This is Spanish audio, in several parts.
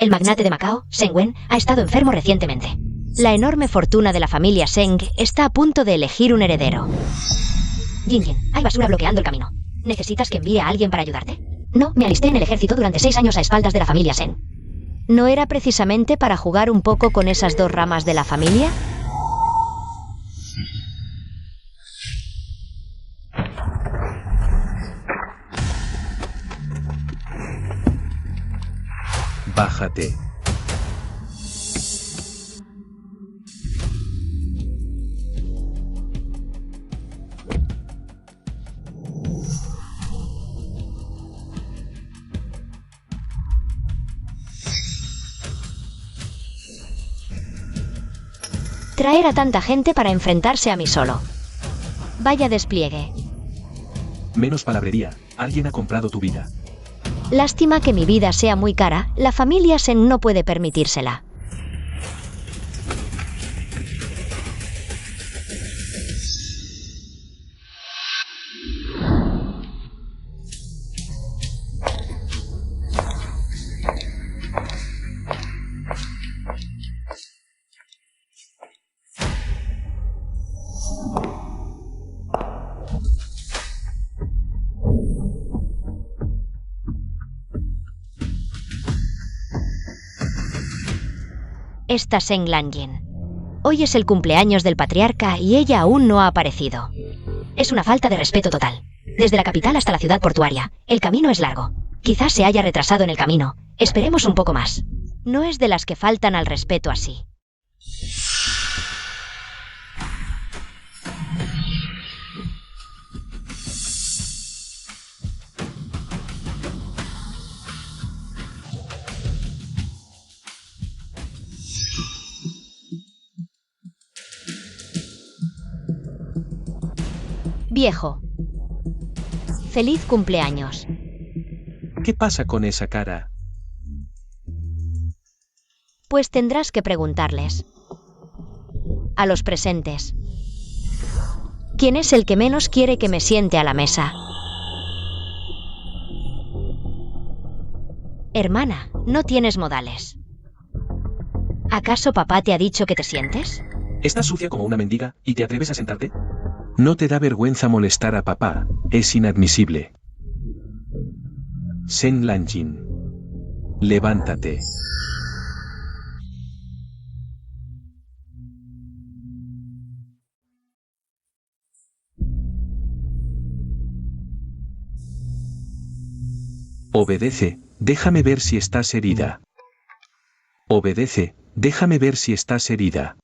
El magnate de Macao, Zheng Wen, ha estado enfermo recientemente. La enorme fortuna de la familia Zheng está a punto de elegir un heredero. Jinjin, hay basura bloqueando el camino. ¿Necesitas que envíe a alguien para ayudarte? No, me alisté en el ejército durante 6 años a espaldas de la familia Zheng. ¿No era precisamente para jugar un poco con esas dos ramas de la familia? Bájate. Traer a tanta gente para enfrentarse a mí solo. Vaya despliegue. Menos palabrería. Alguien ha comprado tu vida. Lástima que mi vida sea muy cara. La familia Zheng no puede permitírsela. Esta Zheng Lanyin. Hoy es el cumpleaños del patriarca y ella aún no ha aparecido. Es una falta de respeto total. Desde la capital hasta la ciudad portuaria, el camino es largo. Quizás se haya retrasado en el camino. Esperemos un poco más. No es de las que faltan al respeto así. Viejo. Feliz cumpleaños. ¿Qué pasa con esa cara? Pues tendrás que preguntarles. A los presentes. ¿Quién es el que menos quiere que me siente a la mesa? Hermana, no tienes modales. ¿Acaso papá te ha dicho que te sientes? ¿Estás sucia como una mendiga y te atreves a sentarte? ¿No te da vergüenza molestar a papá? Es inadmisible. Zheng Lanyin. Levántate. Obedece, déjame ver si estás herida. Obedece, déjame ver si estás herida.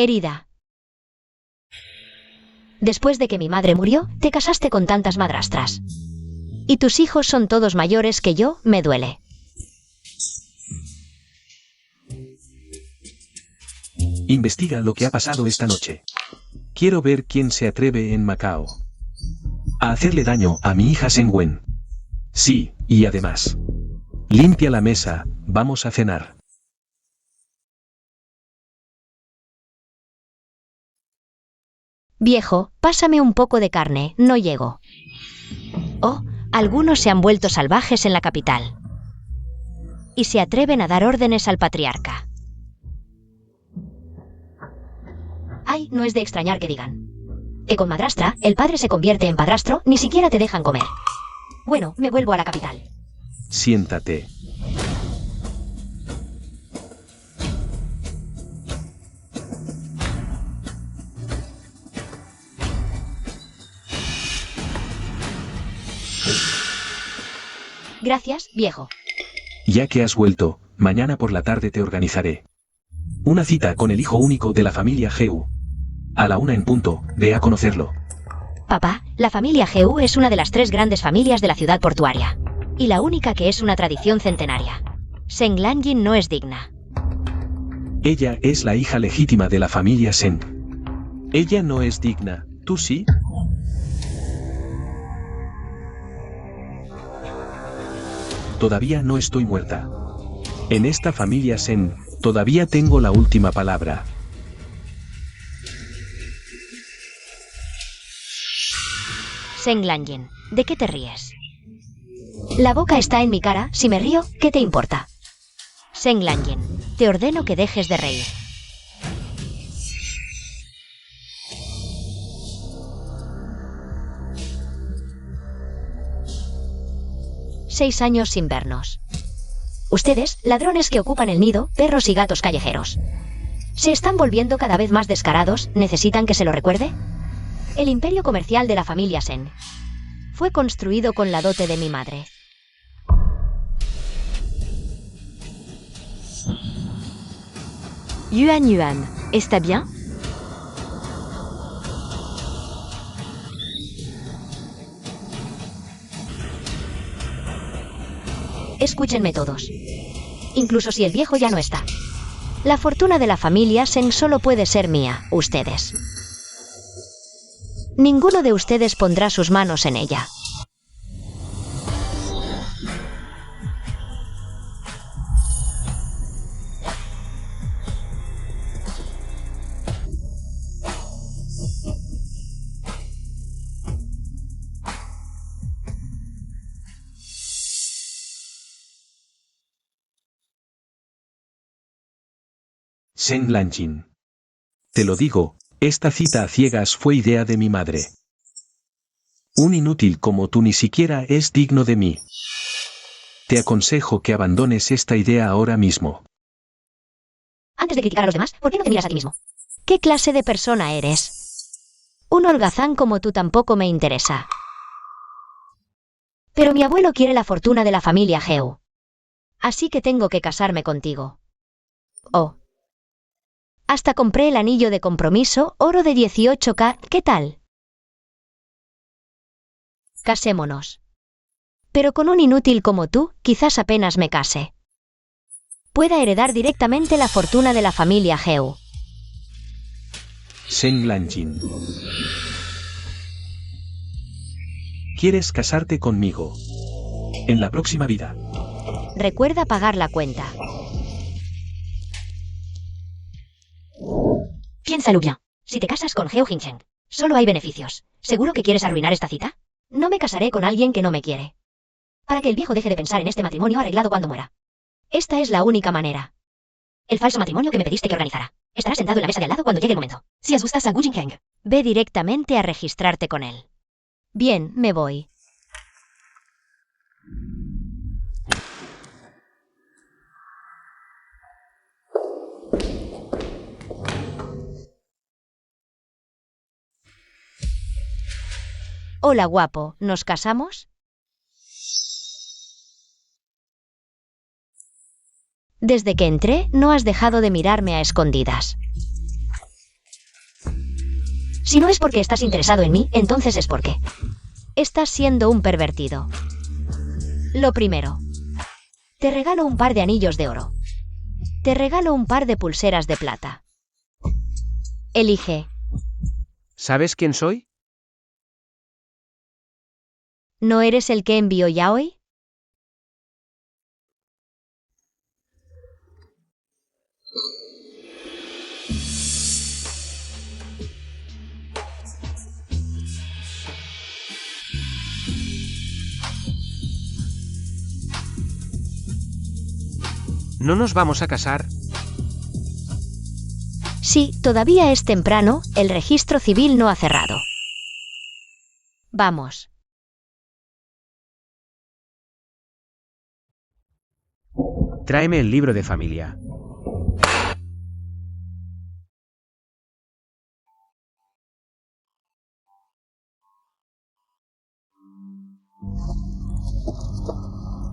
Herida. Después de que mi madre murió, te casaste con tantas madrastras. Y tus hijos son todos mayores que yo, me duele. Investiga lo que ha pasado esta noche. Quiero ver quién se atreve en Macao a hacerle daño a mi hija Zheng Wen. Sí, y además, limpia la mesa, vamos a cenar. Viejo, pásame un poco de carne, no llego. Oh, algunos se han vuelto salvajes en la capital. Y se atreven a dar órdenes al patriarca. Ay, no es de extrañar que digan. Que con madrastra, el padre se convierte en padrastro, ni siquiera te dejan comer. Bueno, me vuelvo a la capital. Siéntate. Gracias, viejo. Ya que has vuelto, mañana por la tarde te organizaré una cita con el hijo único de la familia Geu. A la 1 en punto, ve a conocerlo. Papá, la familia Geu es una de las 3 grandes familias de la ciudad portuaria. Y la única que es una tradición centenaria. Zheng Lanyin no es digna. Ella es la hija legítima de la familia Zheng. Ella no es digna, ¿tú sí? Todavía no estoy muerta. En esta familia Zheng, todavía tengo la última palabra. Zheng Lanyin, ¿de qué te ríes? La boca está en mi cara, si me río, ¿qué te importa? Zheng Lanyin, te ordeno que dejes de reír. Seis años sin vernos. Ustedes, ladrones que ocupan el nido, perros y gatos callejeros. ¿Se están volviendo cada vez más descarados? ¿Necesitan que se lo recuerde? El imperio comercial de la familia Zheng fue construido con la dote de mi madre. Yuan Yuan, ¿está bien? Escúchenme todos. Incluso si el viejo ya no está. La fortuna de la familia Zheng solo puede ser mía, ustedes. Ninguno de ustedes pondrá sus manos en ella. Zheng Lanyin. Te lo digo, esta cita a ciegas fue idea de mi madre. Un inútil como tú ni siquiera es digno de mí. Te aconsejo que abandones esta idea ahora mismo. Antes de criticar a los demás, ¿por qué no te miras a ti mismo? ¿Qué clase de persona eres? Un holgazán como tú tampoco me interesa. Pero mi abuelo quiere la fortuna de la familia Heu. Así que tengo que casarme contigo. Oh. Hasta compré el anillo de compromiso, oro de 18K, ¿qué tal? Casémonos. Pero con un inútil como tú, quizás apenas me case. Pueda heredar directamente la fortuna de la familia Heu. Zheng Lanyin. ¿Quieres casarte conmigo? En la próxima vida. Recuerda pagar la cuenta. Piénsalo bien. Si te casas con Heu Jincheng, solo hay beneficios. ¿Seguro que quieres arruinar esta cita? No me casaré con alguien que no me quiere. Para que el viejo deje de pensar en este matrimonio arreglado cuando muera. Esta es la única manera. El falso matrimonio que me pediste que organizara. Estará sentado en la mesa de al lado cuando llegue el momento. Si os gustas a Gu Jinheng, ve directamente a registrarte con él. Bien, me voy. Hola, guapo, ¿nos casamos? Desde que entré, no has dejado de mirarme a escondidas. Si no es porque estás interesado en mí, entonces es porque estás siendo un pervertido. Lo primero, te regalo un par de anillos de oro. Te regalo un par de pulseras de plata. Elige. ¿Sabes quién soy? ¿No eres el que envió Yaoi? ¿No nos vamos a casar? Sí, todavía es temprano, el registro civil no ha cerrado. Vamos. Tráeme el libro de familia.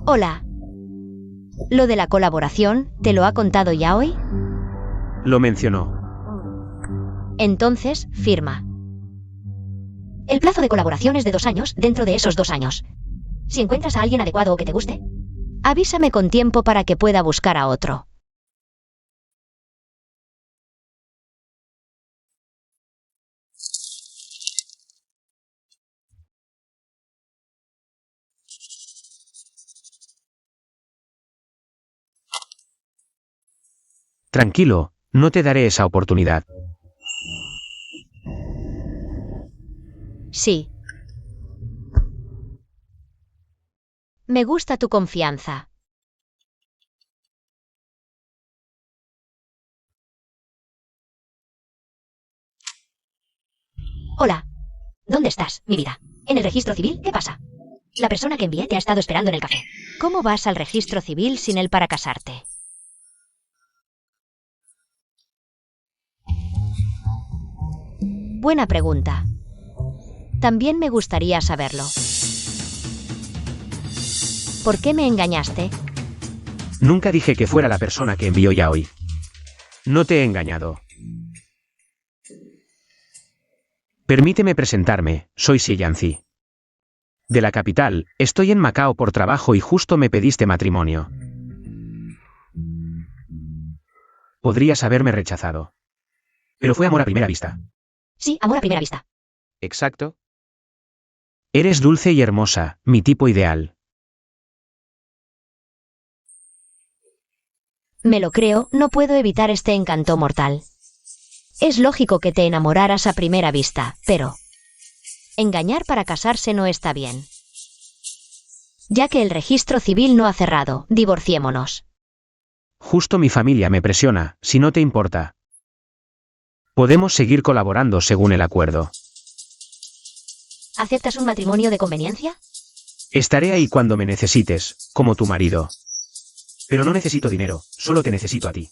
Hola. ¿Lo de la colaboración, te lo ha contado Yaoi? Lo mencionó. Entonces, firma. El plazo de colaboración es de 2 años, dentro de esos 2 años. Si encuentras a alguien adecuado o que te guste, avísame con tiempo para que pueda buscar a otro. Tranquilo, no te daré esa oportunidad. Sí. Me gusta tu confianza. Hola. ¿Dónde estás, mi vida? ¿En el registro civil? ¿Qué pasa? La persona que envié te ha estado esperando en el café. ¿Cómo vas al registro civil sin él para casarte? Buena pregunta. También me gustaría saberlo. ¿Por qué me engañaste? Nunca dije que fuera la persona que envió ya hoy. No te he engañado. Permíteme presentarme, soy Xie Yanzi. De la capital, estoy en Macao por trabajo y justo me pediste matrimonio. Podrías haberme rechazado. Pero fue amor a primera vista. Sí, amor a primera vista. Exacto. Eres dulce y hermosa, mi tipo ideal. Me lo creo, no puedo evitar este encanto mortal. Es lógico que te enamoraras a primera vista, pero engañar para casarse no está bien. Ya que el registro civil no ha cerrado, divorciémonos. Justo mi familia me presiona, si no te importa. Podemos seguir colaborando según el acuerdo. ¿Aceptas un matrimonio de conveniencia? Estaré ahí cuando me necesites, como tu marido. Pero no necesito dinero, solo te necesito a ti.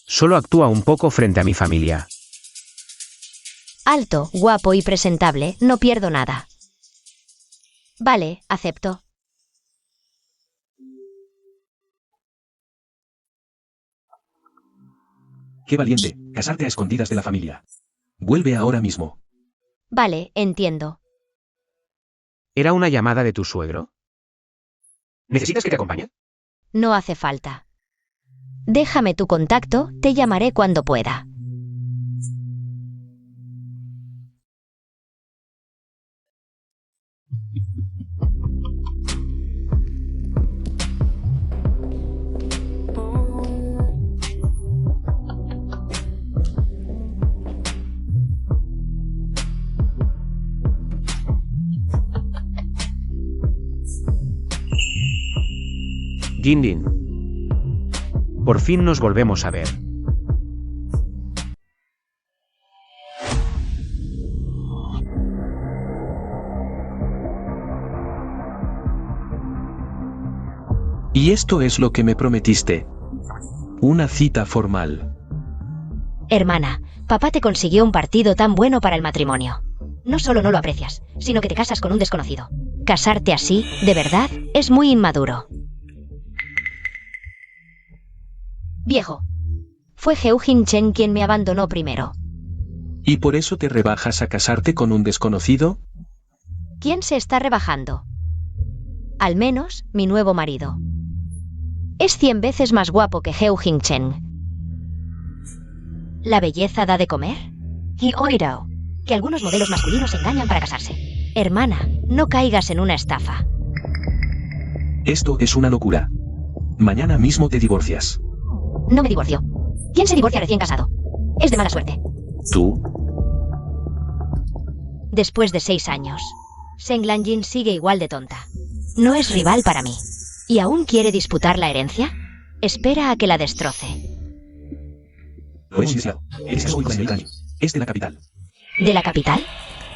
Solo actúa un poco frente a mi familia. Alto, guapo y presentable, no pierdo nada. Vale, acepto. Qué valiente, casarte a escondidas de la familia. Vuelve ahora mismo. Vale, entiendo. ¿Era una llamada de tu suegro? ¿Necesitas que te acompañe? No hace falta. Déjame tu contacto, te llamaré cuando pueda. Jindin. Por fin nos volvemos a ver. Y esto es lo que me prometiste. Una cita formal. Hermana, papá te consiguió un partido tan bueno para el matrimonio. No solo no lo aprecias, sino que te casas con un desconocido. Casarte así, de verdad, es muy inmaduro. Viejo. Fue Heujin Chen quien me abandonó primero. ¿Y por eso te rebajas a casarte con un desconocido? ¿Quién se está rebajando? Al menos, mi nuevo marido. Es 100 veces más guapo que Heujin Chen. ¿La belleza da de comer? Y oído, que algunos modelos masculinos engañan para casarse. Hermana, no caigas en una estafa. Esto es una locura. Mañana mismo te divorcias. No me divorcio. ¿Quién se divorcia recién casado? Es de mala suerte. ¿Tú? Después de 6 años, Zheng Lanjin sigue igual de tonta. No es rival para mí. ¿Y aún quiere disputar la herencia? Espera a que la destroce. Lo he iniciado. Eres casado con el daño. Es de la capital. ¿De la capital?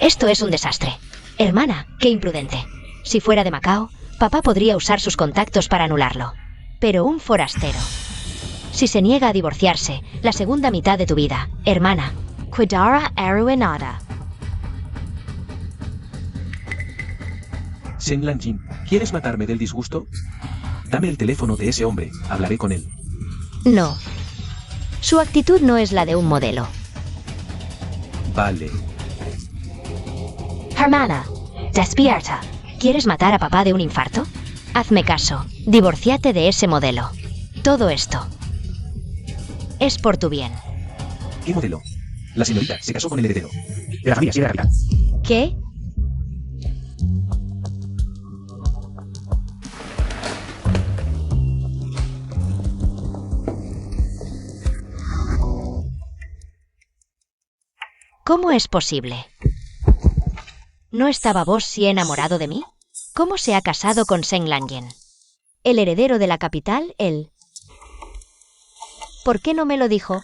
Esto es un desastre. Hermana, qué imprudente. Si fuera de Macao, papá podría usar sus contactos para anularlo. Pero un forastero. Si se niega a divorciarse, la segunda mitad de tu vida, hermana, quedará arruinada. Zheng Lanjin, ¿quieres matarme del disgusto? Dame el teléfono de ese hombre, hablaré con él. No. Su actitud no es la de un modelo. Vale. Hermana, despierta. ¿Quieres matar a papá de un infarto? Hazme caso, divórciate de ese modelo. Todo esto es por tu bien. ¿Qué modelo? La señorita se casó con el heredero. De la familia, sí, de la capital. ¿Qué? ¿Cómo es posible? ¿No estaba vos sí enamorado de mí? ¿Cómo se ha casado con Zheng Lanyan? El heredero de la capital, él. ¿Por qué no me lo dijo?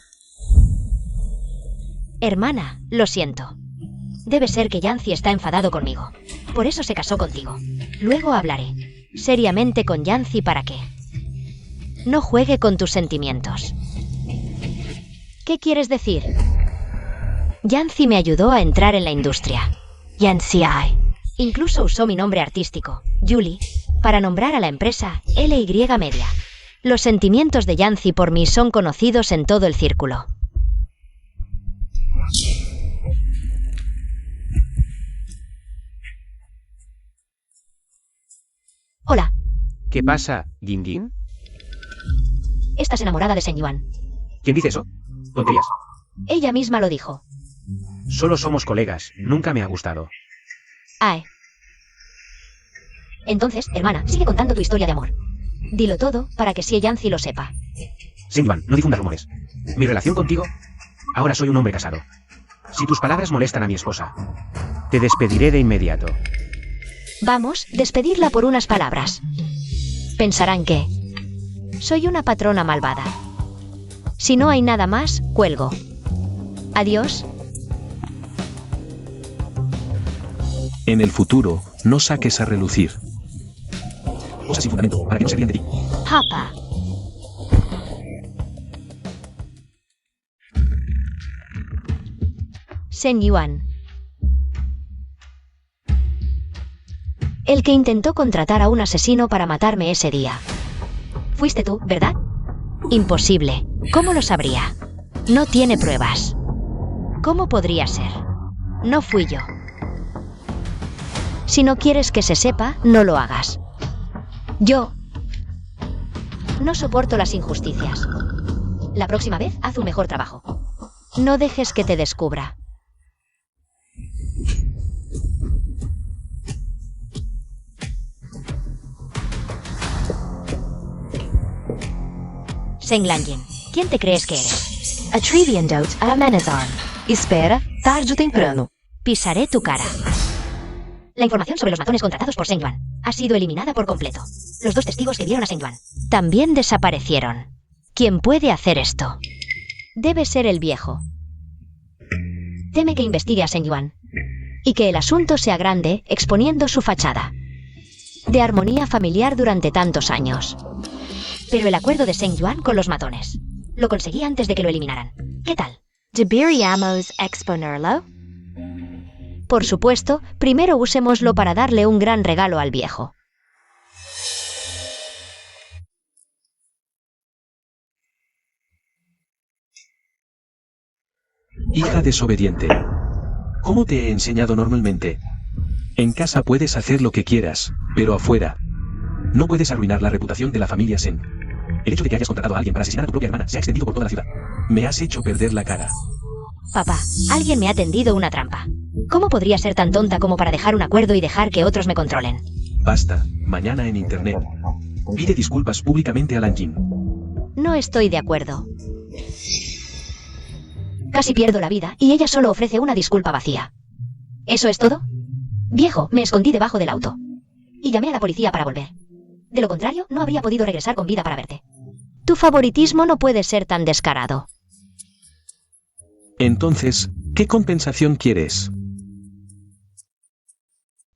Hermana, lo siento. Debe ser que Yancy está enfadado conmigo. Por eso se casó contigo. Luego hablaré seriamente con Yancy para que no juegue con tus sentimientos. ¿Qué quieres decir? Yancy me ayudó a entrar en la industria. Yancy I. Incluso usó mi nombre artístico, Julie, para nombrar a la empresa LY Media. Los sentimientos de Yancy por mí son conocidos en todo el círculo. Hola. ¿Qué pasa, Jin Jin? Estás enamorada de Zheng Yuan. ¿Quién dice eso? Tonterías. Ella misma lo dijo. Solo somos colegas, nunca me ha gustado. Ae. Entonces, hermana, sigue contando tu historia de amor. Dilo todo para que Xie Yancy lo sepa. Zheng Yuan, no difundas rumores. Mi relación contigo... Ahora soy un hombre casado. Si tus palabras molestan a mi esposa, te despediré de inmediato. Vamos, despedirla por unas palabras. Pensarán que soy una patrona malvada. Si no hay nada más, cuelgo. Adiós. En el futuro, no saques a relucir cosas sin fundamento, para que no se rían de ti. Papa. Zheng Yuan. El que intentó contratar a un asesino para matarme ese día. Fuiste tú, ¿verdad? Imposible. ¿Cómo lo sabría? No tiene pruebas. ¿Cómo podría ser? No fui yo. Si no quieres que se sepa, no lo hagas. Yo no soporto las injusticias. La próxima vez, haz un mejor trabajo. No dejes que te descubra. Zheng Lanyan, ¿quién te crees que eres? Atrevian Dot a Amenazar. Espera, tarde o temprano. Pisaré tu cara. La información sobre los matones contratados por Zheng Yuan ha sido eliminada por completo. Los 2 testigos que vieron a Zheng Yuan también desaparecieron. ¿Quién puede hacer esto? Debe ser el viejo. Teme que investigue a Zheng Yuan y que el asunto sea grande, exponiendo su fachada de armonía familiar durante tantos años. Pero el acuerdo de Zheng Yuan con los matones lo conseguí antes de que lo eliminaran. ¿Qué tal? Deberíamos exponerlo. Por supuesto, primero usémoslo para darle un gran regalo al viejo. Hija desobediente. ¿Cómo te he enseñado normalmente? En casa puedes hacer lo que quieras, pero afuera no puedes arruinar la reputación de la familia Sen. El hecho de que hayas contratado a alguien para asesinar a tu propia hermana se ha extendido por toda la ciudad. Me has hecho perder la cara. Papá, alguien me ha tendido una trampa. ¿Cómo podría ser tan tonta como para dejar un acuerdo y dejar que otros me controlen? Basta, mañana en internet. Pide disculpas públicamente a Lanjin. No estoy de acuerdo. Casi pierdo la vida y ella solo ofrece una disculpa vacía. ¿Eso es todo? Viejo, me escondí debajo del auto y llamé a la policía para volver. De lo contrario, no habría podido regresar con vida para verte. Tu favoritismo no puede ser tan descarado. Entonces, ¿qué compensación quieres?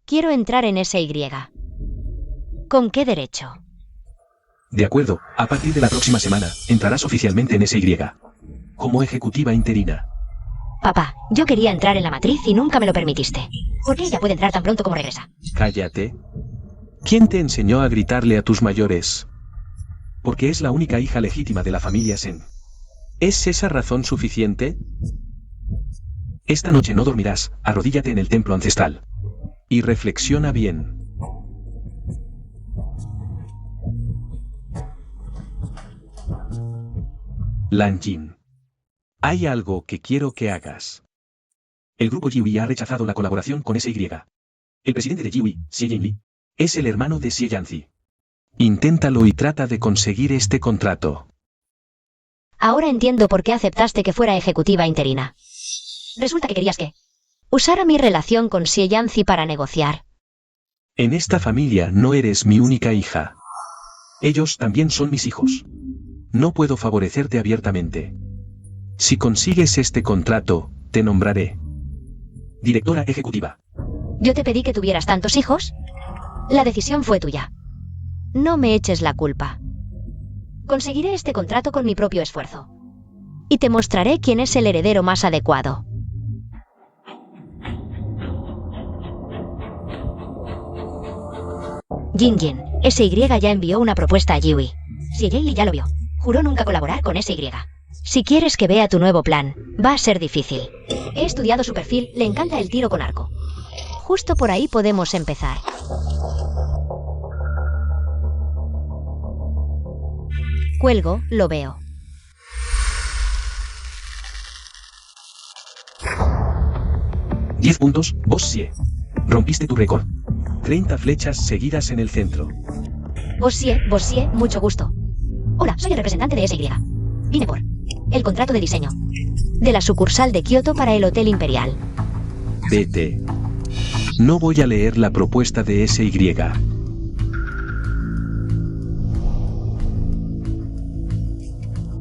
Quiero entrar en SY. ¿Con qué derecho? De acuerdo, a partir de la próxima semana, entrarás oficialmente en SY. Como ejecutiva interina. Papá, yo quería entrar en la matriz y nunca me lo permitiste. ¿Por qué ella puede entrar tan pronto como regresa? Cállate. ¿Quién te enseñó a gritarle a tus mayores? Porque es la única hija legítima de la familia Sen. ¿Es esa razón suficiente? Esta noche no dormirás, arrodíllate en el templo ancestral. Y reflexiona bien. Lanjin. Hay algo que quiero que hagas. El grupo Jiwi ha rechazado la colaboración con SY. El presidente de Jiwi, Xie Jinli, es el hermano de Xie Yanzi. Inténtalo y trata de conseguir este contrato. Ahora entiendo por qué aceptaste que fuera ejecutiva interina. Resulta que querías que usara mi relación con Xie Yanzi para negociar En esta familia no eres mi única hija. Ellos también son mis hijos. No puedo favorecerte abiertamente. Si consigues este contrato, te nombraré directora ejecutiva. ¿Yo te pedí que tuvieras tantos hijos? La decisión fue tuya. No me eches la culpa. Conseguiré este contrato con mi propio esfuerzo. Y te mostraré quién es el heredero más adecuado. Jinjin, SY ya envió una propuesta a Jiwi. Si Jaylee ya lo vio, juró nunca colaborar con SY. Si quieres que vea tu nuevo plan, va a ser difícil. He estudiado su perfil, le encanta el tiro con arco. Justo por ahí podemos empezar. Cuelgo, lo veo. $10 puntos, Bossie. Rompiste tu récord. 30 flechas seguidas en el centro. Bossie, mucho gusto. Hola, soy el representante de SY. Vine por el contrato de diseño de la sucursal de Kioto para el Hotel Imperial. Vete. No voy a leer la propuesta de SY.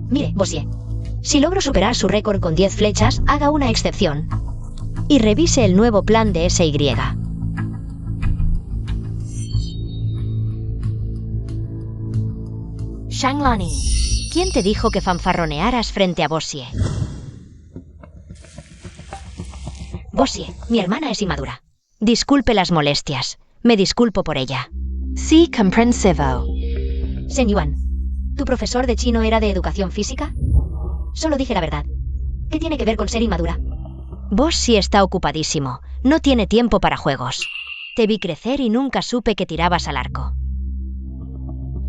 Mire, Bossie. Si logro superar su récord con 10 flechas, haga una excepción. Y revise el nuevo plan de SY. Shanglani, ¿quién te dijo que fanfarronearas frente a Bossie? Bossie, mi hermana es inmadura. Disculpe las molestias. Me disculpo por ella. Sí, comprensivo. Senyuan, ¿tu profesor de chino era de educación física? Solo dije la verdad. ¿Qué tiene que ver con ser inmadura? Bossie está ocupadísimo. No tiene tiempo para juegos. Te vi crecer y nunca supe que tirabas al arco.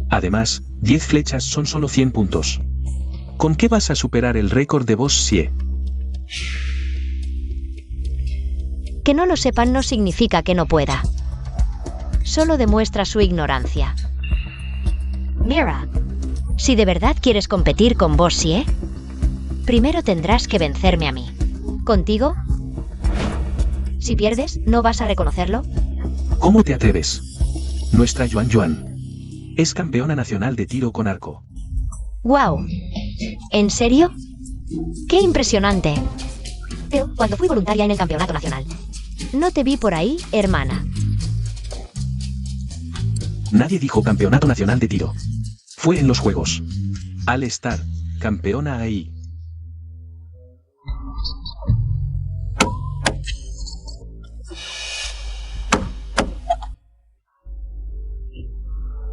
Además, 10 flechas son solo 100 puntos. ¿Con qué vas a superar el récord de Bossie? Que no lo sepan no significa que no pueda. Solo demuestra su ignorancia. Mira, si de verdad quieres competir con Bossie, primero tendrás que vencerme a mí. ¿Contigo? Si pierdes, ¿no vas a reconocerlo? ¿Cómo te atreves? Nuestra Yuan es campeona nacional de tiro con arco. ¡Guau! ¿En serio? ¡Qué impresionante! Pero cuando fui voluntaria en el campeonato nacional, no te vi por ahí, hermana. Nadie dijo campeonato nacional de tiro. Fue en los juegos. Al estar campeona ahí.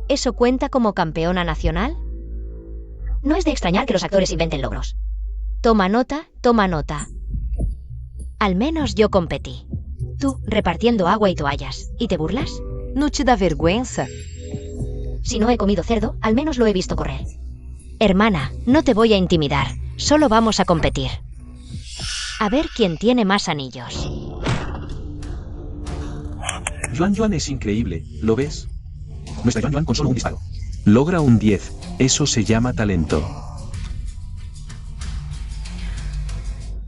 ¿Eso cuenta como campeona nacional? No es de extrañar que los actores inventen logros. Toma nota, toma nota. Al menos yo competí. Tú, repartiendo agua y toallas. ¿Y te burlas? No te dá vergüenza? Si no he comido cerdo, al menos lo he visto correr. Hermana, no te voy a intimidar. Solo vamos a competir. A ver quién tiene más anillos. Yuan es increíble, ¿lo ves? Nuestra Yuan con solo un disparo logra un 10, eso se llama talento.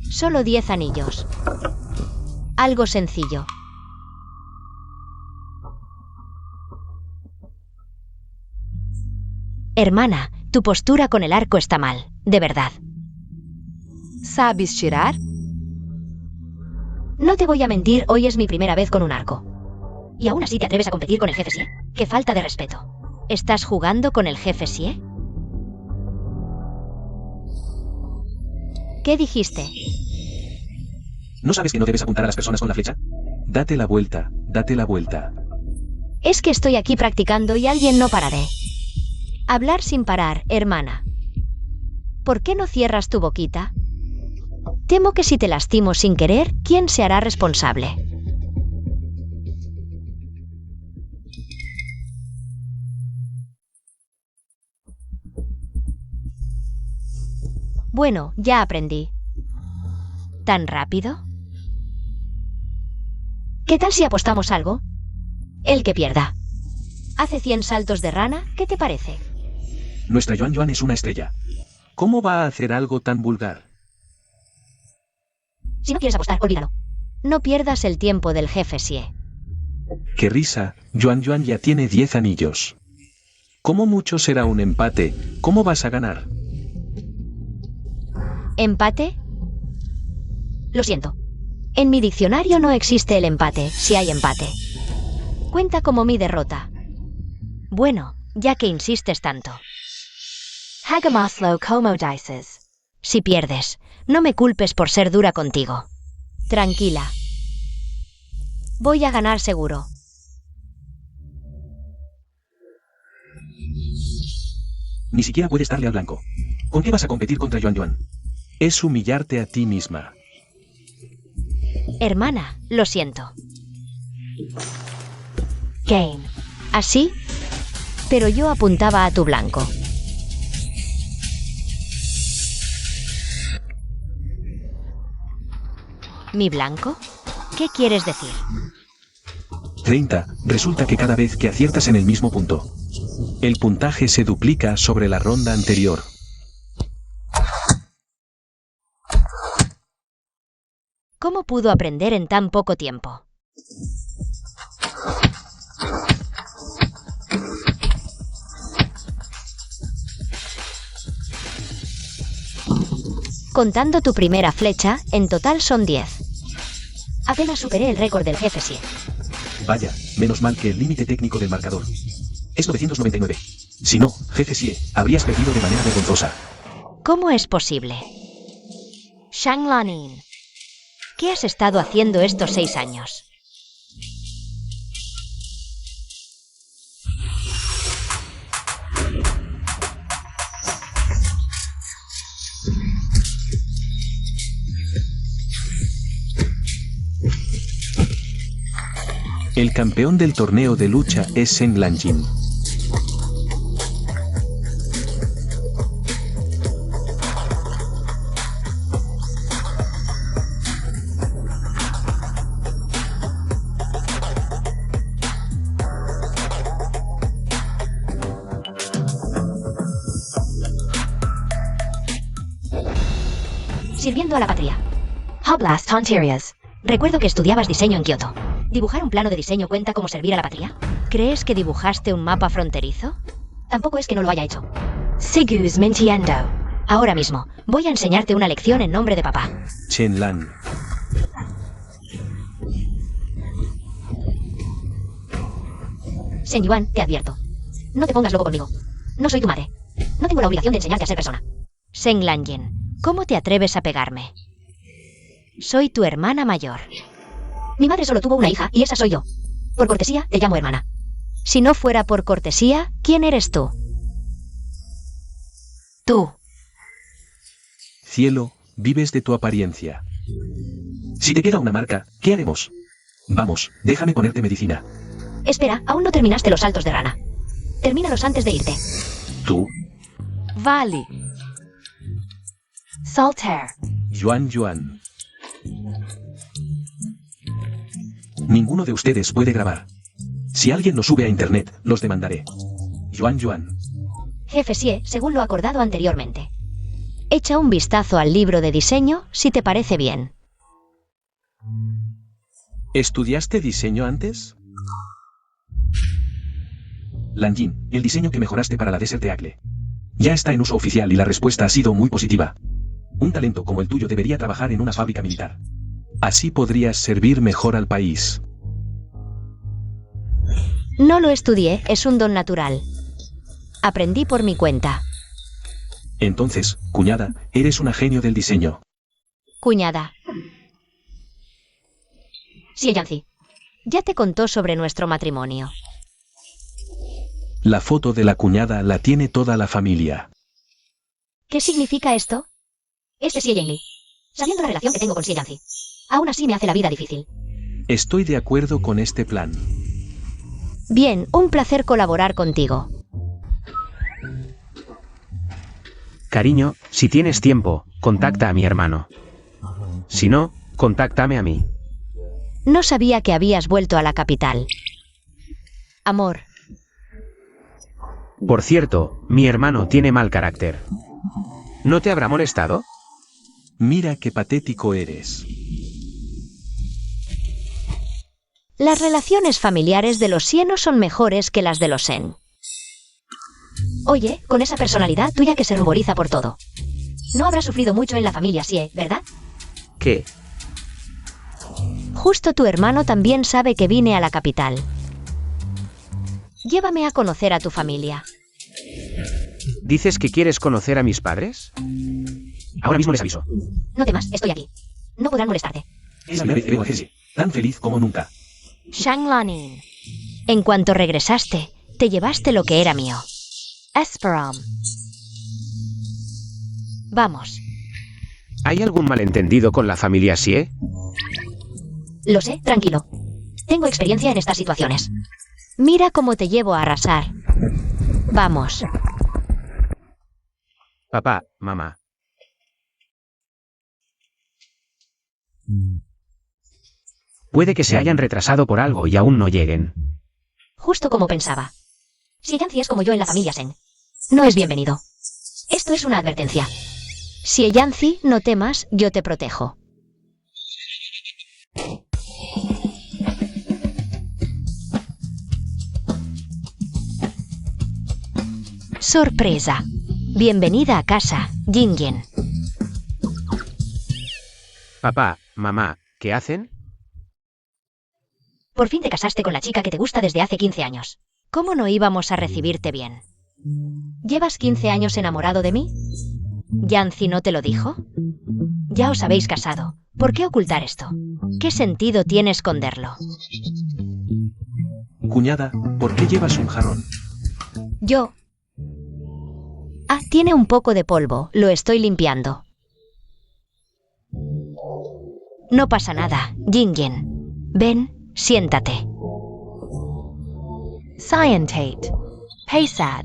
Solo 10 anillos. Algo sencillo. Hermana, tu postura con el arco está mal, de verdad. Sabes tirar? No te voy a mentir, hoy es mi primera vez con un arco. Y aún así te atreves a competir con el jefe Sie. ¡Qué falta de respeto! ¿Estás jugando con el jefe Sie? ¿Qué dijiste? ¿No sabes que no debes apuntar a las personas con la flecha? Date la vuelta, date la vuelta. Es que estoy aquí practicando y alguien no pararé. Hablar sin parar, hermana. ¿Por qué no cierras tu boquita? Temo que si te lastimo sin querer, ¿quién se hará responsable? Bueno, ya aprendí. ¿Tan rápido? ¿Qué tal si apostamos algo? El que pierda. Hace 100 saltos de rana, ¿qué te parece? Nuestra Yuan es una estrella. ¿Cómo va a hacer algo tan vulgar? Si no quieres apostar, olvídalo. No pierdas el tiempo del jefe Sie. ¡Qué risa! Yuan Yuan ya tiene 10 anillos. ¿Cómo mucho será un empate? ¿Cómo vas a ganar? ¿Empate? Lo siento. En mi diccionario no existe el empate, si hay empate. Cuenta como mi derrota. Bueno, ya que insistes tanto. Hagamaslo como dices. Si pierdes, no me culpes por ser dura contigo. Tranquila. Voy a ganar seguro. Ni siquiera puedes darle al blanco. ¿Con qué vas a competir contra Yuan Yuan? Es humillarte a ti misma. Hermana, lo siento. Game. ¿Así? Pero yo apuntaba a tu blanco. ¿Mi blanco? ¿Qué quieres decir? 30. Resulta que cada vez que aciertas en el mismo punto, el puntaje se duplica sobre la ronda anterior. ¿Cómo pudo aprender en tan poco tiempo? Contando tu primera flecha, en total son 10. Apenas superé el récord del jefe Sie. Vaya, menos mal que el límite técnico del marcador es 999. Si no, jefe Sie, habrías perdido de manera vergonzosa. ¿Cómo es posible? Shang Lanin. ¿Qué has estado haciendo estos 6 años? El campeón del torneo de lucha es Zheng Lanjin. Sirviendo a la patria. Hoblast Honterias. Recuerdo que estudiabas diseño en Kioto. ¿Dibujar un plano de diseño cuenta como servir a la patria? ¿Crees que dibujaste un mapa fronterizo? Tampoco es que no lo haya hecho. Sigus mintiendo. Ahora mismo, voy a enseñarte una lección en nombre de papá. Chen Lan. Shen Yuan, te advierto. No te pongas loco conmigo. No soy tu madre. No tengo la obligación de enseñarte a ser persona. Zheng Lanjin, ¿cómo te atreves a pegarme? Soy tu hermana mayor. Mi madre solo tuvo una hija y esa soy yo. Por cortesía, te llamo hermana. Si no fuera por cortesía, ¿quién eres tú? Tú. Cielo, vives de tu apariencia. Si te queda una marca, ¿qué haremos? Vamos, déjame ponerte medicina. Espera, aún no terminaste los saltos de rana. Termínalos antes de irte. Tú, Vali. Saltaire. Yuan Yuan. Ninguno de ustedes puede grabar. Si alguien lo sube a internet, los demandaré. Yuan Yuan. Jefe Sie, según lo acordado anteriormente. Echa un vistazo al libro de diseño, si te parece bien. ¿Estudiaste diseño antes? Lanjin, el diseño que mejoraste para la Desert Eagle ya está en uso oficial y la respuesta ha sido muy positiva. Un talento como el tuyo debería trabajar en una fábrica militar. Así podrías servir mejor al país. No lo estudié, es un don natural. Aprendí por mi cuenta. Entonces, cuñada, eres una genio del diseño. Cuñada. Sí, Yancy. Ya te contó sobre nuestro matrimonio. La foto de la cuñada la tiene toda la familia. ¿Qué significa esto? Este sí, Yancy. Sabiendo la relación que tengo con Yancy. Aún así me hace la vida difícil. Estoy de acuerdo con este plan. Bien, un placer colaborar contigo. Cariño, si tienes tiempo, contacta a mi hermano. Si no, contáctame a mí. No sabía que habías vuelto a la capital. Amor. Por cierto, mi hermano tiene mal carácter. ¿No te habrá molestado? Mira qué patético eres. Las relaciones familiares de los Xie no son mejores que las de los Shen. Oye, con esa personalidad tuya que se ruboriza por todo. No habrás sufrido mucho en la familia Xie, ¿verdad? ¿Qué? Justo tu hermano también sabe que vine a la capital. Llévame a conocer a tu familia. ¿Dices que quieres conocer a mis padres? Ahora mismo les aviso. No temas, estoy aquí. No podrán molestarte. Es la primera vez que veo a Jesse, tan feliz como nunca. Shang Lanin. En cuanto regresaste, te llevaste lo que era mío. Esperam. Vamos. ¿Hay algún malentendido con la familia Xie? Lo sé, tranquilo. Tengo experiencia en estas situaciones. Mira cómo te llevo a arrasar. Vamos. Papá, mamá. Puede que se hayan retrasado por algo y aún no lleguen. Justo como pensaba. Si Yancy es como yo en la familia Shen, no es bienvenido. Esto es una advertencia. Si Yancy, no temas, yo te protejo. Sorpresa. Bienvenida a casa, Jinjen. Papá, mamá, ¿qué hacen? Por fin te casaste con la chica que te gusta desde hace 15 años. ¿Cómo no íbamos a recibirte bien? ¿Llevas 15 años enamorado de mí? ¿Yancy no te lo dijo? Ya os habéis casado. ¿Por qué ocultar esto? ¿Qué sentido tiene esconderlo? Cuñada, ¿por qué llevas un jarrón? Yo... Ah, tiene un poco de polvo. Lo estoy limpiando. No pasa nada, Jinjen. Ven, siéntate. Scientate. Paysad.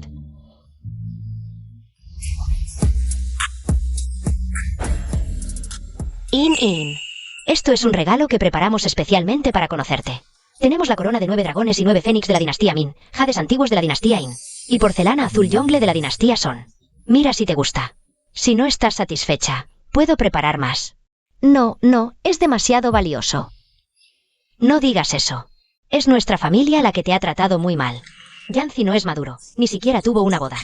In. Esto es un regalo que preparamos especialmente para conocerte. Tenemos la corona de 9 dragones y 9 fénix de la dinastía Min, jades antiguos de la dinastía In, y porcelana azul yongle de la dinastía Son. Mira si te gusta. Si no estás satisfecha, puedo preparar más. No, es demasiado valioso. No digas eso. Es nuestra familia la que te ha tratado muy mal. Yancy no es maduro, ni siquiera tuvo una boda.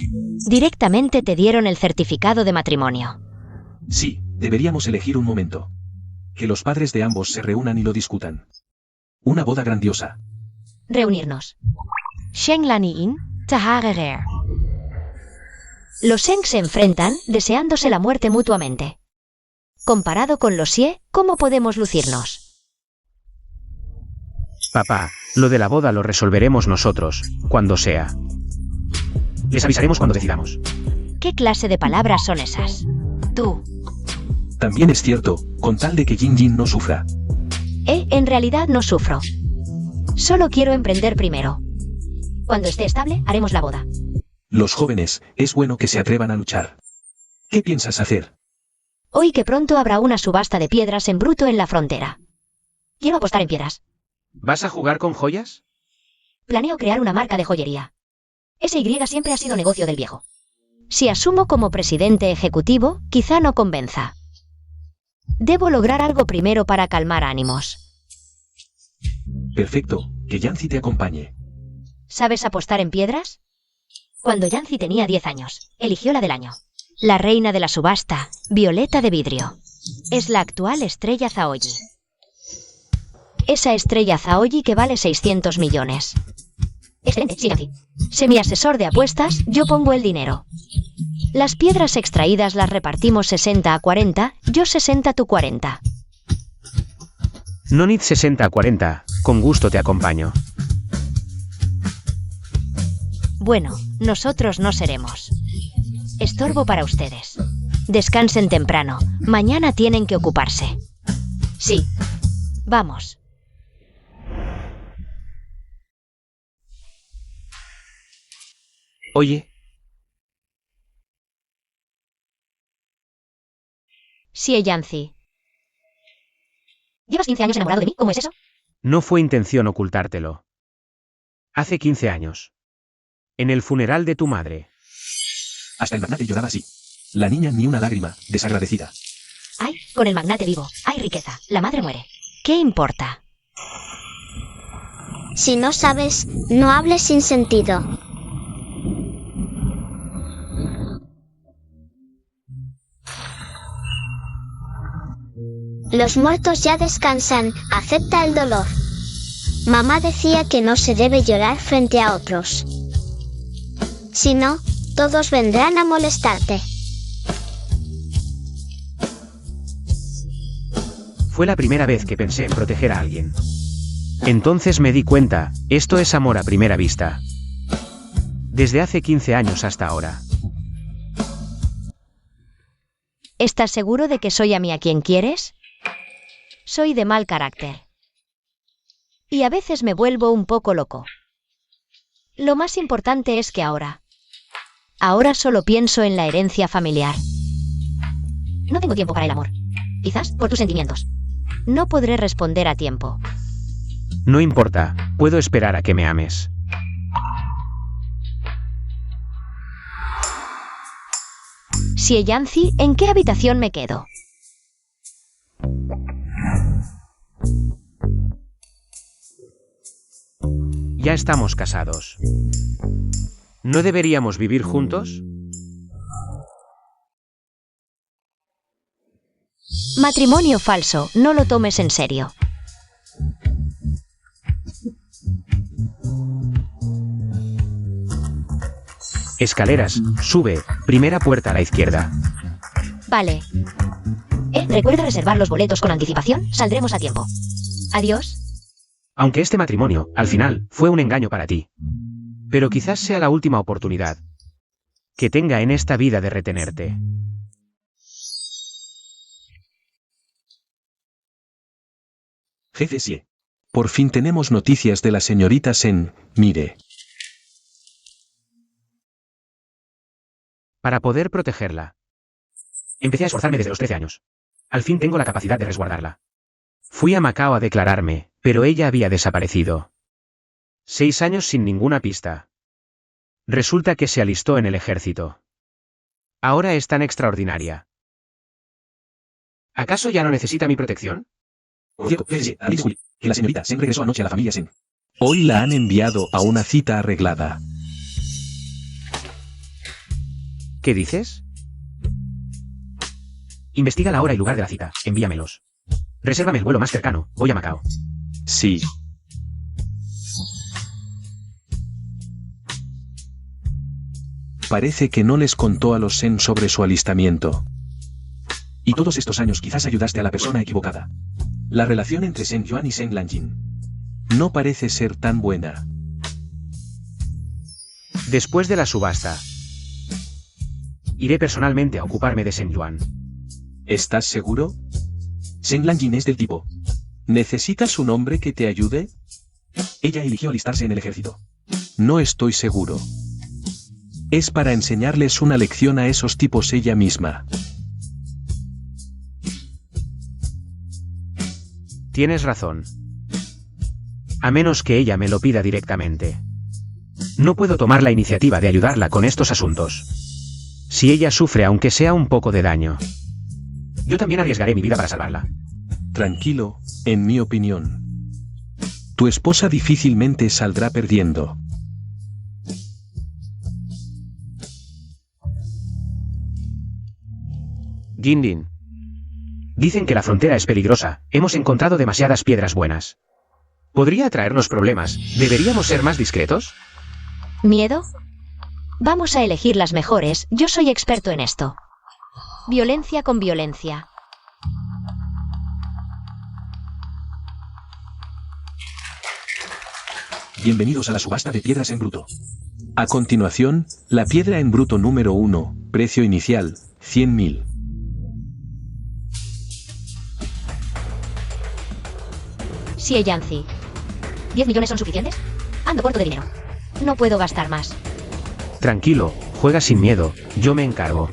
Directamente te dieron el certificado de matrimonio. Sí, deberíamos elegir un momento. Que los padres de ambos se reúnan y lo discutan. Una boda grandiosa. Reunirnos. Sheng Lanin. Taharerer. Los Shen se enfrentan, deseándose la muerte mutuamente. Comparado con los Xie, ¿cómo podemos lucirnos? Papá, lo de la boda lo resolveremos nosotros, cuando sea. Les avisaremos cuando decidamos. ¿Qué clase de palabras son esas? Tú. También es cierto, con tal de que Jinjin no sufra. En realidad no sufro. Solo quiero emprender primero. Cuando esté estable, haremos la boda. Los jóvenes, es bueno que se atrevan a luchar. ¿Qué piensas hacer? Hoy que pronto habrá una subasta de piedras en bruto en la frontera. Quiero apostar en piedras. ¿Vas a jugar con joyas? Planeo crear una marca de joyería. SY siempre ha sido negocio del viejo. Si asumo como presidente ejecutivo, quizá no convenza. Debo lograr algo primero para calmar ánimos. Perfecto, que Yancy te acompañe. ¿Sabes apostar en piedras? Cuando Yancy tenía 10 años, eligió la del año. La reina de la subasta, Violeta de Vidrio. Es la actual estrella Zaoyi. Esa estrella Zaoyi que vale 600 millones. Excelente, sí, Yancy. Sé mi asesor de apuestas, yo pongo el dinero. Las piedras extraídas las repartimos 60 a 40, yo 60 tú 40. Nonid 60 a 40, con gusto te acompaño. Bueno, nosotros no seremos estorbo para ustedes. Descansen temprano, mañana tienen que ocuparse. Sí. Vamos. Oye. Sí, Yancy. ¿Llevas 15 años enamorado de mí? ¿Cómo es eso? No fue intención ocultártelo. Hace 15 años. En el funeral de tu madre. Hasta el magnate lloraba así. La niña ni una lágrima, desagradecida. Ay, con el magnate vivo. Hay riqueza. La madre muere. ¿Qué importa? Si no sabes, no hables sin sentido. Los muertos ya descansan, acepta el dolor. Mamá decía que no se debe llorar frente a otros. Si no, todos vendrán a molestarte. Fue la primera vez que pensé en proteger a alguien. Entonces me di cuenta, esto es amor a primera vista. Desde hace 15 años hasta ahora. ¿Estás seguro de que soy a mí a quien quieres? Soy de mal carácter. Y a veces me vuelvo un poco loco. Lo más importante es que ahora solo pienso en la herencia familiar. No tengo tiempo para el amor. Quizás por tus sentimientos. No podré responder a tiempo. No importa, puedo esperar a que me ames. Yancy, ¿en qué habitación me quedo? Ya estamos casados. ¿No deberíamos vivir juntos? Matrimonio falso, no lo tomes en serio. Escaleras, sube, primera puerta a la izquierda. Vale. Recuerda reservar los boletos con anticipación, saldremos a tiempo. Adiós. Aunque este matrimonio, al final, fue un engaño para ti. Pero quizás sea la última oportunidad que tenga en esta vida de retenerte. Jefe Sie. Por fin tenemos noticias de la señorita Sen, mire. Para poder protegerla. Empecé a esforzarme desde los 13 años. Al fin tengo la capacidad de resguardarla. Fui a Macao a declararme, pero ella había desaparecido. 6 años sin ninguna pista. Resulta que se alistó en el ejército. Ahora es tan extraordinaria. ¿Acaso ya no necesita mi protección? Por cierto, jefe Sie, que la señorita Sen regresó anoche a la familia Sen. Hoy la han enviado a una cita arreglada. ¿Qué dices? Investiga la hora y lugar de la cita, envíamelos. Resérvame el vuelo más cercano, voy a Macao. Sí. Parece que no les contó a los Sen sobre su alistamiento. Y todos estos años quizás ayudaste a la persona equivocada. La relación entre Sen Yuan y Sen Lanjin no parece ser tan buena. Después de la subasta, iré personalmente a ocuparme de Sen Yuan. ¿Estás seguro? Sen Lanjin es del tipo: ¿necesitas un hombre que te ayude? Ella eligió alistarse en el ejército. No estoy seguro. Es para enseñarles una lección a esos tipos ella misma. Tienes razón. A menos que ella me lo pida directamente. No puedo tomar la iniciativa de ayudarla con estos asuntos. Si ella sufre aunque sea un poco de daño, yo también arriesgaré mi vida para salvarla. Tranquilo, en mi opinión. Tu esposa difícilmente saldrá perdiendo. Jindin. Dicen que la frontera es peligrosa, hemos encontrado demasiadas piedras buenas. ¿Podría traernos problemas? ¿Deberíamos ser más discretos? ¿Miedo? Vamos a elegir las mejores, yo soy experto en esto. Violencia con violencia. Bienvenidos a la subasta de piedras en bruto. A continuación, la piedra en bruto número 1, precio inicial, 100.000. Yancy. ¿10 millones son suficientes? Ando corto de dinero. No puedo gastar más. Tranquilo, juega sin miedo, yo me encargo.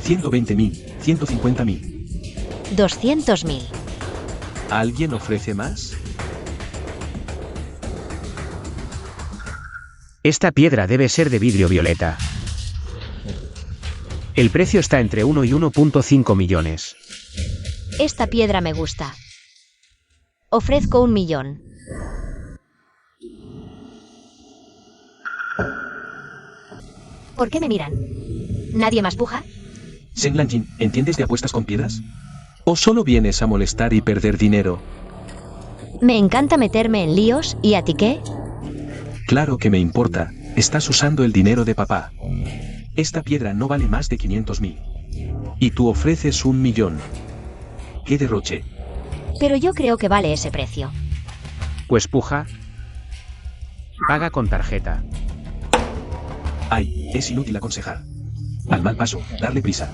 120.000, 150.000. 200.000. ¿Alguien ofrece más? Esta piedra debe ser de vidrio violeta. El precio está entre 1 y 1.5 millones. Esta piedra me gusta. Ofrezco 1 millón. ¿Por qué me miran? ¿Nadie más puja? Zheng Lanjin, ¿entiendes de apuestas con piedras? ¿O solo vienes a molestar y perder dinero? Me encanta meterme en líos, ¿y a ti qué? Claro que me importa, estás usando el dinero de papá. Esta piedra no vale más de 500.000. Y tú ofreces 1 millón. ¡Qué derroche! Pero yo creo que vale ese precio. Pues puja. Paga con tarjeta. Ay, es inútil aconsejar. Al mal paso, darle prisa.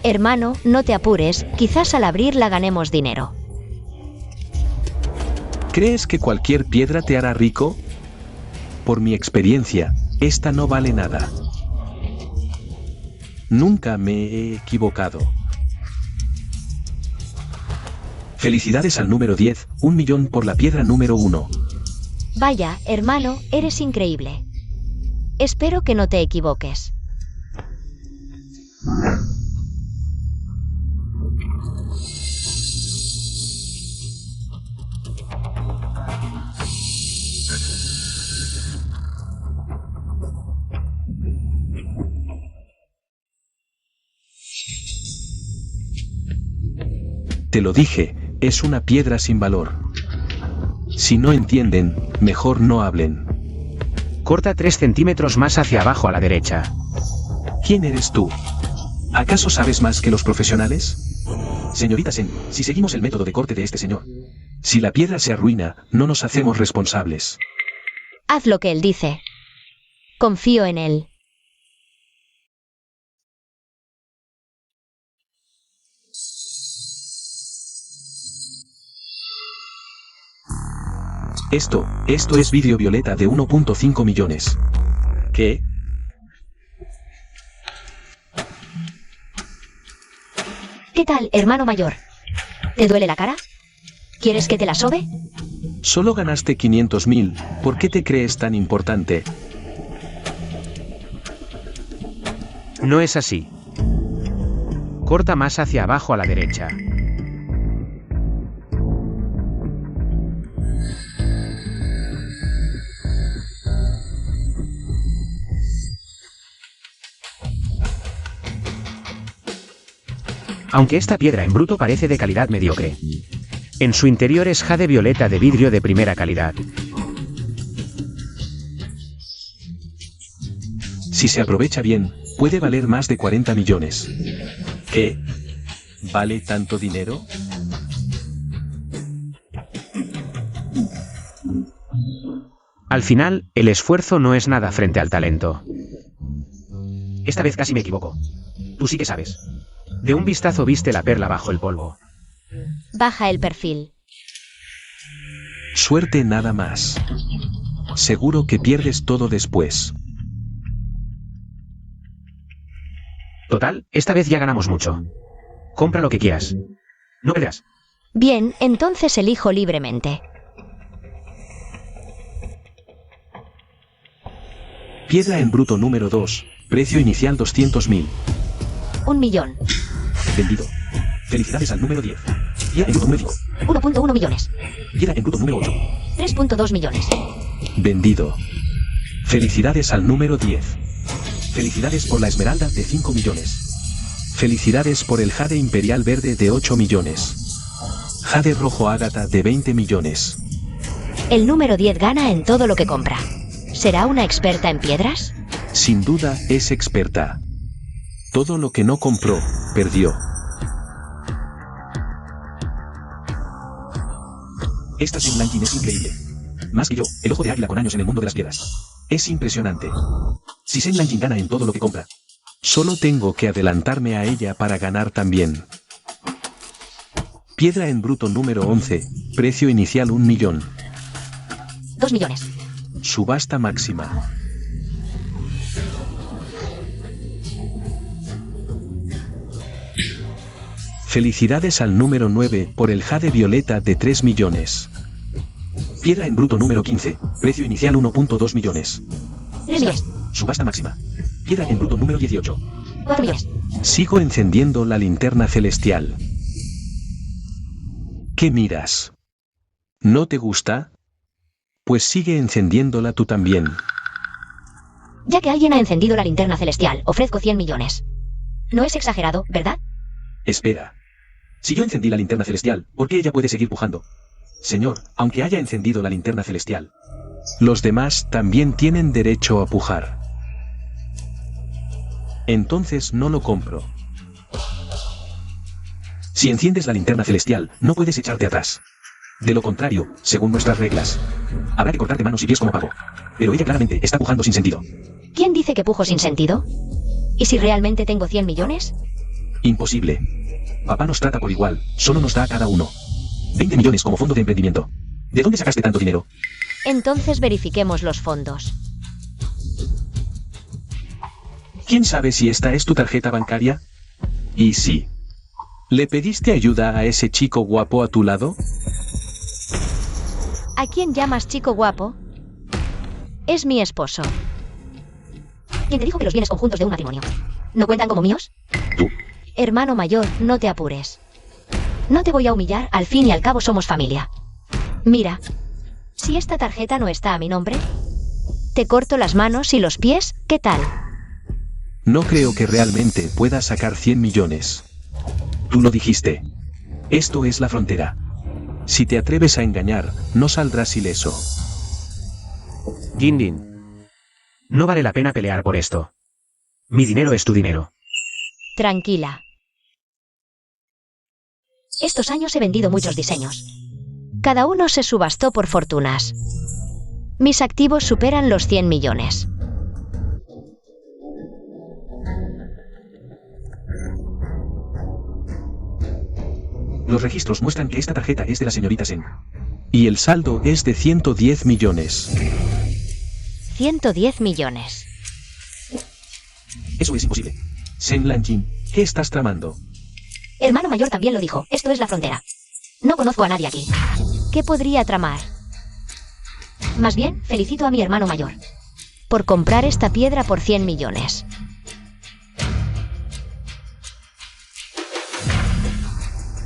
Hermano, no te apures, quizás al abrirla ganemos dinero. ¿Crees que cualquier piedra te hará rico? Por mi experiencia, esta no vale nada. Nunca me he equivocado. Felicidades al número 10, 1 millón por la piedra número 1. Vaya, hermano, eres increíble. Espero que no te equivoques. Te lo dije, es una piedra sin valor. Si no entienden, mejor no hablen. Corta 3 centímetros más hacia abajo a la derecha. ¿Quién eres tú? ¿Acaso sabes más que los profesionales? Señorita Sen, si seguimos el método de corte de este señor, si la piedra se arruina, no nos hacemos responsables. Haz lo que él dice. Confío en él. Esto es vidrio violeta de 1.5 millones. ¿Qué? ¿Qué tal, hermano mayor? ¿Te duele la cara? ¿Quieres que te la sobe? Solo ganaste 500.000, ¿por qué te crees tan importante? No es así. Corta más hacia abajo a la derecha. Aunque esta piedra en bruto parece de calidad mediocre. En su interior es jade violeta de vidrio de primera calidad. Si se aprovecha bien, puede valer más de 40 millones. ¿Qué? ¿Vale tanto dinero? Al final, el esfuerzo no es nada frente al talento. Esta vez casi me equivoco. Tú sí que sabes. De un vistazo viste la perla bajo el polvo. Baja el perfil. Suerte nada más. Seguro que pierdes todo después. Total, esta vez ya ganamos mucho. Compra lo que quieras. No verás. Bien, entonces elijo libremente. Piedra en bruto número 2, precio inicial 200.000. 1 millón. Vendido. Felicidades al número 10. Piedra en bruto número 5. 1.1 millones. Piedra en bruto número 8. 3.2 millones. Vendido. Felicidades al número 10. Felicidades por la esmeralda de 5 millones. Felicidades por el jade imperial verde de 8 millones. Jade rojo ágata de 20 millones. El número 10 gana en todo lo que compra. ¿Será una experta en piedras? Sin duda es experta. Todo lo que no compró, perdió. Esta Zheng Lanjin es increíble. Más que yo, el ojo de águila con años en el mundo de las piedras. Es impresionante. Si Zheng Lanjin gana en todo lo que compra, solo tengo que adelantarme a ella para ganar también. Piedra en bruto número 11, precio inicial 1 millón. 2 millones. Subasta máxima. Felicidades al número 9 por el jade violeta de 3 millones. Piedra en bruto número 15, precio inicial 1.2 millones. 3 millones. Subasta máxima. Piedra en bruto número 18. 4 millones. Sigo encendiendo la linterna celestial. ¿Qué miras? ¿No te gusta? Pues sigue encendiéndola tú también. Ya que alguien ha encendido la linterna celestial, ofrezco 100 millones. No es exagerado, ¿verdad? Espera. Si yo encendí la linterna celestial, ¿por qué ella puede seguir pujando? Señor, aunque haya encendido la linterna celestial, los demás también tienen derecho a pujar. Entonces no lo compro. Si enciendes la linterna celestial, no puedes echarte atrás. De lo contrario, según nuestras reglas, habrá que cortarte manos y pies como pavo. Pero ella claramente está pujando sin sentido. ¿Quién dice que pujo sin sentido? ¿Y si realmente tengo 100 millones? Imposible. Papá nos trata por igual, solo nos da a cada uno 20 millones como fondo de emprendimiento. ¿De dónde sacaste tanto dinero? Entonces verifiquemos los fondos. ¿Quién sabe si esta es tu tarjeta bancaria? Y sí. ¿Le pediste ayuda a ese chico guapo a tu lado? ¿A quién llamas chico guapo? Es mi esposo. ¿Quién te dijo que los bienes conjuntos de un matrimonio no cuentan como míos? Tú. Hermano mayor, no te apures. No te voy a humillar, al fin y al cabo somos familia. Mira, si esta tarjeta no está a mi nombre, te corto las manos y los pies, ¿qué tal? No creo que realmente puedas sacar 100 millones. Tú lo dijiste. Esto es la frontera. Si te atreves a engañar, no saldrás ileso. Jindin. No vale la pena pelear por esto. Mi dinero es tu dinero. Tranquila. Estos años he vendido muchos diseños. Cada uno se subastó por fortunas. Mis activos superan los 100 millones. Los registros muestran que esta tarjeta es de la señorita Sen. Y el saldo es de 110 millones. 110 millones. Eso es imposible. Sen Lanjin, ¿qué estás tramando? Hermano mayor también lo dijo, esto es la frontera. No conozco a nadie aquí. ¿Qué podría tramar? Más bien, felicito a mi hermano mayor por comprar esta piedra por 100 millones.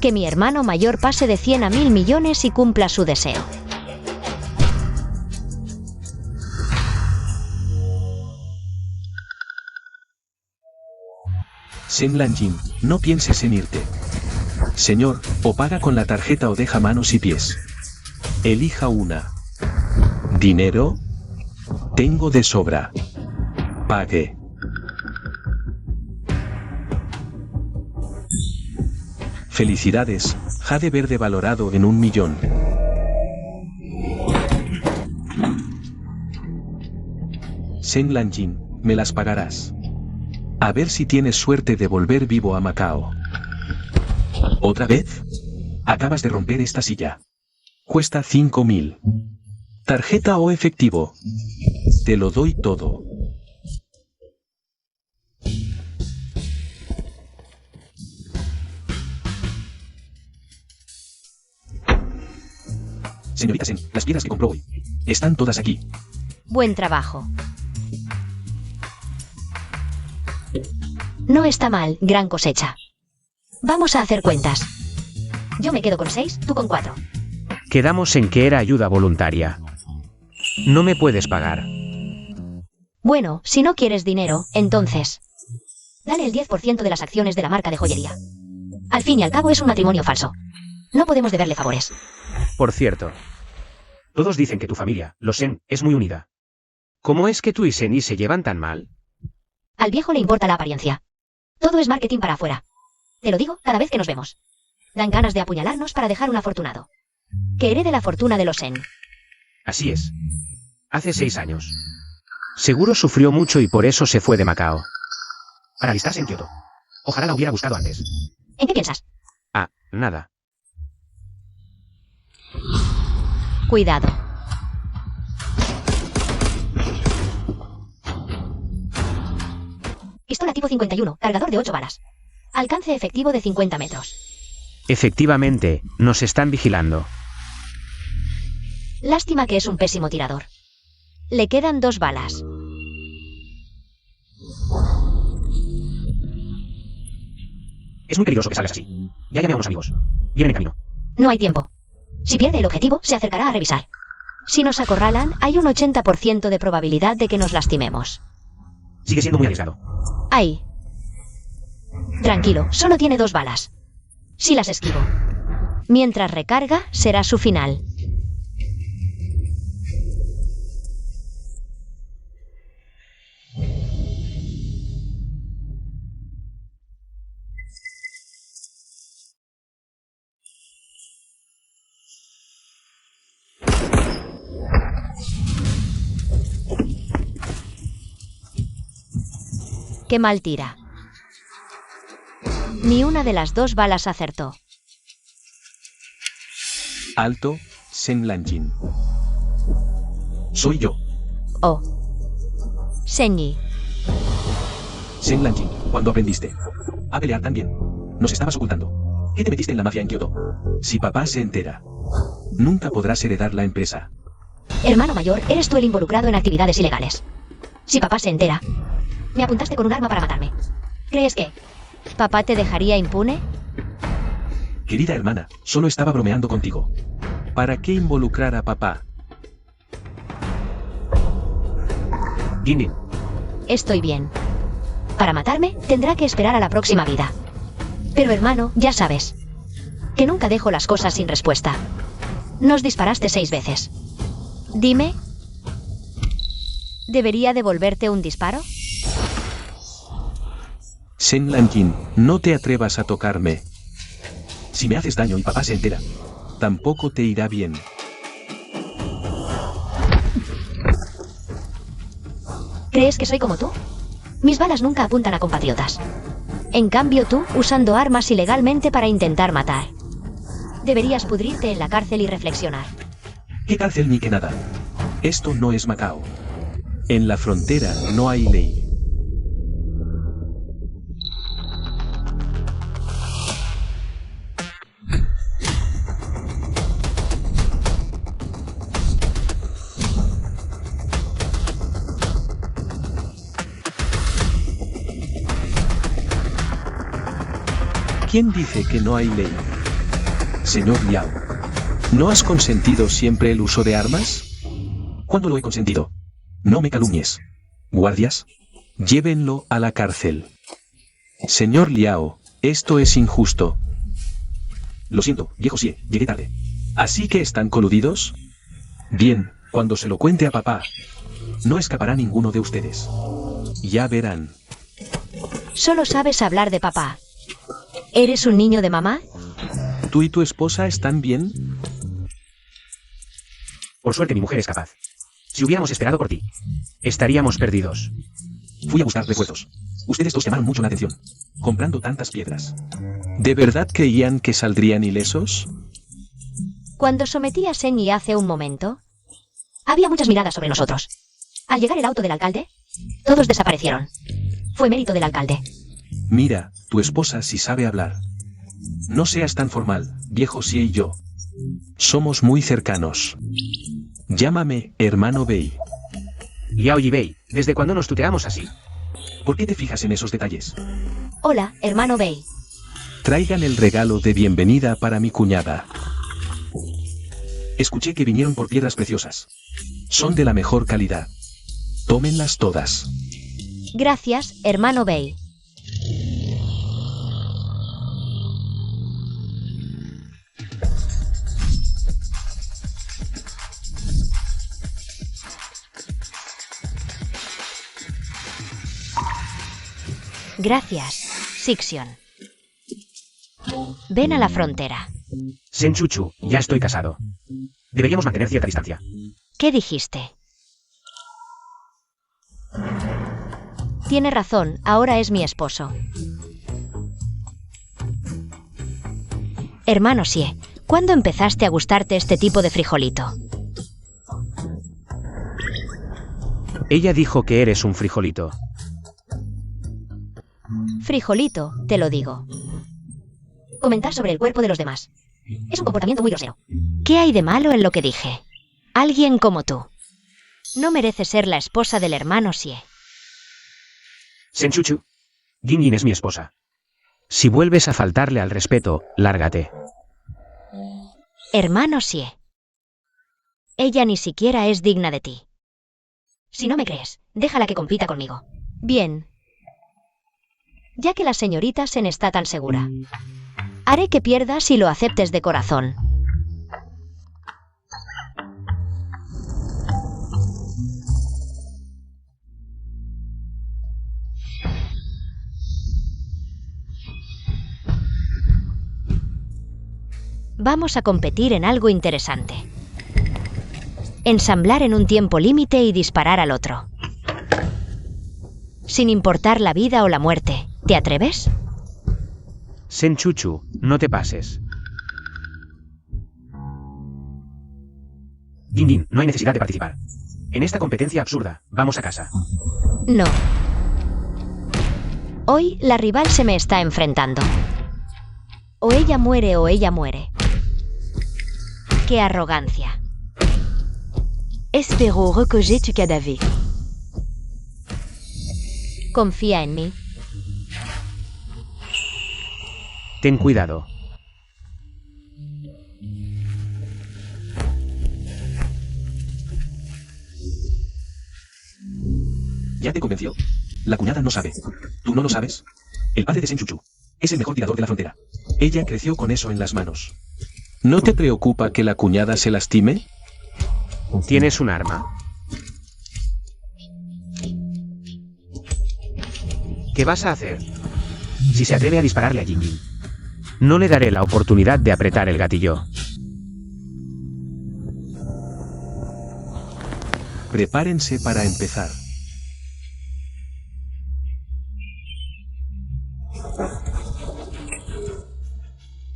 Que mi hermano mayor pase de 100 a 1000 millones y cumpla su deseo. Sen Lanjin, no pienses en irte. Señor, o paga con la tarjeta o deja manos y pies. Elija una. ¿Dinero? Tengo de sobra. Pague. Felicidades, jade verde valorado en 1 millón. Sen Lanjin, me las pagarás. A ver si tienes suerte de volver vivo a Macao. ¿Otra vez? Acabas de romper esta silla. Cuesta 5.000. ¿Tarjeta o efectivo? Te lo doy todo. Señorita Sen, las piedras que compró hoy están todas aquí. Buen trabajo. No está mal, gran cosecha. Vamos a hacer cuentas. Yo me quedo con 6, tú con 4. Quedamos en que era ayuda voluntaria. No me puedes pagar. Bueno, si no quieres dinero, entonces dale el 10% de las acciones de la marca de joyería. Al fin y al cabo es un matrimonio falso. No podemos deberle favores. Por cierto, todos dicen que tu familia, los Sen, es muy unida. ¿Cómo es que tú y Seni se llevan tan mal? Al viejo le importa la apariencia. Todo es marketing para afuera. Te lo digo cada vez que nos vemos. Dan ganas de apuñalarnos para dejar un afortunado que herede la fortuna de los Sen. Así es. Hace 6 años. Seguro sufrió mucho y por eso se fue de Macao. Para alistarse en Kioto. Ojalá la hubiera buscado antes. ¿En qué piensas? Ah, nada. Cuidado. Pistola tipo 51, cargador de 8 balas. Alcance efectivo de 50 metros. Efectivamente, nos están vigilando. Lástima que es un pésimo tirador. Le quedan 2 balas. Es muy peligroso que salgas así. Ya llamé a unos amigos. Vienen en camino. No hay tiempo. Si pierde el objetivo, se acercará a revisar. Si nos acorralan, hay un 80% de probabilidad de que nos lastimemos. Sigue siendo muy arriesgado. Ahí. Tranquilo, solo tiene 2 balas. Si las esquivo. Mientras recarga, será su final. Qué mal tira. Ni una de las 2 balas acertó. Alto, Sen Lanjin. Soy yo, Oh. Senyi. Sen Lanjin. ¿Cuándo aprendiste a pelear tan bien? Nos estabas ocultando. ¿Qué te metiste en la mafia en Kioto? Si papá se entera, nunca podrás heredar la empresa. Hermano mayor, eres tú el involucrado en actividades ilegales. Si papá se entera, me apuntaste con un arma para matarme. ¿Crees que papá te dejaría impune? Querida hermana, solo estaba bromeando contigo. ¿Para qué involucrar a papá? Jinjin, Estoy bien. Para matarme, tendrá que esperar a la próxima vida. Pero hermano, ya sabes, que nunca dejo las cosas sin respuesta. Nos disparaste 6 veces. Dime, ¿debería devolverte un disparo? Sen Lanjin, no te atrevas a tocarme. Si me haces daño y papá se entera, tampoco te irá bien. ¿Crees que soy como tú? Mis balas nunca apuntan a compatriotas. En cambio tú, usando armas ilegalmente para intentar matar. Deberías pudrirte en la cárcel y reflexionar. ¿Qué cárcel ni qué nada? Esto no es Macao. En la frontera no hay ley. ¿Quién dice que no hay ley? Señor Liao, ¿no has consentido siempre el uso de armas? ¿Cuándo lo he consentido? No me calumnies. Guardias, llévenlo a la cárcel. Señor Liao, esto es injusto. Lo siento, viejo Sie, llegué tarde. ¿Así que están coludidos? Bien, cuando se lo cuente a papá, no escapará ninguno de ustedes. Ya verán. Solo sabes hablar de papá. ¿Eres un niño de mamá? ¿Tú y tu esposa están bien? por suerte mi mujer es capaz. Si hubiéramos esperado por ti, estaríamos perdidos. Fui a buscar refuerzos. Ustedes dos llamaron mucho la atención, comprando tantas piedras. ¿De verdad creían que saldrían ilesos? Cuando sometí a Senyi hace un momento, había muchas miradas sobre nosotros. Al llegar el auto del alcalde, todos desaparecieron. Fue mérito del alcalde. Mira, tu esposa sí sabe hablar. No seas tan formal, viejo Sie y yo. Somos muy cercanos. Llámame hermano Bei. Liao Yibei, ¿desde cuándo nos tuteamos así? ¿Por qué te fijas en esos detalles? Hola, hermano Bei. Traigan el regalo de bienvenida para mi cuñada. Escuché que vinieron por piedras preciosas. Son de la mejor calidad. Tómenlas todas. Gracias, hermano Bei. Gracias, Sixion. Ven a la frontera. Senchuchu, ya estoy casado. Deberíamos mantener cierta distancia. ¿Qué dijiste? Tiene razón, ahora es mi esposo. Hermano Sie, ¿cuándo empezaste a gustarte este tipo de frijolito? Ella dijo que eres un frijolito. Frijolito, te lo digo. Comentar sobre el cuerpo de los demás. Es un comportamiento muy grosero. ¿Qué hay de malo en lo que dije? Alguien como tú no merece ser la esposa del hermano Sie. Senchuchu, Ginjin es mi esposa. Si vuelves a faltarle al respeto, lárgate. Hermano Sie. Ella ni siquiera es digna de ti. Si no me crees, déjala que compita conmigo. Bien. Ya que la señorita Sen está tan segura, haré que pierdas y lo aceptes de corazón. Vamos a competir en algo interesante. Ensamblar en un tiempo límite y disparar al otro. Sin importar la vida o la muerte. ¿Te atreves? Senchuchu, no te pases. Yin, no hay necesidad de participar. En esta competencia absurda, vamos a casa. No. Hoy la rival se me está enfrentando. O ella muere o ella muere. ¡Qué arrogancia! Espero recoger tu cadáver. Confía en mí. Ten cuidado. ¿Ya te convenció? La cuñada no sabe. ¿Tú no lo sabes? El padre de Senchuchu es el mejor tirador de la frontera. Ella creció con eso en las manos. ¿No te preocupa que la cuñada se lastime? ¿Tienes un arma? ¿Qué vas a hacer? Si se atreve a dispararle a Yin, no le daré la oportunidad de apretar el gatillo. Prepárense para empezar.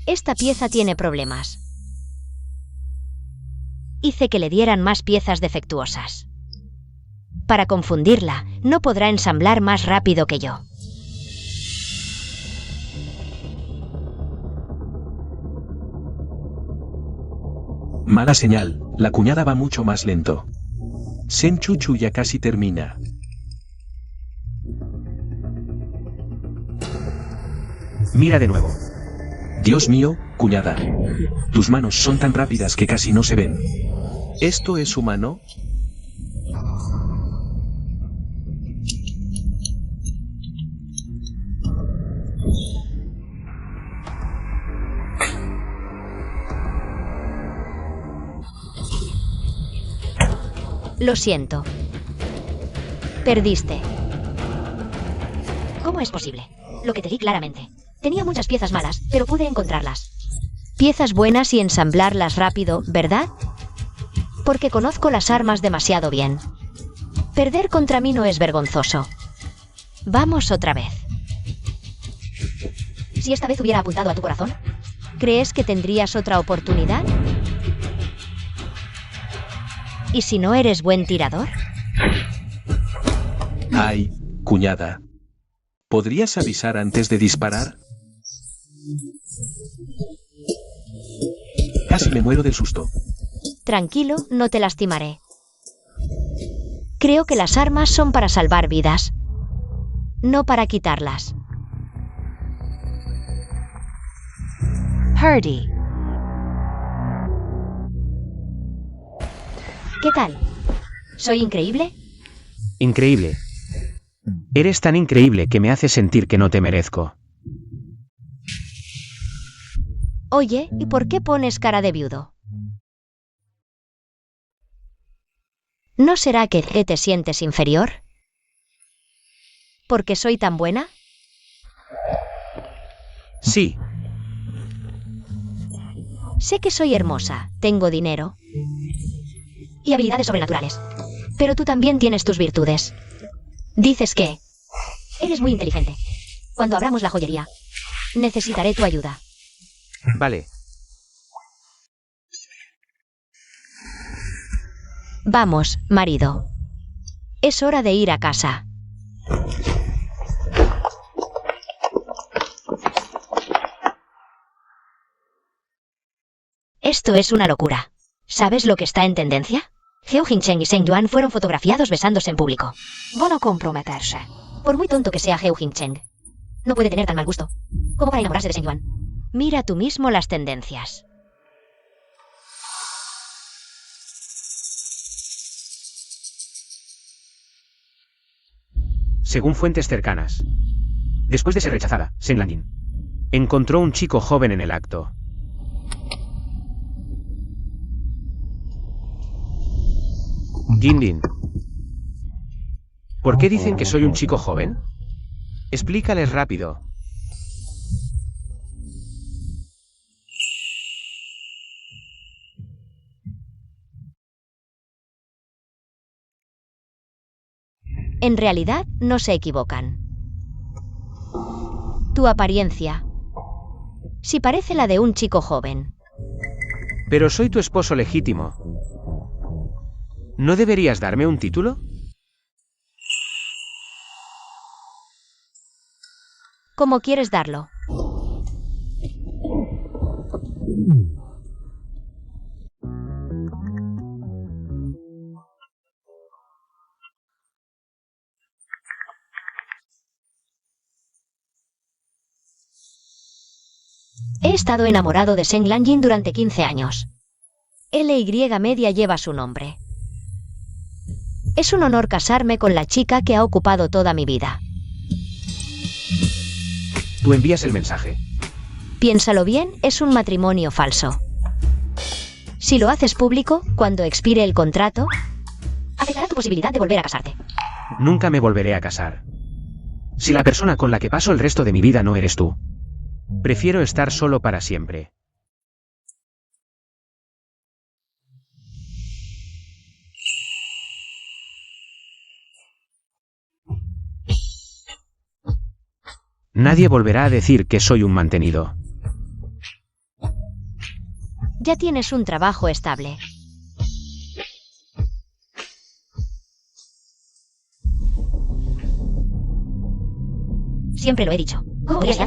Esta pieza tiene problemas. Hice que le dieran más piezas defectuosas. Para confundirla, no podrá ensamblar más rápido que yo. Mala señal, la cuñada va mucho más lento. Senchuchu ya casi termina. Mira de nuevo. Dios mío, cuñada. Tus manos son tan rápidas que casi no se ven. ¿Esto es humano? Lo siento. Perdiste. ¿Cómo es posible? Lo que te di claramente. Tenía muchas piezas malas, pero pude encontrarlas. Piezas buenas y ensamblarlas rápido, ¿verdad? Porque conozco las armas demasiado bien. Perder contra mí no es vergonzoso. Vamos otra vez. Si esta vez hubiera apuntado a tu corazón, ¿crees que tendrías otra oportunidad? ¿Y si no eres buen tirador? Ay, cuñada. ¿Podrías avisar antes de disparar? Casi me muero del susto. Tranquilo, no te lastimaré. Creo que las armas son para salvar vidas, no para quitarlas. Purdy. ¿Qué tal? ¿Soy increíble? Increíble. Eres tan increíble que me hace sentir que no te merezco. Oye, ¿y por qué pones cara de viudo? ¿No será que te sientes inferior? ¿Porque soy tan buena? Sí, Sé que soy hermosa, tengo dinero y habilidades sobrenaturales. Pero tú también tienes tus virtudes. Dices que eres muy inteligente. Cuando abramos la joyería, necesitaré tu ayuda. vale. Vamos, marido. Es hora de ir a casa. Esto es una locura. ¿Sabes lo que está en tendencia? Heo Jingcheng y Shen Yuan fueron fotografiados besándose en público. Van a comprometerse. Por muy tonto que sea Heo Jingcheng, no puede tener tan mal gusto como para enamorarse de Shen Yuan. Mira tú mismo las tendencias. Según fuentes cercanas. Después de ser rechazada, Zheng Lanjin encontró un chico joven en el acto. Jinlin. ¿Por qué dicen que soy un chico joven? Explícales rápido. En realidad, no se equivocan. Tu apariencia. Si parece la de un chico joven. Pero soy tu esposo legítimo. ¿No deberías darme un título? ¿Cómo quieres darlo? He estado enamorado de Zheng Lanjin durante 15 años. LY Media lleva su nombre. Es un honor casarme con la chica que ha ocupado toda mi vida. Tú envías el mensaje. Piénsalo bien, es un matrimonio falso. Si lo haces público, cuando expire el contrato, afectará tu posibilidad de volver a casarte. Nunca me volveré a casar. Si la persona con la que paso el resto de mi vida no eres tú. Prefiero estar solo para siempre. Nadie volverá a decir que soy un mantenido. Ya tienes un trabajo estable. Siempre lo he dicho. ¿Cómo es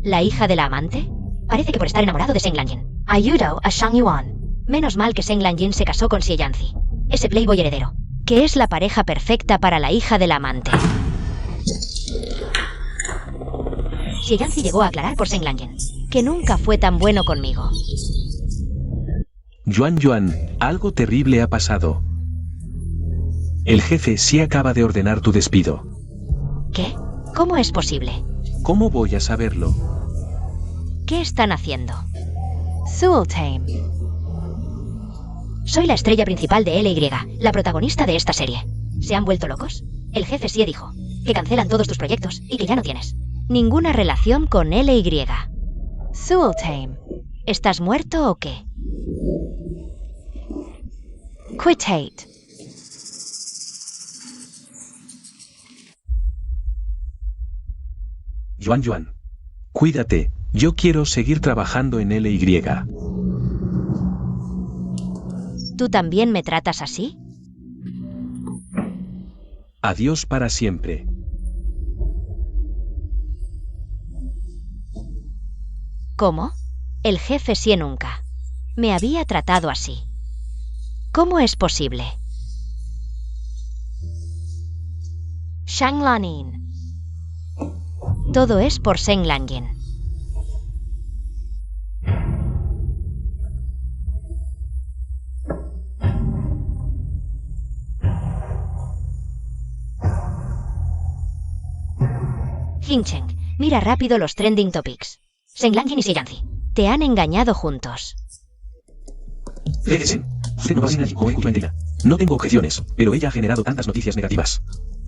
la hija de la amante? Parece que por estar enamorado de Zheng Lanjin. Ayudo a Shang Yuan. Menos mal que Zheng Lanjin se casó con Xie Yanzi, ese playboy heredero, que es la pareja perfecta para la hija del amante. Xie Yanzi llegó a aclarar por Zheng Lanjin, que nunca fue tan bueno conmigo. Yuan, algo terrible ha pasado. El jefe sí acaba de ordenar tu despido. ¿Qué? ¿Cómo es posible? ¿Cómo voy a saberlo? ¿Qué están haciendo? Suultame. Soy la estrella principal de LY, la protagonista de esta serie. ¿Se han vuelto locos? El jefe sí dijo que cancelan todos tus proyectos y que ya no tienes ninguna relación con LY. Suultame. ¿Estás muerto o qué? Quitate. Yuan. Cuídate, yo quiero seguir trabajando en LY. ¿Tú también me tratas así? Adiós para siempre. ¿Cómo? El jefe sí nunca me había tratado así. ¿Cómo es posible? Shang Lanjin. Todo es por Zheng Lanjin. Hincheng, mira rápido los trending topics. Zheng Lanjin y Xie Yanzi te han engañado juntos. No tengo objeciones, pero ella ha generado tantas noticias negativas.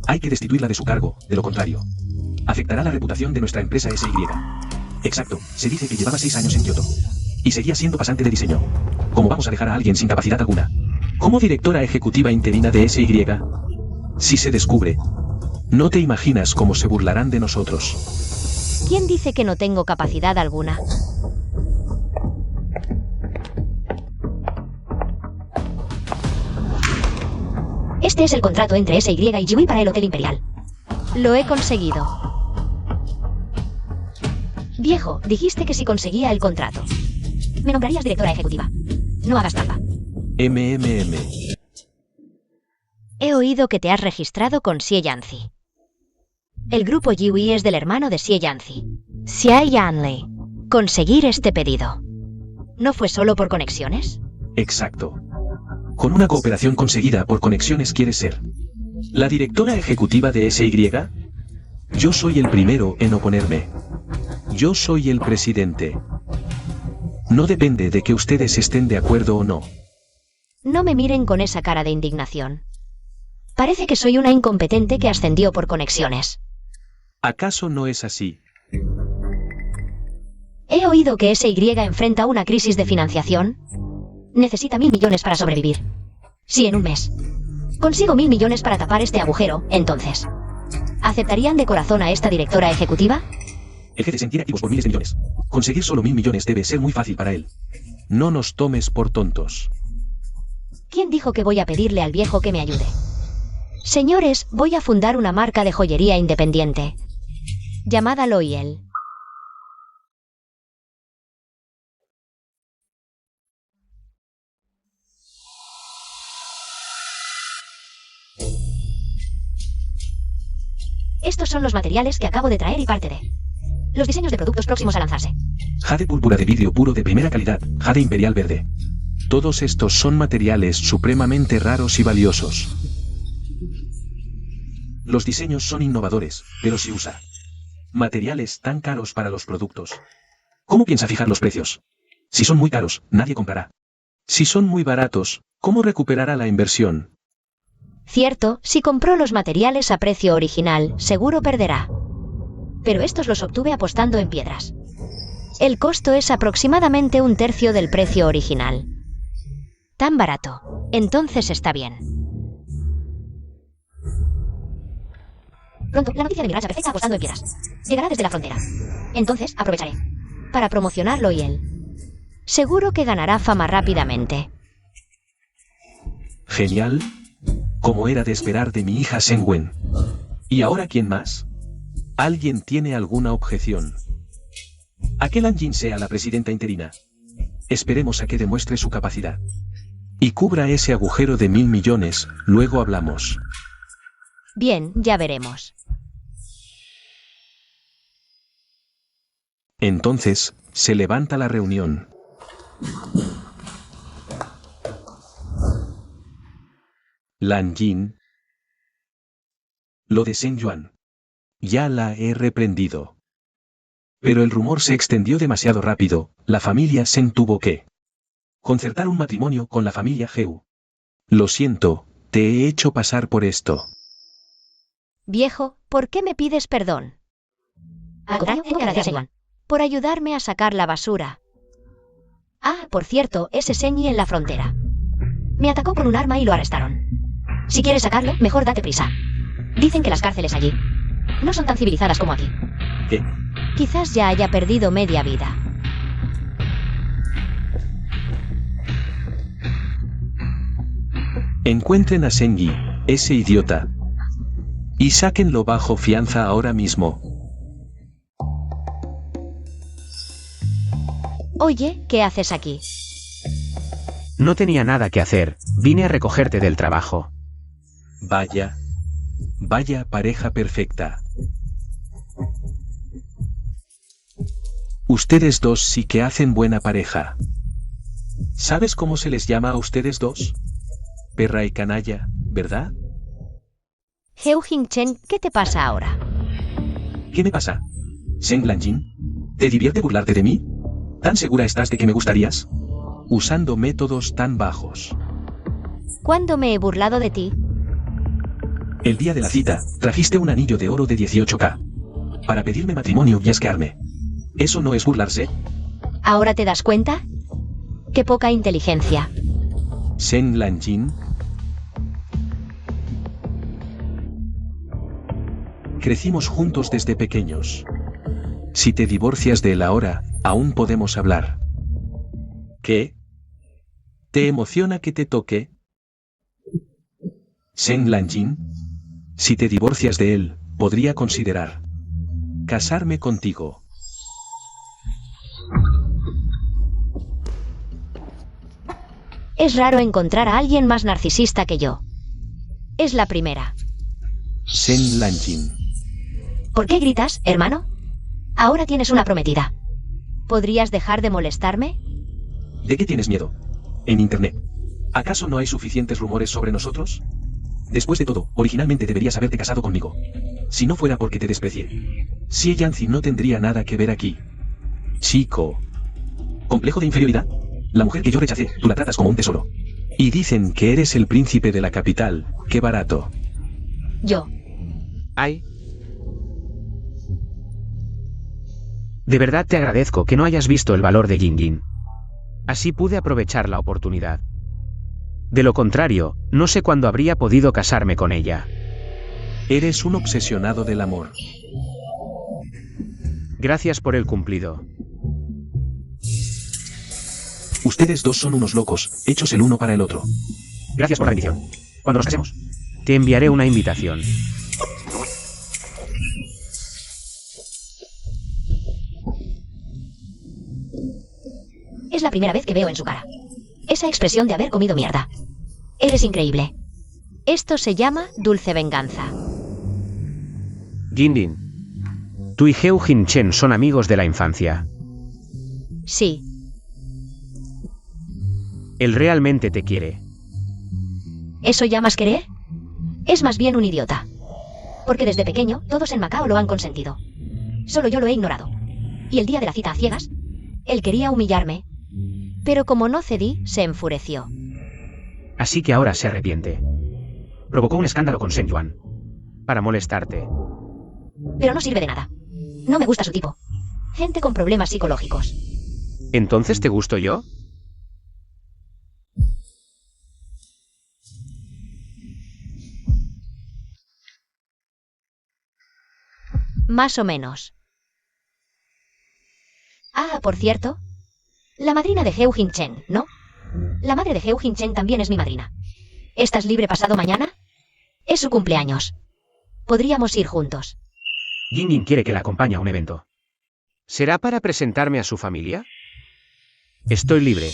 Hay que destituirla de su cargo, de lo contrario afectará la reputación de nuestra empresa SY. Exacto, se dice que llevaba 6 años en Kioto y seguía siendo pasante de diseño. ¿Cómo vamos a dejar a alguien sin capacidad alguna? Como directora ejecutiva interina de SY. Si se descubre, no te imaginas cómo se burlarán de nosotros. ¿Quién dice que no tengo capacidad alguna? Este es el contrato entre SY y Jiui para el Hotel Imperial. Lo he conseguido. Viejo, dijiste que si conseguía el contrato me nombrarías directora ejecutiva. No hagas trampa. He oído que te has registrado con Xie Yanzi. El grupo Jiui es del hermano de Xie Yanzi, Xie Yanli. Conseguir este pedido ¿no fue solo por conexiones? Exacto. Con una cooperación conseguida por conexiones quieres ser la directora ejecutiva de SY. Yo soy el primero en oponerme. Yo soy el presidente. No depende de que ustedes estén de acuerdo o no. No me miren con esa cara de indignación. Parece que soy una incompetente que ascendió por conexiones. ¿Acaso no es así? He oído que SY enfrenta una crisis de financiación. Necesita 1.000 millones para sobrevivir. Si en un mes consigo 1.000 millones para tapar este agujero, entonces, ¿aceptarían de corazón a esta directora ejecutiva? El jefe sentir activos por miles de millones. Conseguir solo 1.000 millones debe ser muy fácil para él. No nos tomes por tontos. ¿Quién dijo que voy a pedirle al viejo que me ayude? Señores, voy a fundar una marca de joyería independiente, llamada Loyal. Estos son los materiales que acabo de traer y parte de los diseños de productos próximos a lanzarse. Jade púrpura de vidrio puro de primera calidad, jade imperial verde. Todos estos son materiales supremamente raros y valiosos. Los diseños son innovadores, pero si usa materiales tan caros para los productos, ¿cómo piensa fijar los precios? Si son muy caros, nadie comprará. Si son muy baratos, ¿cómo recuperará la inversión? Cierto, si compró los materiales a precio original, seguro perderá. Pero estos los obtuve apostando en piedras. El costo es aproximadamente 1/3 del precio original. Tan barato. Entonces está bien. Pronto, la noticia de mi racha perfecta apostando en piedras llegará desde la frontera. Entonces, aprovecharé para promocionarlo y él. Seguro que ganará fama rápidamente. Genial. Como era de esperar de mi hija Sengwen. ¿Y ahora quién más? ¿Alguien tiene alguna objeción? ¿A que Lanjin sea la presidenta interina? Esperemos a que demuestre su capacidad. Y cubra ese agujero de 1.000 millones, luego hablamos. Bien, ya veremos. Entonces, se levanta la reunión. Lanjin. Lo de Shen Yuan. Ya la he reprendido. Pero el rumor se extendió demasiado rápido, la familia Shen tuvo que concertar un matrimonio con la familia Heu. Lo siento, te he hecho pasar por esto. Viejo, ¿por qué me pides perdón? Al contrario, tengo que agradecer a Shen por ayudarme a sacar la basura. Ah, por cierto, ese Senyi en la frontera me atacó con un arma y lo arrestaron. Si quieres sacarlo, mejor date prisa. Dicen que las cárceles allí no son tan civilizadas como aquí. ¿Qué? Quizás ya haya perdido media vida. Encuentren a Senyi, ese idiota. Y sáquenlo bajo fianza ahora mismo. Oye, ¿qué haces aquí? No tenía nada que hacer, vine a recogerte del trabajo. Vaya. Vaya pareja perfecta. Ustedes dos sí que hacen buena pareja. ¿Sabes cómo se les llama a ustedes dos? Perra y canalla, ¿verdad? Heu Jingchen, ¿qué te pasa ahora? ¿Qué me pasa? Shen Lanjin, ¿te divierte burlarte de mí? ¿Tan segura estás de que me gustarías? Usando métodos tan bajos. ¿Cuándo me he burlado de ti? El día de la cita, trajiste un anillo de oro de 18K. Para pedirme matrimonio y asquearme. ¿Eso no es burlarse? ¿Ahora te das cuenta? ¡Qué poca inteligencia! Shen Lanjin. Crecimos juntos desde pequeños. Si te divorcias de él ahora, aún podemos hablar. ¿Qué? ¿Te emociona que te toque? Shen Lanjin. Si te divorcias de él, podría considerar casarme contigo. Es raro encontrar a alguien más narcisista que yo. Es la primera. Shen Lanjin. ¿Por qué gritas, hermano? Ahora tienes una prometida. ¿Podrías dejar de molestarme? ¿De qué tienes miedo? En Internet. ¿Acaso no hay suficientes rumores sobre nosotros? Después de todo, originalmente deberías haberte casado conmigo. si no fuera porque te desprecié. Si Yancy no tendría nada que ver aquí. Chico. ¿Complejo de inferioridad? La mujer que yo rechacé, tú la tratas como un tesoro. Y dicen que eres el príncipe de la capital. Qué barato. Yo. Ay. De verdad te agradezco que no hayas visto el valor de Yingin. Así pude aprovechar la oportunidad. De lo contrario, no sé cuándo habría podido casarme con ella. Eres un obsesionado del amor. Gracias por el cumplido. Ustedes dos son unos locos, hechos el uno para el otro. Gracias por la bendición. Cuando nos casemos, te enviaré una invitación. Es la primera vez que veo en su cara esa expresión de haber comido mierda. Eres increíble. Esto se llama dulce venganza. Yingin. Tú y Heo Jin-chen son amigos de la infancia. Sí. Él realmente te quiere. ¿Eso llamas querer? Es más bien un idiota. Porque desde pequeño, todos en Macao lo han consentido. Solo yo lo he ignorado. Y el día de la cita a ciegas, él quería humillarme. Pero como no cedí, se enfureció. Así que ahora se arrepiente. Provocó un escándalo con Shen Yuan. Para molestarte. Pero no sirve de nada. No me gusta su tipo. Gente con problemas psicológicos. ¿Entonces te gusto yo? Más o menos. Ah, por cierto. La madrina de Heo Jin-chen, ¿no? La madre de Heo Jin-chen también es mi madrina. ¿Estás libre pasado mañana? Es su cumpleaños. Podríamos ir juntos. Yingin quiere que la acompañe a un evento. ¿Será para presentarme a su familia? Estoy libre.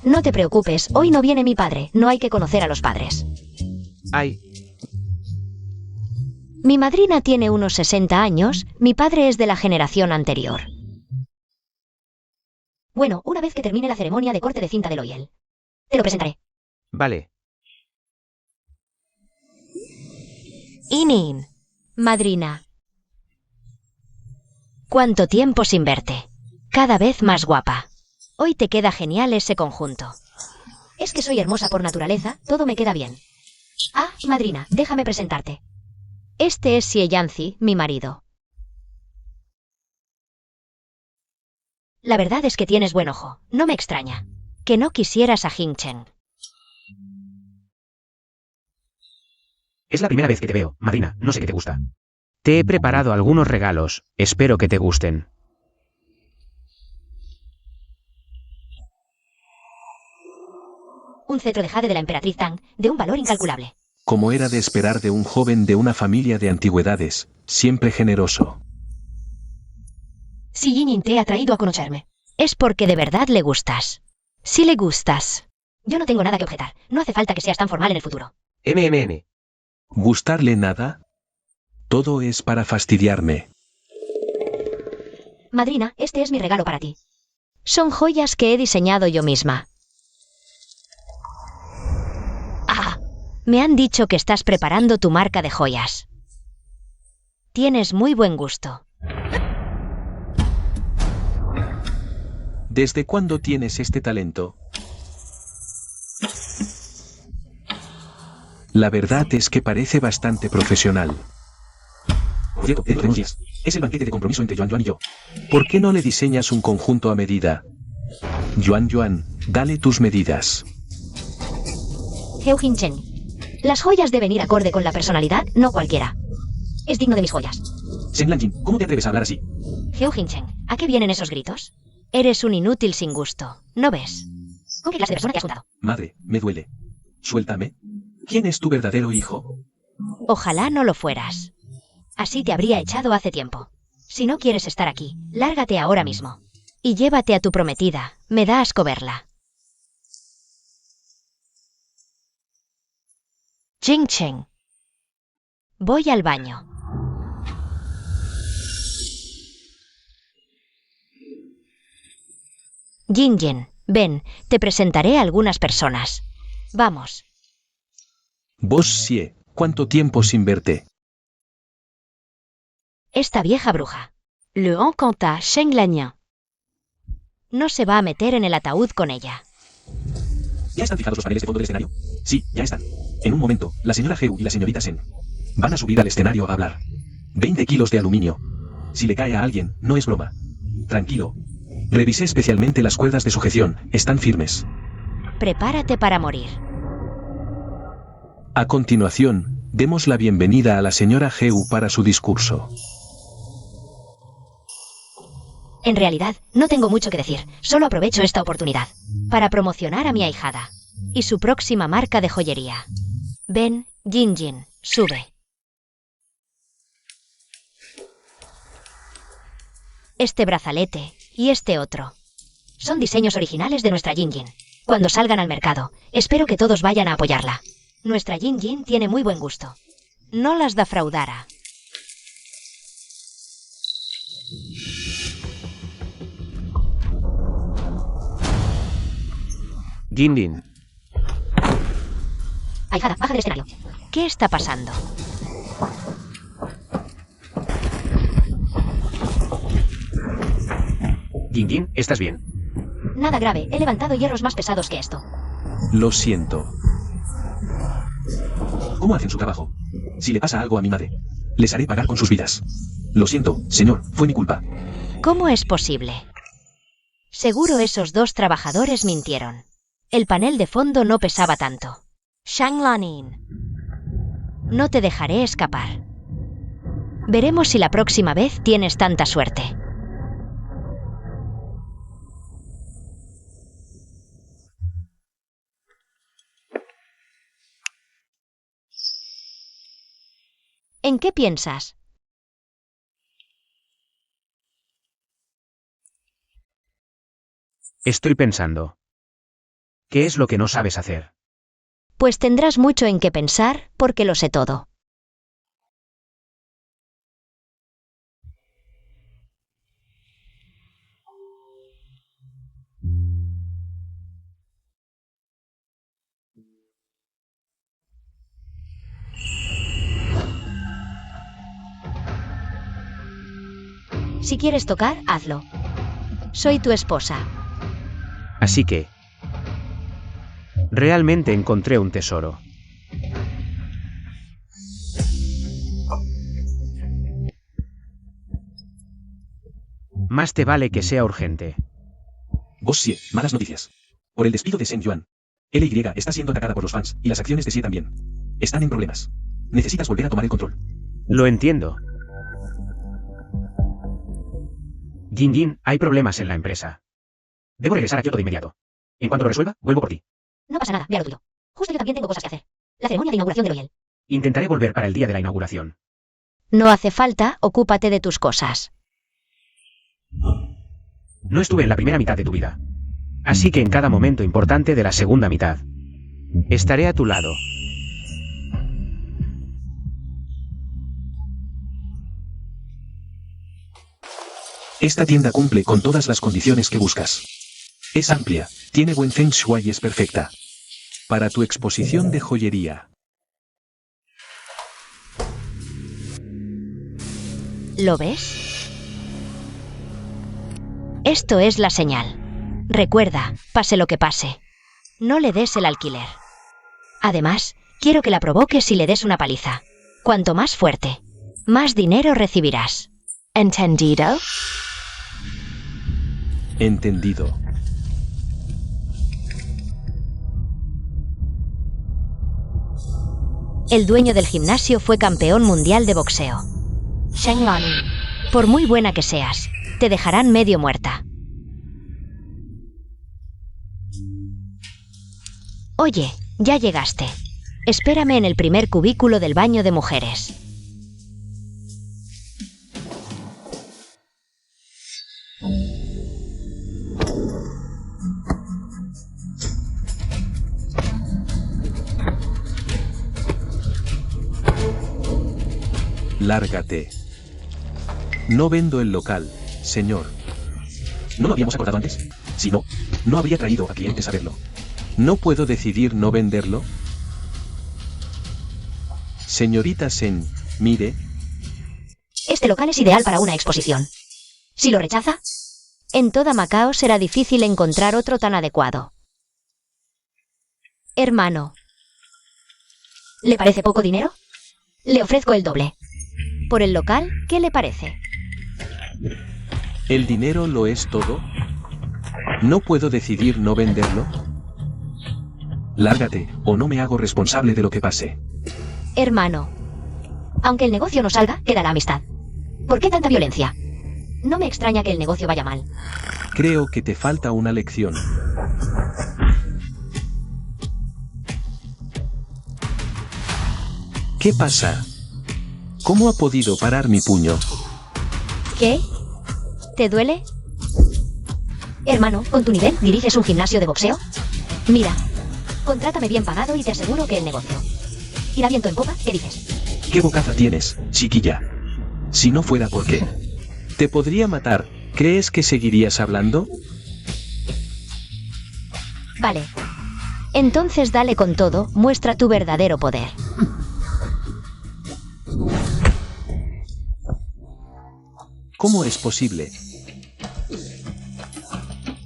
No te preocupes, hoy no viene mi padre, no hay que conocer a los padres. Ay. Mi madrina tiene unos 60 años, mi padre es de la generación anterior. Bueno, una vez que termine la ceremonia de corte de cinta de Loyal, te lo presentaré. Vale. Inin. Madrina. ¿Cuánto tiempo sin verte? Cada vez más guapa. Hoy te queda genial ese conjunto. Es que soy hermosa por naturaleza, todo me queda bien. Ah, madrina, déjame presentarte. Este es Xie Yanzi, mi marido. La verdad es que tienes buen ojo, no me extraña. Que no quisieras a Jin-chen. Es la primera vez que te veo, madrina, no sé qué te gusta. Te he preparado algunos regalos, espero que te gusten. Un cetro de jade de la emperatriz Tang, de un valor incalculable. Como era de esperar de un joven de una familia de antigüedades, siempre generoso. Si Yinin te ha traído a conocerme, es porque de verdad le gustas. Si le gustas. Yo no tengo nada que objetar, no hace falta que seas tan formal en el futuro. MMM. ¿Gustarle nada? Todo es para fastidiarme. Madrina, este es mi regalo para ti. Son joyas que he diseñado yo misma. Ah, me han dicho que estás preparando tu marca de joyas. Tienes muy buen gusto. ¿Desde cuándo tienes este talento? La verdad es que parece bastante profesional. Por cierto, dentro de unos días, es el banquete de compromiso entre Yuan Yuan y yo. ¿Por qué no le diseñas un conjunto a medida? Yuan Yuan, dale tus medidas. Heo Jin-chen. Las joyas deben ir acorde con la personalidad, no cualquiera. Es digno de mis joyas. Shen Lanjin, ¿cómo te atreves a hablar así? Heo Jin-chen, ¿a qué vienen esos gritos? Eres un inútil sin gusto, ¿no ves? ¿Con qué clase de persona te has juntado? Madre, me duele. Suéltame. ¿Quién es tu verdadero hijo? Ojalá no lo fueras. Así te habría echado hace tiempo. Si no quieres estar aquí, lárgate ahora mismo. Y llévate a tu prometida, me da asco verla. Jing-chen. Voy al baño. Jinjin, ven, te presentaré a algunas personas. Vamos. Vos Sie, ¿cuánto tiempo sin verte? Esta vieja bruja. Le encanta Sheng Lanyan. No se va a meter en el ataúd con ella. ¿Ya están fijados los paneles de fondo del escenario? Sí, ya están. En un momento, la señora Heu y la señorita Sen van a subir al escenario a hablar. 20 kilos de aluminio. Si le cae a alguien, no es broma. Tranquilo. Revisé especialmente las cuerdas de sujeción, están firmes. Prepárate para morir. A continuación, demos la bienvenida a la señora Heu para su discurso. En realidad, no tengo mucho que decir, solo aprovecho esta oportunidad para promocionar a mi ahijada y su próxima marca de joyería. Ven, Jinjin, sube. Este brazalete y este otro. Son diseños originales de nuestra Jinjin. Cuando salgan al mercado, espero que todos vayan a apoyarla. Nuestra Jinjin tiene muy buen gusto. No las defraudará. Jinjin, Ahijada, baja del escenario. ¿Qué está pasando? Jinjin, ¿estás bien? Nada grave, he levantado hierros más pesados que esto. Lo siento. ¿Cómo hacen su trabajo? Si le pasa algo a mi madre, les haré pagar con sus vidas. Lo siento, señor, fue mi culpa. ¿Cómo es posible? Seguro esos dos trabajadores mintieron. El panel de fondo no pesaba tanto. Shang Lanin. No te dejaré escapar. Veremos si la próxima vez tienes tanta suerte. ¿En qué piensas? Estoy pensando. ¿Qué es lo que no sabes hacer? Pues tendrás mucho en qué pensar, porque lo sé todo. Si quieres tocar, hazlo. Soy tu esposa. Así que... realmente encontré un tesoro. Más te vale que sea urgente. Vos Sie, malas noticias. Por el despido de Shen Yuan. LY está siendo atacada por los fans, y las acciones de Sie también. Están en problemas. Necesitas volver a tomar el control. Lo entiendo. Jinjin, hay problemas en la empresa. Debo regresar a Kyoto de inmediato. En cuanto lo resuelva, vuelvo por ti. No pasa nada, ve a lo tuyo. Justo yo también tengo cosas que hacer. La ceremonia de inauguración de Loyal. Intentaré volver para el día de la inauguración. No hace falta, ocúpate de tus cosas. No estuve en la primera mitad de tu vida. Así que en cada momento importante de la segunda mitad, estaré a tu lado. Esta tienda cumple con todas las condiciones que buscas. Es amplia, tiene buen feng shui y es perfecta para tu exposición de joyería. ¿Lo ves? Esto es la señal. Recuerda, pase lo que pase, no le des el alquiler. Además, quiero que la provoques y le des una paliza. Cuanto más fuerte, más dinero recibirás. ¿Entendido? Entendido. El dueño del gimnasio fue campeón mundial de boxeo. Sheng Lanin. Por muy buena que seas, te dejarán medio muerta. Oye, ya llegaste. Espérame en el primer cubículo del baño de mujeres. Lárgate. No vendo el local, señor. ¿No lo habíamos acordado antes? Si no, no habría traído a clientes a verlo. ¿No puedo decidir no venderlo? Señorita Sen, mire. Este local es ideal para una exposición. Si lo rechaza, en toda Macao será difícil encontrar otro tan adecuado. Hermano, ¿le parece poco dinero? Le ofrezco el doble. Por el local, ¿qué le parece? ¿El dinero lo es todo? ¿No puedo decidir no venderlo? Lárgate, o no me hago responsable de lo que pase. Hermano, aunque el negocio no salga, queda la amistad. ¿Por qué tanta violencia? No me extraña que el negocio vaya mal. Creo que te falta una lección. ¿Qué pasa? ¿Cómo ha podido parar mi puño? ¿Qué? ¿Te duele? Hermano, con tu nivel, ¿diriges un gimnasio de boxeo? Mira, contrátame bien pagado y te aseguro que el negocio irá viento en popa. ¿Qué dices? ¿Qué bocaza tienes, chiquilla? Si no fuera por qué. Te podría matar. ¿Crees que seguirías hablando? Vale. Entonces dale con todo, muestra tu verdadero poder. ¿Cómo es posible?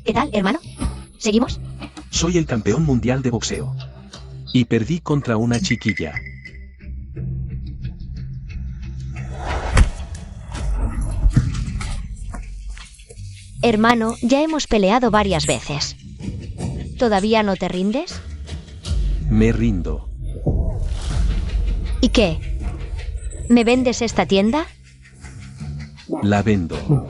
¿Qué tal, hermano? ¿Seguimos? Soy el campeón mundial de boxeo. Y perdí contra una chiquilla. Hermano, ya hemos peleado varias veces. ¿Todavía no te rindes? Me rindo. ¿Y qué? ¿Me vendes esta tienda? La vendo.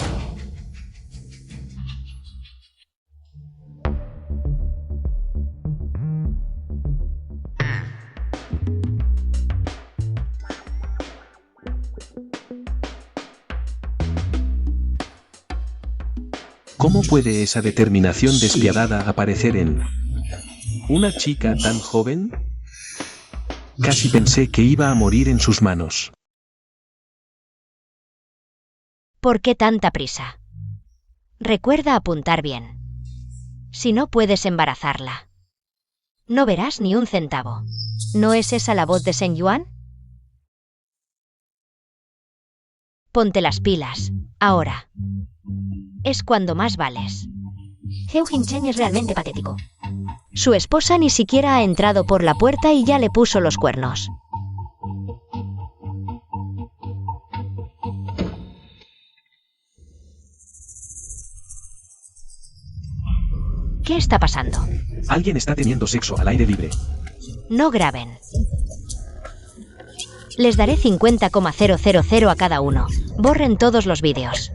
¿Cómo puede esa determinación despiadada aparecer en una chica tan joven? Casi pensé que iba a morir en sus manos. ¿Por qué tanta prisa? Recuerda apuntar bien. Si no puedes embarazarla, no verás ni un centavo. ¿No es esa la voz de Shen Yuan? Ponte las pilas, ahora. Es cuando más vales. Heu Jingchen es realmente patético. Su esposa ni siquiera ha entrado por la puerta y ya le puso los cuernos. ¿Qué está pasando? Alguien está teniendo sexo al aire libre. No graben. Les daré 50,000 a cada uno. Borren todos los vídeos.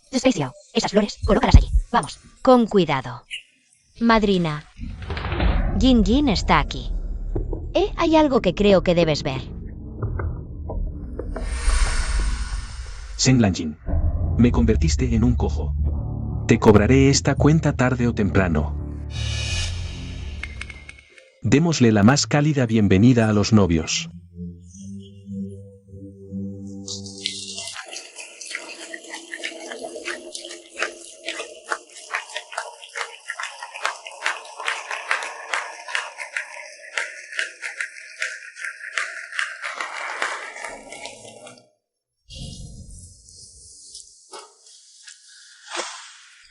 Despacio. Esas flores, colócalas allí. Vamos. Con cuidado. Madrina. Jin Jin está aquí. Hay algo que creo que debes ver. Shen Lanjin. Me convertiste en un cojo. Te cobraré esta cuenta tarde o temprano. Démosle la más cálida bienvenida a los novios.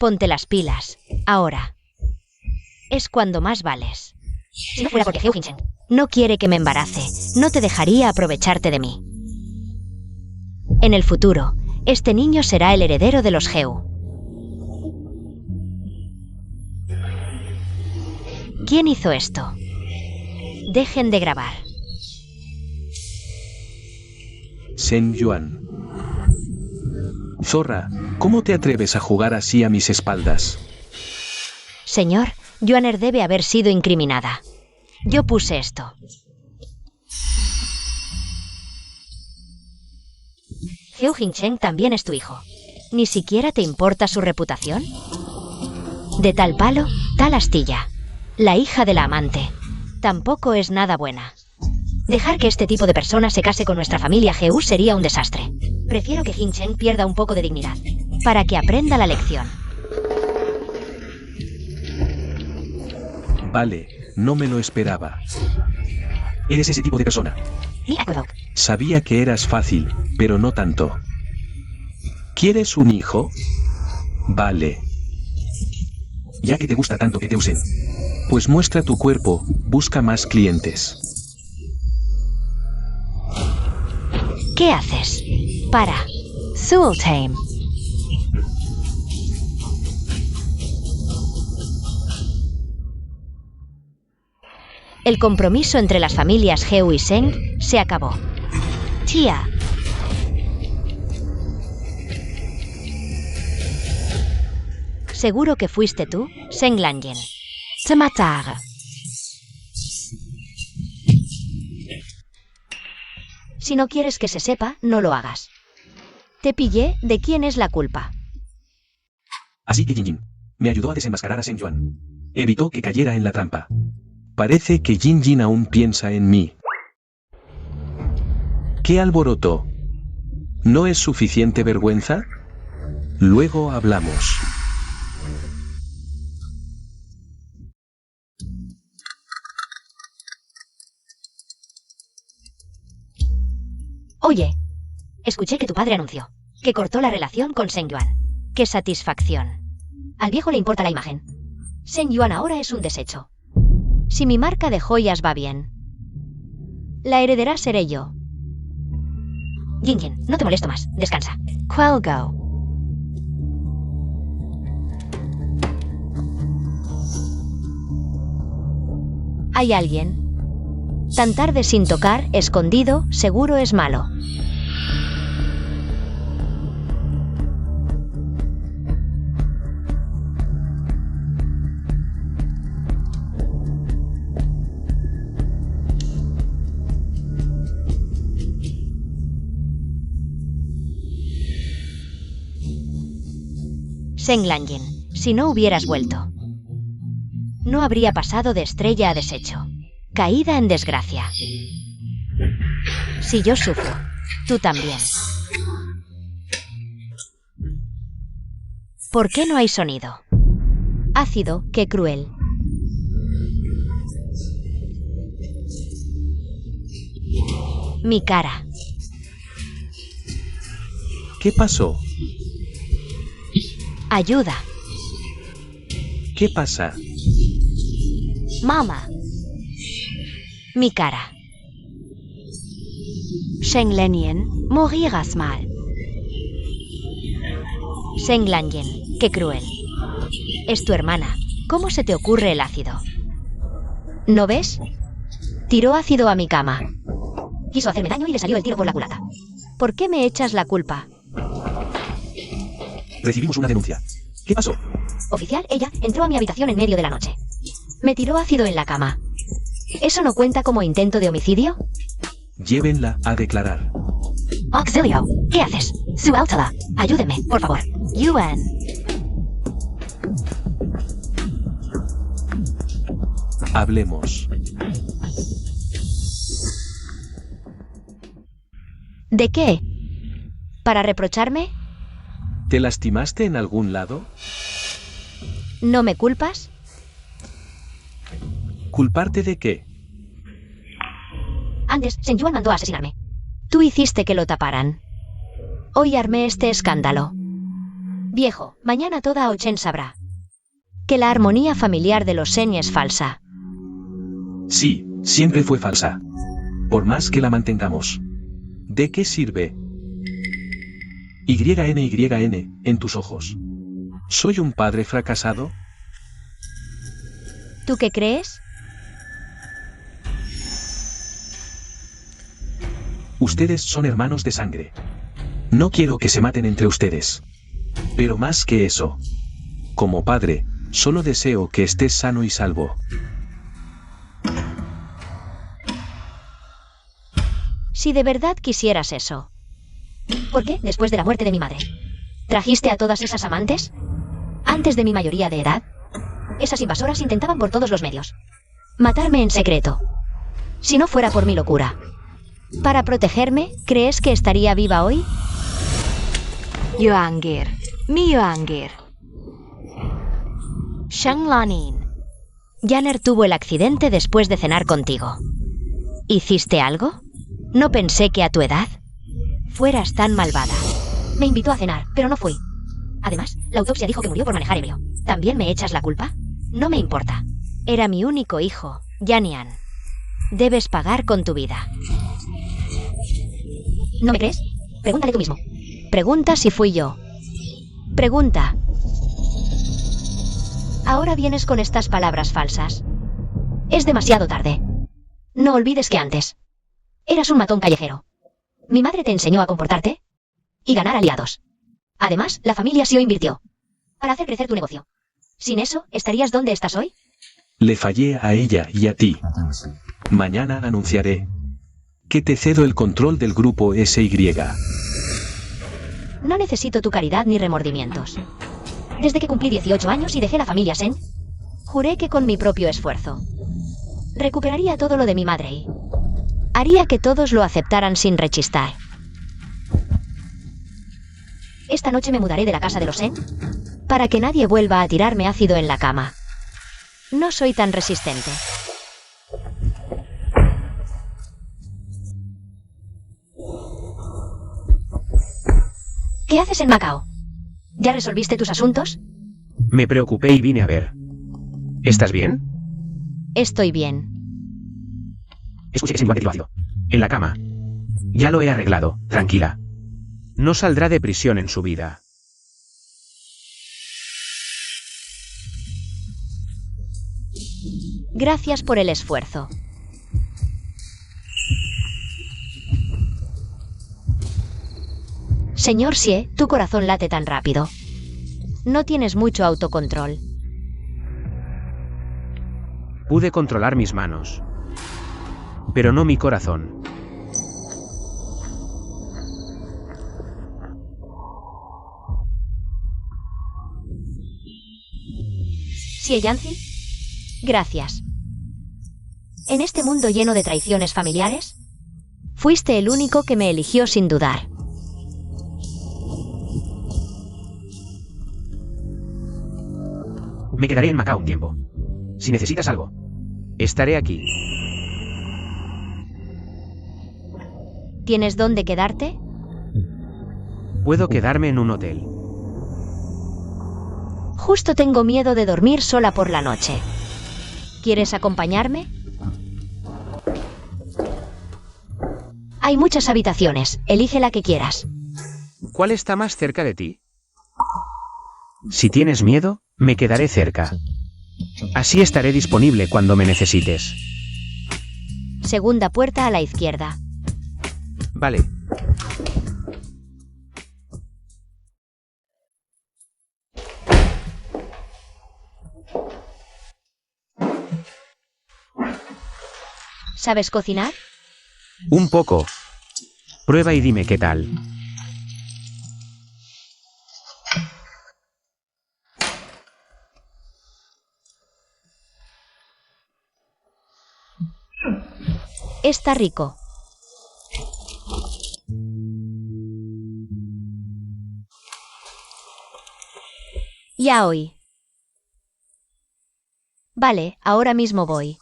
Ponte las pilas, ahora. Es cuando más vales. Si no fuera porque Heu Jingchen no quiere que me embarace, no te dejaría aprovecharte de mí. En el futuro, este niño será el heredero de los Heu. ¿Quién hizo esto? Dejen de grabar. Shen Yuan. Zorra, ¿cómo te atreves a jugar así a mis espaldas? Señor, Yuaner debe haber sido incriminada. Yo puse esto. Heu Jingchen también es tu hijo. ¿Ni siquiera te importa su reputación? De tal palo, tal astilla. La hija de la amante. Tampoco es nada buena. Dejar que este tipo de persona se case con nuestra familia Heu sería un desastre. Prefiero que Jin Chen pierda un poco de dignidad, para que aprenda la lección. Vale, no me lo esperaba. Eres ese tipo de persona. Ni acuerdo. Sabía que eras fácil, pero no tanto. ¿Quieres un hijo? Vale. Ya que te gusta tanto que te usen, pues muestra tu cuerpo, busca más clientes. ¿Qué haces? Para. Sultame. El compromiso entre las familias Heu y Seng se acabó. Tía. ¿Seguro que fuiste tú, Seng Lanyen? Te matar. Si no quieres que se sepa, no lo hagas. Te pillé, ¿de quién es la culpa? Así que Jin me ayudó a desenmascarar a Seng Yuan. Evitó que cayera en la trampa. Parece que Jin aún piensa en mí. ¿Qué alboroto? ¿No es suficiente vergüenza? Luego hablamos. Oye, escuché que tu padre anunció que cortó la relación con Seng Yuan. ¡Qué satisfacción! Al viejo le importa la imagen. Seng Yuan ahora es un desecho. Si mi marca de joyas va bien, la heredera seré yo. Jin, no te molesto más. Descansa. Cuelgo. ¿Hay alguien? Tan tarde sin tocar, escondido, seguro es malo. Seng Lanyen, si no hubieras vuelto, no habría pasado de estrella a desecho, caída en desgracia. Si yo sufro, tú también. ¿Por qué no hay sonido? Ácido, qué cruel. Mi cara. ¿Qué pasó? Ayuda. ¿Qué pasa? Mama. Mi cara. Seng Lanyen, morirás mal. Seng Lanyen, qué cruel. Es tu hermana. ¿Cómo se te ocurre el ácido? ¿No ves? Tiró ácido a mi cama. Quiso hacerme daño y le salió el tiro por la culata. ¿Por qué me echas la culpa? Recibimos una denuncia. ¿Qué pasó? Oficial, ella entró a mi habitación en medio de la noche. Me tiró ácido en la cama. ¿Eso no cuenta como intento de homicidio? Llévenla a declarar. Auxilio, ¿qué haces? Suéltala. Ayúdeme, por favor. Yuan. Hablemos. ¿De qué? ¿Para reprocharme? ¿Te lastimaste en algún lado? ¿No me culpas? ¿Culparte de qué? Antes, Seng Yuan mandó a asesinarme. Tú hiciste que lo taparan. Hoy armé este escándalo. Viejo, mañana toda Ochen sabrá que la armonía familiar de los Seng es falsa. Sí, siempre fue falsa. Por más que la mantengamos. ¿De qué sirve? YN en tus ojos. ¿Soy un padre fracasado? ¿Tú qué crees? Ustedes son hermanos de sangre. No quiero que se maten entre ustedes. Pero más que eso, como padre, solo deseo que estés sano y salvo. Si de verdad quisieras eso, ¿por qué, después de la muerte de mi madre, trajiste a todas esas amantes? Antes de mi mayoría de edad, esas invasoras intentaban por todos los medios matarme en secreto. Si no fuera por mi locura, para protegerme, ¿crees que estaría viva hoy? Yuangir, mi Yuangir. Shanglanin. Janner tuvo el accidente después de cenar contigo. ¿Hiciste algo? No pensé que a tu edad fueras tan malvada. Me invitó a cenar, pero no fui. Además, la autopsia dijo que murió por manejar ebrio. ¿También me echas la culpa? No me importa. Era mi único hijo, Yanian. Debes pagar con tu vida. ¿No me crees? Pregúntale tú mismo. Pregunta si fui yo. Pregunta. Ahora vienes con estas palabras falsas. Es demasiado tarde. No olvides que antes eras un matón callejero. Mi madre te enseñó a comportarte y ganar aliados. Además, la familia Sio invirtió para hacer crecer tu negocio. Sin eso, ¿estarías donde estás hoy? Le fallé a ella y a ti. Mañana anunciaré que te cedo el control del grupo SY. No necesito tu caridad ni remordimientos. Desde que cumplí 18 años y dejé la familia Sen, Juré que con mi propio esfuerzo recuperaría todo lo de mi madre y haría que todos lo aceptaran sin rechistar. esta noche me mudaré de la casa de los Sen Para que nadie vuelva a tirarme ácido en la cama. No soy tan resistente. ¿Qué haces en Macao? ¿Ya resolviste tus asuntos? Me preocupé y vine a ver. ¿Estás bien? Estoy bien. Escuché ese guante ácido. En la cama. Ya lo he arreglado, tranquila. No saldrá de prisión en su vida. Gracias por el esfuerzo. Señor Xie, tu corazón late tan rápido. No tienes mucho autocontrol. Pude controlar mis manos. Pero no mi corazón. ¿Xie Yanzi? Gracias. En este mundo lleno de traiciones familiares, Fuiste el único que me eligió sin dudar. Me quedaré en Macao un tiempo. Si necesitas algo, estaré aquí. ¿Tienes dónde quedarte? Puedo quedarme en un hotel. Justo tengo miedo de dormir sola por la noche. ¿Quieres acompañarme? hay muchas habitaciones. Elige la que quieras. ¿Cuál está más cerca de ti? Si tienes miedo, me quedaré cerca. Así estaré disponible cuando me necesites. Segunda puerta a la izquierda. Vale. ¿Sabes cocinar? Un poco. Prueba y dime qué tal. Está rico. Ya hoy. Vale, ahora mismo voy.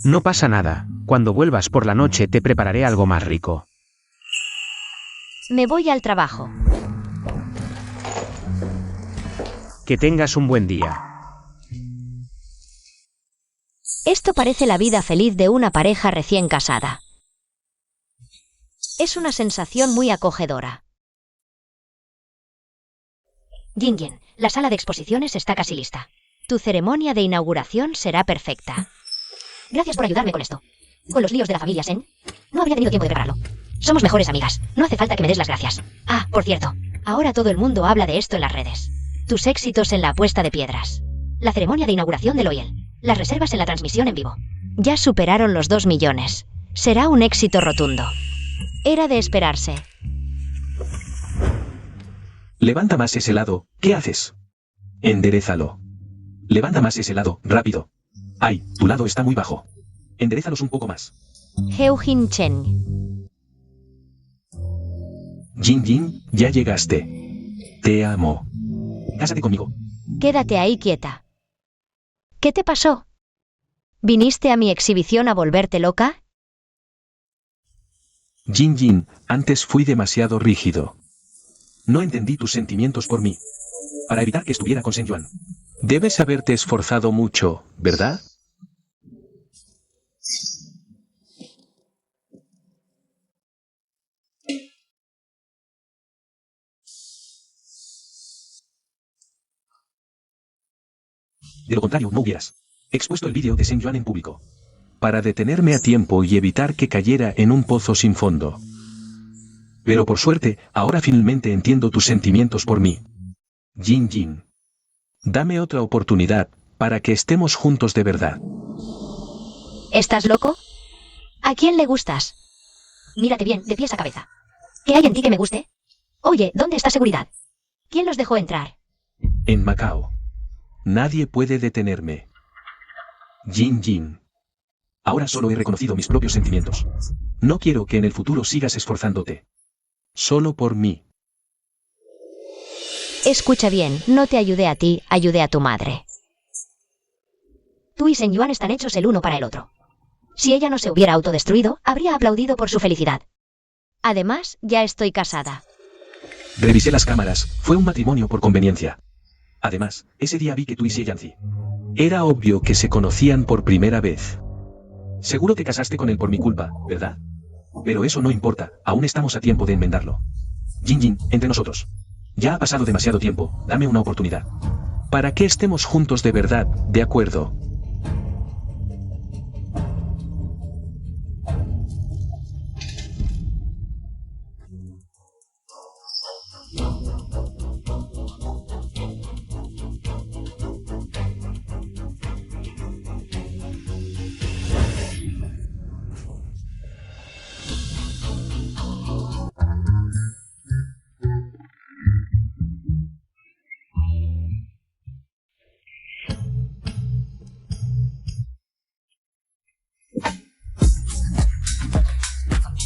No pasa nada. Cuando vuelvas por la noche te prepararé algo más rico. Me voy al trabajo. Que tengas un buen día. Esto parece la vida feliz de una pareja recién casada. Es una sensación muy acogedora. Yingyan, la sala de exposiciones está casi lista. Tu ceremonia de inauguración será perfecta. Gracias por ayudarme con esto. Con los líos de la familia Sen, no habría tenido tiempo de prepararlo. Somos mejores amigas. No hace falta que me des las gracias. Ah, por cierto, ahora todo el mundo habla de esto en las redes. Tus éxitos en la apuesta de piedras. La ceremonia de inauguración de Loyal. Las reservas en la transmisión en vivo. Ya superaron los 2 millones. Será un éxito rotundo. Era de esperarse. Levanta más ese lado. ¿Qué haces? Enderézalo. Levanta más ese lado, rápido. Ay, tu lado está muy bajo. Enderézalos un poco más. Heujin Chen. Jin Jin, ya llegaste. Te amo. Cásate conmigo. Quédate ahí quieta. ¿Qué te pasó? ¿Viniste a mi exhibición a volverte loca? Jin Jin, antes fui demasiado rígido. No entendí tus sentimientos por mí. Para evitar que estuviera con Shen Yuan. Debes haberte esforzado mucho, ¿verdad? De lo contrario, no hubieras expuesto el vídeo de Shen Yuan en público. Para detenerme a tiempo y evitar que cayera en un pozo sin fondo. Pero por suerte, ahora finalmente entiendo tus sentimientos por mí. Jin Jin. Dame otra oportunidad, para que estemos juntos de verdad. ¿Estás loco? ¿A quién le gustas? Mírate bien, de pies a cabeza. ¿Qué hay en ti que me guste? Oye, ¿dónde está seguridad? ¿Quién los dejó entrar? En Macao. Nadie puede detenerme. Jin Jin. Ahora solo he reconocido mis propios sentimientos. No quiero que en el futuro sigas esforzándote. Solo por mí. Escucha bien, no te ayudé a ti, ayudé a tu madre. Tú y Shen Yuan están hechos el uno para el otro. Si ella no se hubiera autodestruido, habría aplaudido por su felicidad. Además, ya estoy casada. Revisé las cámaras, fue un matrimonio por conveniencia. Además, ese día vi que tú y Xie Yanzi. Era obvio que se conocían por primera vez. Seguro te casaste con él por mi culpa, ¿verdad? Pero eso no importa, aún estamos a tiempo de enmendarlo. Jin Jin, entre nosotros. Ya ha pasado demasiado tiempo, dame una oportunidad. Para que estemos juntos de verdad, ¿de acuerdo?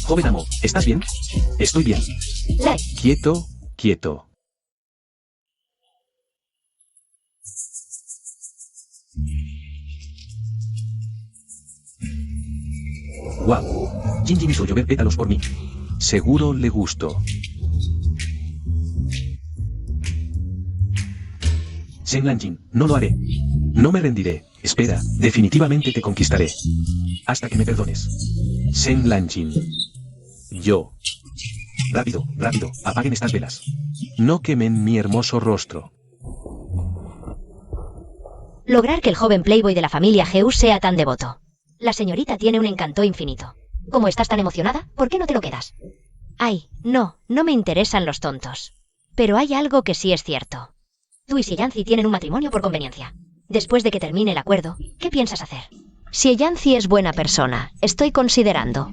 Joven amo, ¿estás bien? Estoy bien. Quieto, quieto. Wow. Jin Jin hizo llover pétalos por mí. Seguro le gustó. Shen Lanjin, no lo haré. No me rendiré. Espera, definitivamente te conquistaré. Hasta que me perdones. Shen Lanjin. Yo. Rápido, rápido, apaguen estas velas. No quemen mi hermoso rostro. Lograr que el joven playboy de la familia Geus sea tan devoto. La señorita tiene un encanto infinito. Como estás tan emocionada, ¿por qué no te lo quedas? Ay, no me interesan los tontos. Pero hay algo que sí es cierto. Tú y Xie Yanzi tienen un matrimonio por conveniencia. Después de que termine el acuerdo, ¿qué piensas hacer? Xie Yanzi es buena persona. Estoy considerando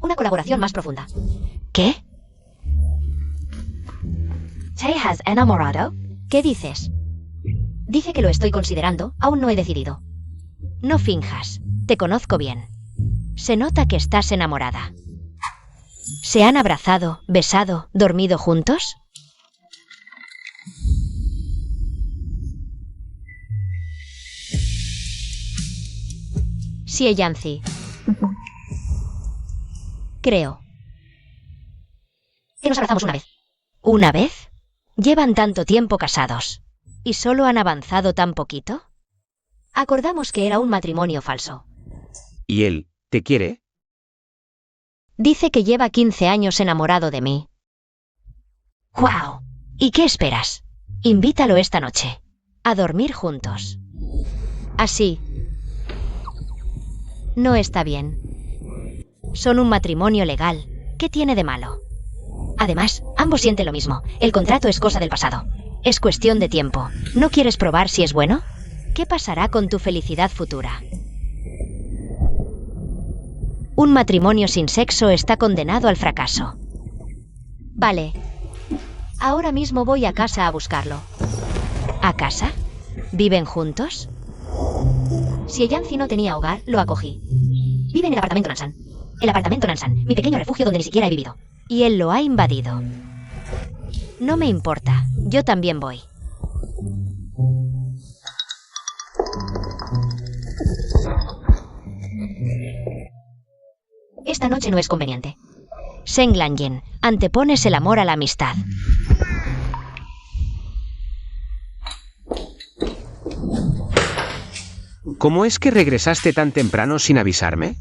una colaboración más profunda. ¿Qué? ¿Te has enamorado? ¿Qué dices? Dice que lo estoy considerando, aún no he decidido. No finjas, te conozco bien. Se nota que estás enamorada. ¿Se han abrazado, besado, dormido juntos? Xie Yanzi. Creo que nos abrazamos una vez. ¿Una vez? Llevan tanto tiempo casados. ¿Y solo han avanzado tan poquito? Acordamos que era un matrimonio falso. ¿Y él, te quiere? Dice que lleva 15 años enamorado de mí. ¡Guau! ¿Y qué esperas? Invítalo esta noche. A dormir juntos. Así. No está bien. Son un matrimonio legal. ¿Qué tiene de malo? Además, ambos sienten lo mismo. El contrato es cosa del pasado. Es cuestión de tiempo. ¿No quieres probar si es bueno? ¿Qué pasará con tu felicidad futura? Un matrimonio sin sexo está condenado al fracaso. Vale. Ahora mismo voy a casa a buscarlo. ¿A casa? ¿Viven juntos? Si Yanzi no tenía hogar, lo acogí. Vive en el apartamento Nansan. El apartamento Nansan, mi pequeño refugio donde ni siquiera he vivido. y él lo ha invadido. No me importa, yo también voy. Esta noche no es conveniente. Zheng Lanyin, antepones el amor a la amistad. ¿Cómo es que regresaste tan temprano sin avisarme?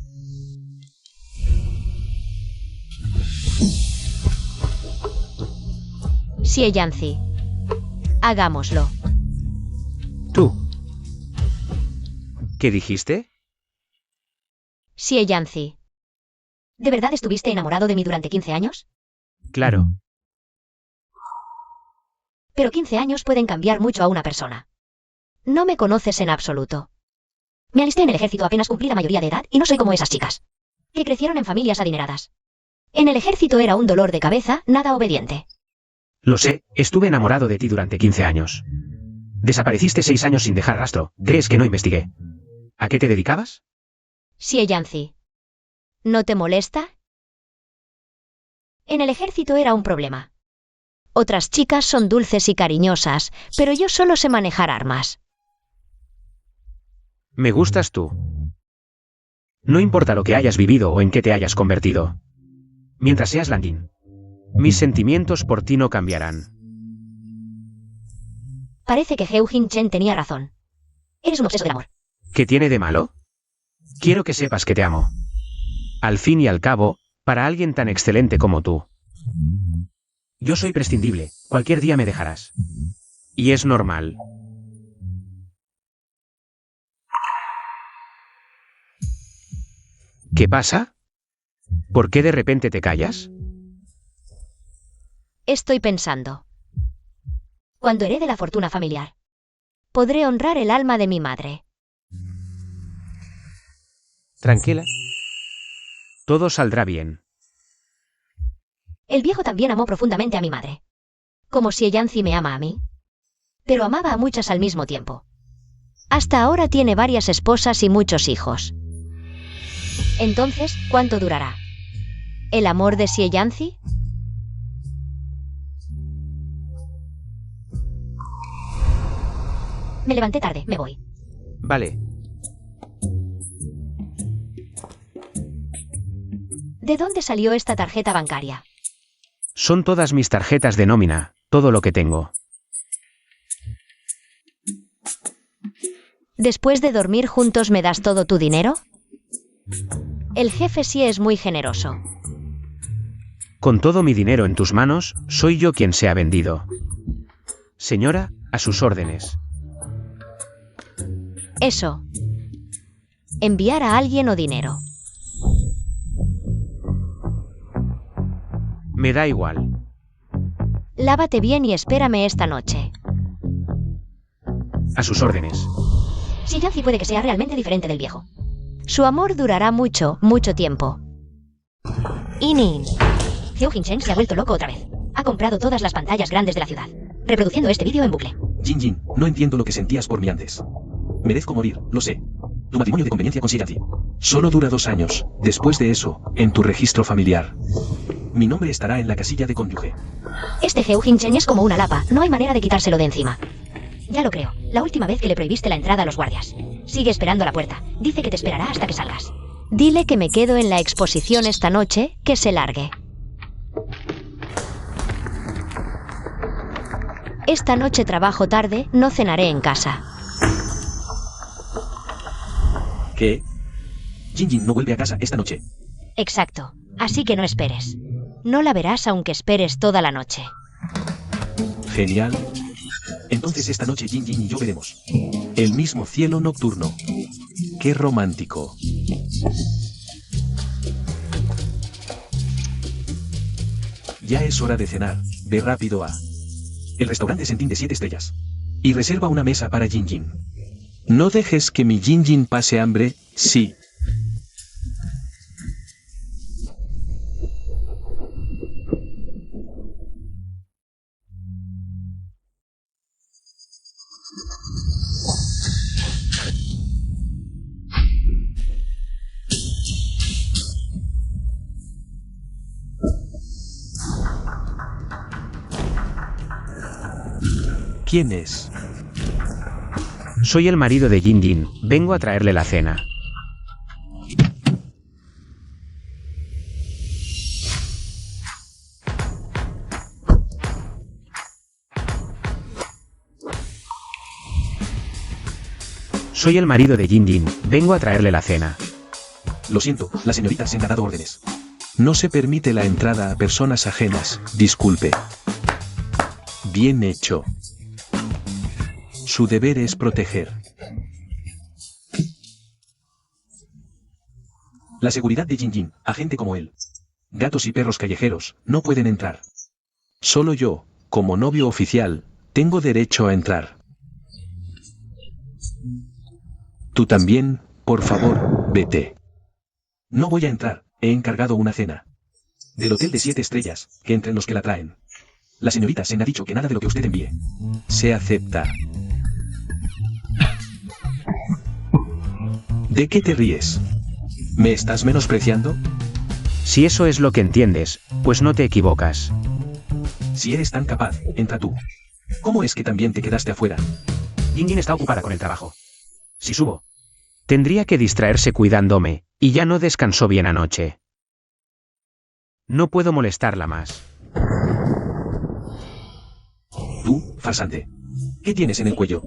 Xie Yanzi, hagámoslo. Tú. ¿Qué dijiste? Xie Yanzi, ¿De verdad estuviste enamorado de mí durante 15 años? Claro. Pero 15 años pueden cambiar mucho a una persona. no me conoces en absoluto. Me alisté en el ejército apenas cumplí la mayoría de edad y no soy como esas chicas, que crecieron en familias adineradas. En el ejército era un dolor de cabeza, nada obediente. Lo sé, estuve enamorado de ti durante 15 años. Desapareciste 6 años sin dejar rastro. ¿Crees que no investigué? ¿A qué te dedicabas? Xie Yanzi, ¿no te molesta? En el ejército era un problema. Otras chicas son dulces y cariñosas, pero yo solo sé manejar armas. Me gustas tú. No importa lo que hayas vivido o en qué te hayas convertido. Mientras seas Lanyin, mis sentimientos por ti no cambiarán. Parece que Heu Jin Chen tenía razón. Eres un obseso del amor. ¿Qué tiene de malo? Quiero que sepas que te amo. Al fin y al cabo, para alguien tan excelente como tú. Yo soy prescindible, cualquier día me dejarás. Y es normal. ¿Qué pasa? ¿Por qué de repente te callas? Estoy pensando. Cuando herede la fortuna familiar, Podré honrar el alma de mi madre. Tranquila. Todo saldrá bien. el viejo también amó profundamente a mi madre. Como si Yanzi me ama a mí. Pero amaba a muchas al mismo tiempo. Hasta ahora tiene varias esposas y muchos hijos. Entonces, ¿cuánto durará? ¿El amor de Xie Yanzi? Me levanté tarde, me voy. Vale. ¿De dónde salió esta tarjeta bancaria? Son todas mis tarjetas de nómina, todo lo que tengo. ¿Después de dormir juntos me das todo tu dinero? El jefe sí es muy generoso. Con todo mi dinero en tus manos, soy yo quien se ha vendido. Señora, a sus órdenes. Eso. Enviar a alguien o dinero. Me da igual. Lávate bien y espérame esta noche. A sus órdenes. Si Yanzi puede que sea realmente diferente del viejo. Su amor durará mucho, mucho tiempo. Inin. Heu Jin Chen se ha vuelto loco otra vez. Ha comprado todas las pantallas grandes de la ciudad, reproduciendo este vídeo en bucle. Jin, no entiendo lo que sentías por mí antes. Merezco morir, lo sé. Tu matrimonio de conveniencia con Xie Yanzi solo dura 2 años. Después de eso, en tu registro familiar, mi nombre estará en la casilla de cónyuge. Este Heu Jin Chen es como una lapa, no hay manera de quitárselo de encima. Ya lo creo, la última vez que le prohibiste la entrada a los guardias. Sigue esperando a la puerta, dice que te esperará hasta que salgas. Dile que me quedo en la exposición esta noche, que se largue. Esta noche trabajo tarde, no cenaré en casa. ¿Qué? Jin no vuelve a casa esta noche. Exacto, así que no esperes. No la verás aunque esperes toda la noche. Genial. Entonces esta noche Jin y yo veremos el mismo cielo nocturno. ¡Qué romántico! Ya es hora de cenar. Ve rápido a el restaurante Sentín de 7 estrellas y reserva una mesa para Jin. No dejes que mi Jin pase hambre, sí. ¿Quién es? Soy el marido de Jin Jin, vengo a traerle la cena. Soy el marido de Jin Jin, vengo a traerle la cena. Lo siento, la señorita Seng ha dado órdenes. No se permite la entrada a personas ajenas, disculpe. Bien hecho. Su deber es proteger. La seguridad de Jin Jin, agente como él. Gatos y perros callejeros, no pueden entrar. Solo yo, como novio oficial, tengo derecho a entrar. Tú también, por favor, vete. No voy a entrar, he encargado una cena. Del hotel de 7 estrellas, que entren los que la traen. La señorita Seng ha dicho que nada de lo que usted envíe. Se acepta. ¿De qué te ríes? ¿Me estás menospreciando? Si eso es lo que entiendes, pues no te equivocas. Si eres tan capaz, entra tú. ¿Cómo es que también te quedaste afuera? Jin Jin está ocupada con el trabajo. Si subo, tendría que distraerse cuidándome, y ya no descansó bien anoche. No puedo molestarla más. Tú, farsante. ¿Qué tienes en el cuello?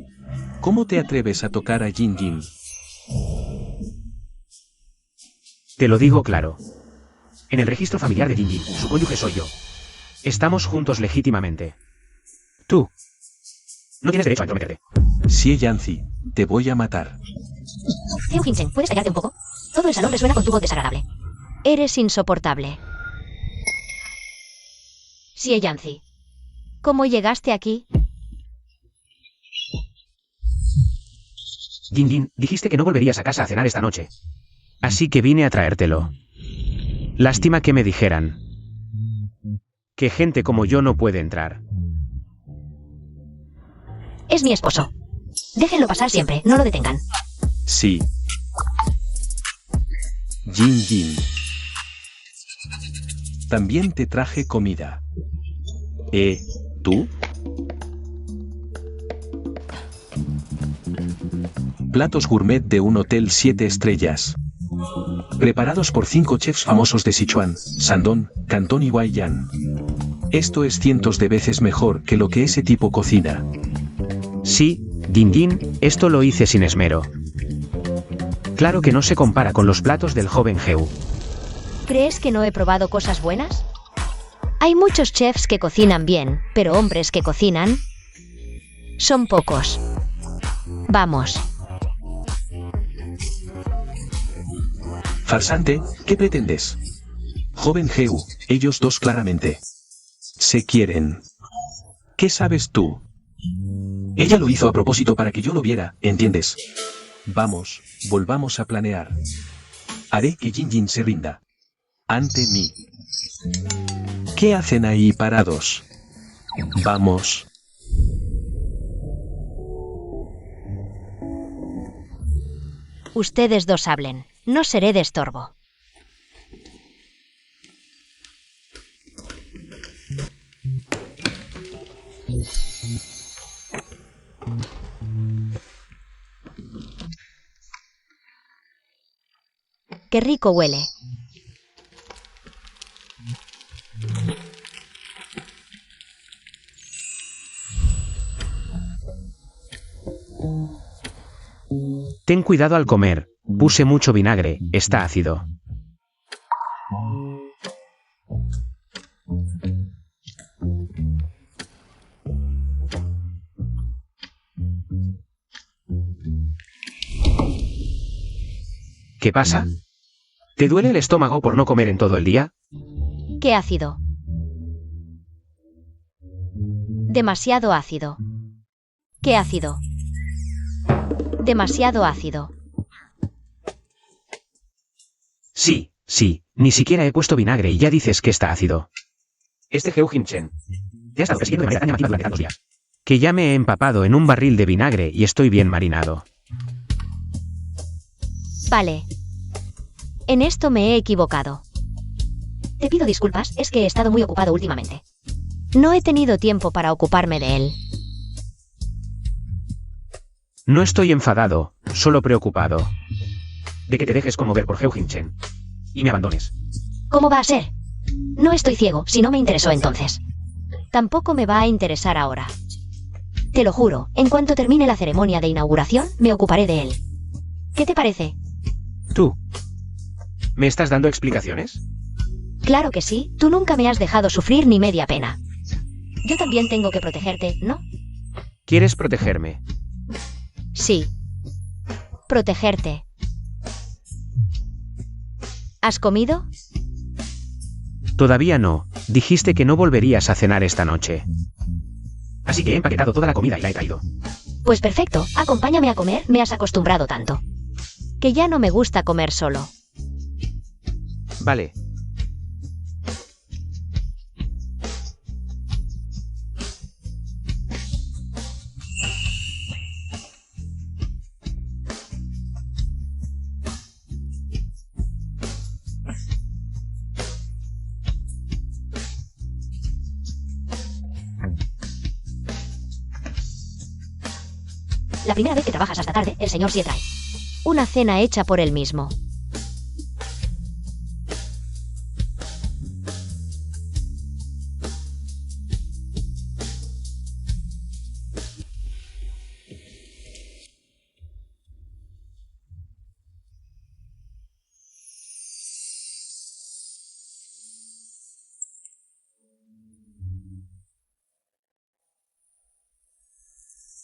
¿Cómo te atreves a tocar a Jin Jin? Te lo digo claro. En el registro familiar de Jin Jin, su cónyuge soy yo. Estamos juntos legítimamente. Tú no tienes derecho a entrometerte. Sí, Yancy, te voy a matar. Eugene, ¿puedes callarte un poco? Todo el salón resuena con tu voz desagradable. Eres insoportable. Sí, Yancy. ¿Cómo llegaste aquí? Jin Jin, dijiste que no volverías a casa a cenar esta noche. Así que vine a traértelo. Lástima que me dijeran que gente como yo no puede entrar. Es mi esposo. Déjenlo pasar siempre, no lo detengan. Sí. Jin Jin. También te traje comida. ¿Tú? Platos gourmet de un hotel 7 estrellas. Preparados por 5 chefs famosos de Sichuan, Shandong, Cantón y Guayán. Esto es cientos de veces mejor que lo que ese tipo cocina. Sí, Jin Jin, esto lo hice sin esmero. Claro que no se compara con los platos del joven Heu. ¿Crees que no he probado cosas buenas? Hay muchos chefs que cocinan bien, pero hombres que cocinan son pocos. Vamos. Farsante, ¿qué pretendes? Joven Heu, ellos dos claramente se quieren. ¿Qué sabes tú? Ella lo hizo a propósito para que yo lo viera, ¿entiendes? Vamos, volvamos a planear. Haré que Jin Jin se rinda ante mí. ¿Qué hacen ahí parados? Vamos. Ustedes dos hablen. No seré de estorbo. Qué rico huele. Ten cuidado al comer, puse mucho vinagre, está ácido. ¿Qué pasa? ¿Te duele el estómago por no comer en todo el día? Qué ácido. Demasiado ácido. Qué ácido. Demasiado ácido. Sí, ni siquiera he puesto vinagre y ya dices que está ácido. Este Eugene Chen te ha estado persiguiendo de manera tan llamativa durante tantos días. Que ya me he empapado en un barril de vinagre y estoy bien marinado. Vale. En esto me he equivocado. Te pido disculpas, es que he estado muy ocupado últimamente. No he tenido tiempo para ocuparme de él. No estoy enfadado, solo preocupado. De que te dejes conmover por Heung-Jin Chen. Y me abandones. ¿Cómo va a ser? No estoy ciego, si no me interesó entonces. Tampoco me va a interesar ahora. Te lo juro, en cuanto termine la ceremonia de inauguración, me ocuparé de él. ¿Qué te parece? ¿Tú? ¿Me estás dando explicaciones? Claro que sí, tú nunca me has dejado sufrir ni media pena. Yo también tengo que protegerte, ¿no? ¿Quieres protegerme? Sí. Protegerte. ¿Has comido? Todavía no. Dijiste que no volverías a cenar esta noche. Así que he empaquetado toda la comida y la he traído. Pues perfecto, acompáñame a comer, me has acostumbrado tanto. Que ya no me gusta comer solo. Vale. La primera vez que trabajas hasta tarde, el señor sí trae una cena hecha por él mismo.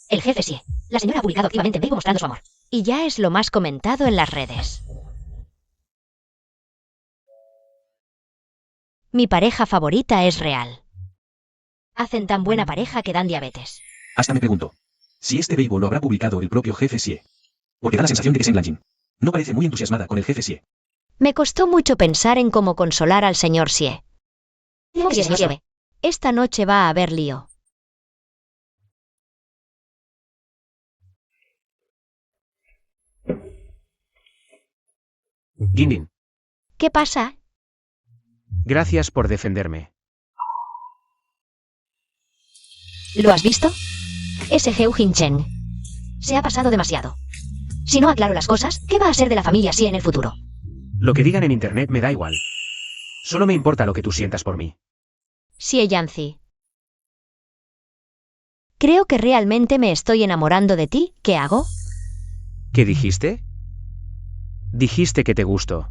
El jefe sí. La señora ha publicado activamente en Weibo mostrando su amor. Y ya es lo más comentado en las redes. Mi pareja favorita es real. Hacen tan buena pareja que dan diabetes. Hasta me pregunto. Si este Weibo lo habrá publicado el propio jefe Xie. Porque da la sensación de que Seng Lanjin no parece muy entusiasmada con el jefe Xie. Me costó mucho pensar en cómo consolar al señor Xie. Esta noche va a haber lío. Jin. ¿Qué pasa? Gracias por defenderme. ¿Lo has visto? Ese Heung-Jin Chen se ha pasado demasiado. Si no aclaro las cosas, ¿qué va a ser de la familia Xie en el futuro? Lo que digan en internet me da igual. Solo me importa lo que tú sientas por mí. Xie Yanzi. Creo que realmente me estoy enamorando de ti. ¿Qué hago? ¿Qué dijiste? Dijiste que te gustó.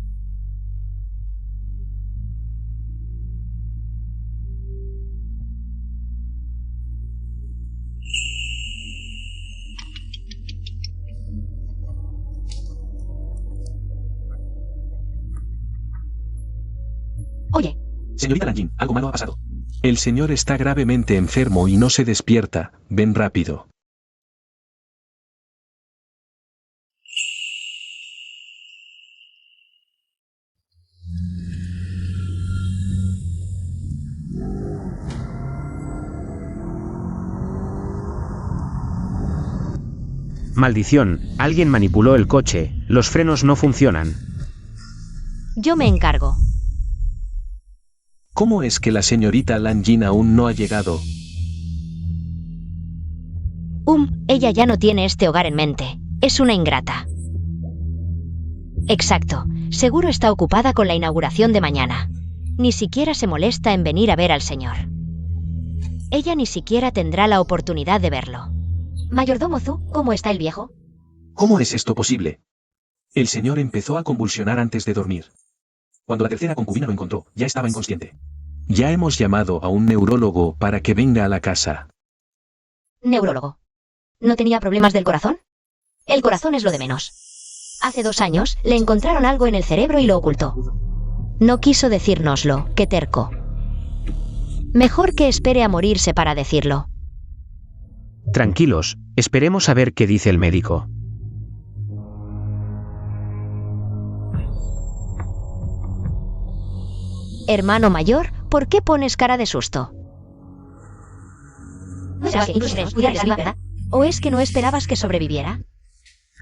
Oye. Señorita Lanjin, algo malo ha pasado. El señor está gravemente enfermo y no se despierta. Ven rápido. Maldición, alguien manipuló el coche, los frenos no funcionan. Yo me encargo. ¿Cómo es que la señorita Lanjin aún no ha llegado? Ella ya no tiene este hogar en mente. Es una ingrata. Exacto. Seguro está ocupada con la inauguración de mañana. Ni siquiera se molesta en venir a ver al señor. Ella ni siquiera tendrá la oportunidad de verlo. Mayordomo Zhu, ¿cómo está el viejo? ¿Cómo es esto posible? El señor empezó a convulsionar antes de dormir. Cuando la tercera concubina lo encontró, ya estaba inconsciente. Ya hemos llamado a un neurólogo para que venga a la casa. ¿Neurólogo? ¿No tenía problemas del corazón? El corazón es lo de menos. Hace 2 años le encontraron algo en el cerebro y lo ocultó. No quiso decírnoslo, qué terco. Mejor que espere a morirse para decirlo. Tranquilos, esperemos a ver qué dice el médico. Hermano mayor, ¿por qué pones cara de susto? ¿O es que no esperabas que sobreviviera?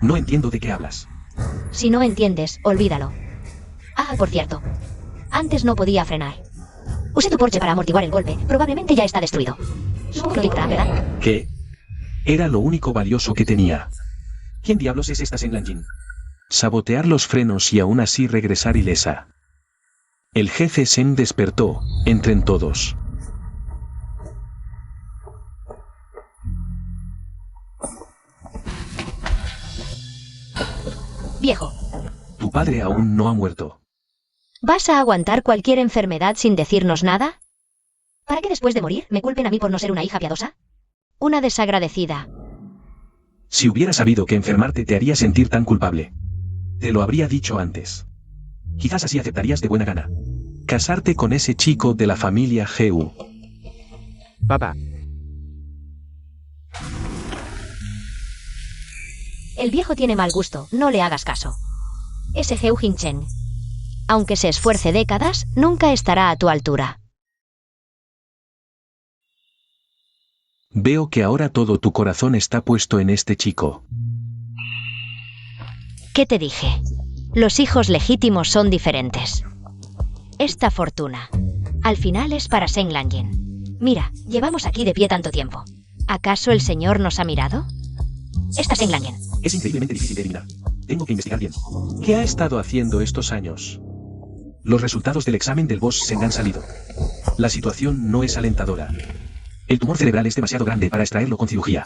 No entiendo de qué hablas. Si no entiendes, olvídalo. Ah, por cierto. Antes no podía frenar. Usé tu Porsche para amortiguar el golpe. Probablemente ya está destruido. Supongo que lo quitará, ¿verdad? ¿Qué? Era lo único valioso que tenía. ¿Quién diablos es esta Zheng Lanjin? Sabotear los frenos y aún así regresar ilesa. El jefe Zheng despertó, entren todos. Viejo, Tu padre aún no ha muerto. ¿vas a aguantar cualquier enfermedad sin decirnos nada? ¿Para que después de morir me culpen a mí por no ser una hija piadosa? Una desagradecida. Si hubiera sabido que enfermarte te haría sentir tan culpable. Te lo habría dicho antes. Quizás así aceptarías de buena gana casarte con ese chico de la familia Geu. Papá, El viejo tiene mal gusto, no le hagas caso. Ese Heu Jin-chen, aunque se esfuerce décadas, nunca estará a tu altura. Veo que ahora todo tu corazón está puesto en este chico. ¿Qué te dije? Los hijos legítimos son diferentes. Esta fortuna, al final es para Zheng Lanjin. Mira, llevamos aquí de pie tanto tiempo. ¿Acaso el señor nos ha mirado? Esta Zheng Lanjin. Es increíblemente difícil de eliminar. Tengo que investigar bien. ¿Qué ha estado haciendo estos años? Los resultados del examen del boss Zheng han salido. La situación no es alentadora. El tumor cerebral es demasiado grande para extraerlo con cirugía.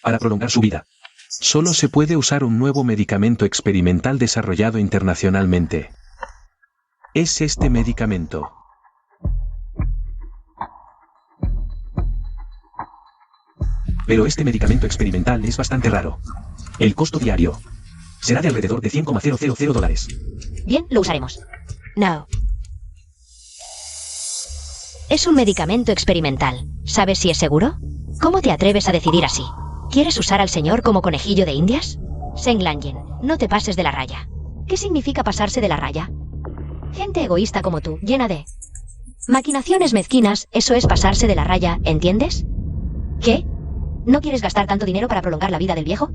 Para prolongar su vida. Solo se puede usar un nuevo medicamento experimental desarrollado internacionalmente. Es este medicamento. Pero este medicamento experimental es bastante raro. El costo diario será de alrededor de $100,000. Bien, lo usaremos. No. Es un medicamento experimental. ¿Sabes si es seguro? ¿Cómo te atreves a decidir así? ¿Quieres usar al señor como conejillo de indias? Zheng Lanjin, no te pases de la raya. ¿Qué significa pasarse de la raya? Gente egoísta como tú, llena de maquinaciones mezquinas, eso es pasarse de la raya, ¿entiendes? ¿Qué? ¿No quieres gastar tanto dinero para prolongar la vida del viejo?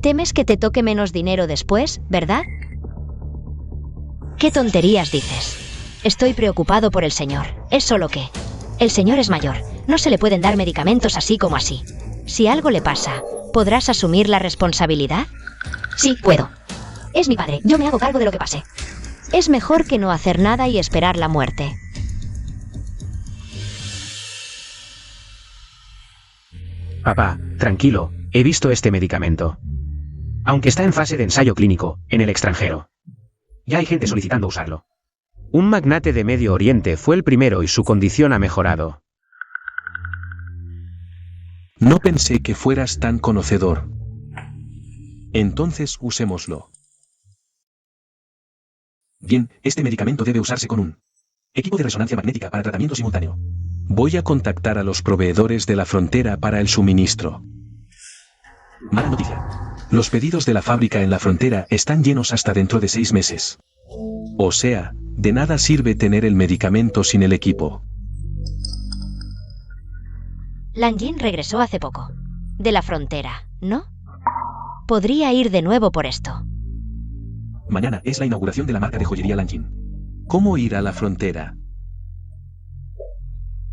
¿Temes que te toque menos dinero después, verdad? ¿Qué tonterías dices? Estoy preocupado por el señor. Es solo que el señor es mayor. No se le pueden dar medicamentos así como así. Si algo le pasa, ¿podrás asumir la responsabilidad? Sí, puedo. Es mi padre. Yo me hago cargo de lo que pase. Es mejor que no hacer nada y esperar la muerte. papá, tranquilo, he visto este medicamento. Aunque está en fase de ensayo clínico, en el extranjero. Ya hay gente solicitando usarlo. Un magnate de Medio Oriente fue el primero y su condición ha mejorado. No pensé que fueras tan conocedor. Entonces usémoslo. Bien, este medicamento debe usarse con un equipo de resonancia magnética para tratamiento simultáneo. Voy a contactar a los proveedores de la frontera para el suministro. Mala noticia. Los pedidos de la fábrica en la frontera están llenos hasta dentro de 6 meses. O sea, de nada sirve tener el medicamento sin el equipo. Lanjin regresó hace poco. De la frontera, ¿no? Podría ir de nuevo por esto. Mañana es la inauguración de la marca de joyería Lanjin. ¿Cómo ir a la frontera?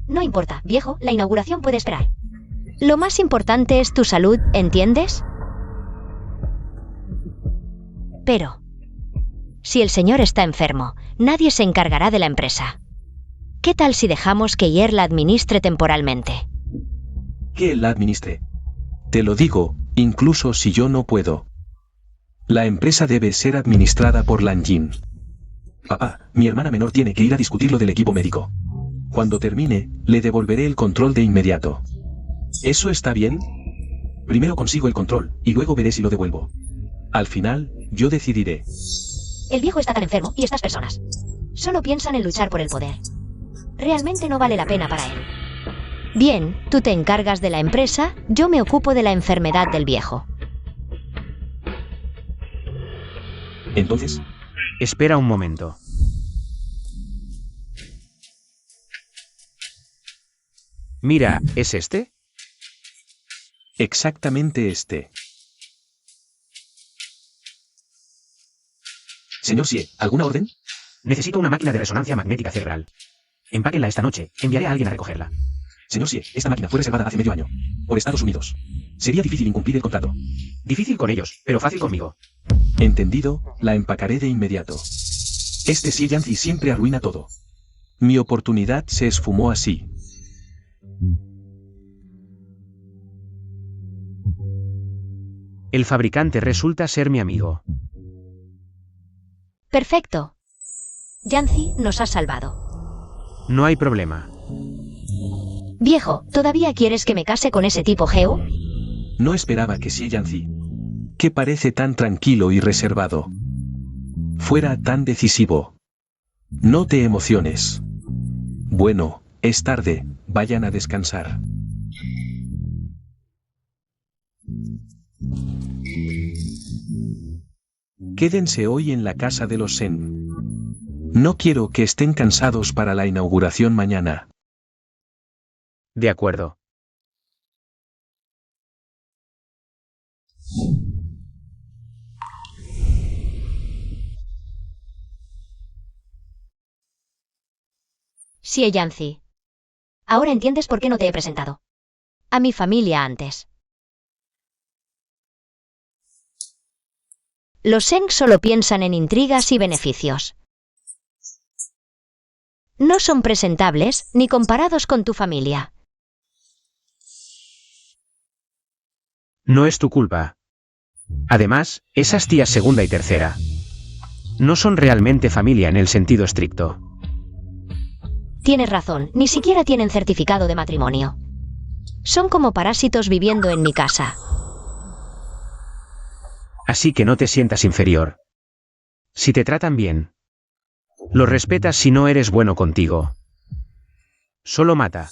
No importa, viejo, la inauguración puede esperar. Lo más importante es tu salud, ¿entiendes? Pero, si el señor está enfermo, nadie se encargará de la empresa. ¿Qué tal si dejamos que Yer la administre temporalmente? Que él la administre. Te lo digo, incluso si yo no puedo. La empresa debe ser administrada por Lanjin. Papá, mi hermana menor tiene que ir a discutir lo del equipo médico. Cuando termine, le devolveré el control de inmediato. ¿Eso está bien? Primero consigo el control, y luego veré si lo devuelvo. Al final, yo decidiré. El viejo está tan enfermo, y estas personas solo piensan en luchar por el poder. Realmente no vale la pena para él. Bien, tú te encargas de la empresa, yo me ocupo de la enfermedad del viejo. Entonces, Espera un momento. Mira, ¿es este? exactamente este. Señor Sie, ¿alguna orden? Necesito una máquina de resonancia magnética cerebral. Empáquenla esta noche, enviaré a alguien a recogerla. Señor Sie, esta máquina fue reservada hace medio año. Por Estados Unidos. Sería difícil incumplir el contrato. Difícil con ellos, pero fácil conmigo. Entendido, la empacaré de inmediato. Este Xie Yanzi siempre arruina todo. Mi oportunidad se esfumó así. El fabricante resulta ser mi amigo. Perfecto. Yanzi nos ha salvado. No hay problema. Viejo, ¿todavía quieres que me case con ese tipo Geo? No esperaba que Xie Yanzi, que parece tan tranquilo y reservado, fuera tan decisivo. No te emociones. Bueno, es tarde, vayan a descansar. Quédense hoy en la casa de los Sen. No quiero que estén cansados para la inauguración mañana. De acuerdo. Sí, Yanzi. Ahora entiendes por qué no te he presentado a mi familia antes. Los Seng solo piensan en intrigas y beneficios. No son presentables ni comparados con tu familia. No es tu culpa. Además, esas tías segunda y tercera no son realmente familia en el sentido estricto. Tienes razón, ni siquiera tienen certificado de matrimonio. Son como parásitos viviendo en mi casa. Así que no te sientas inferior. Si te tratan bien, los respetas si no eres bueno contigo. Solo mata.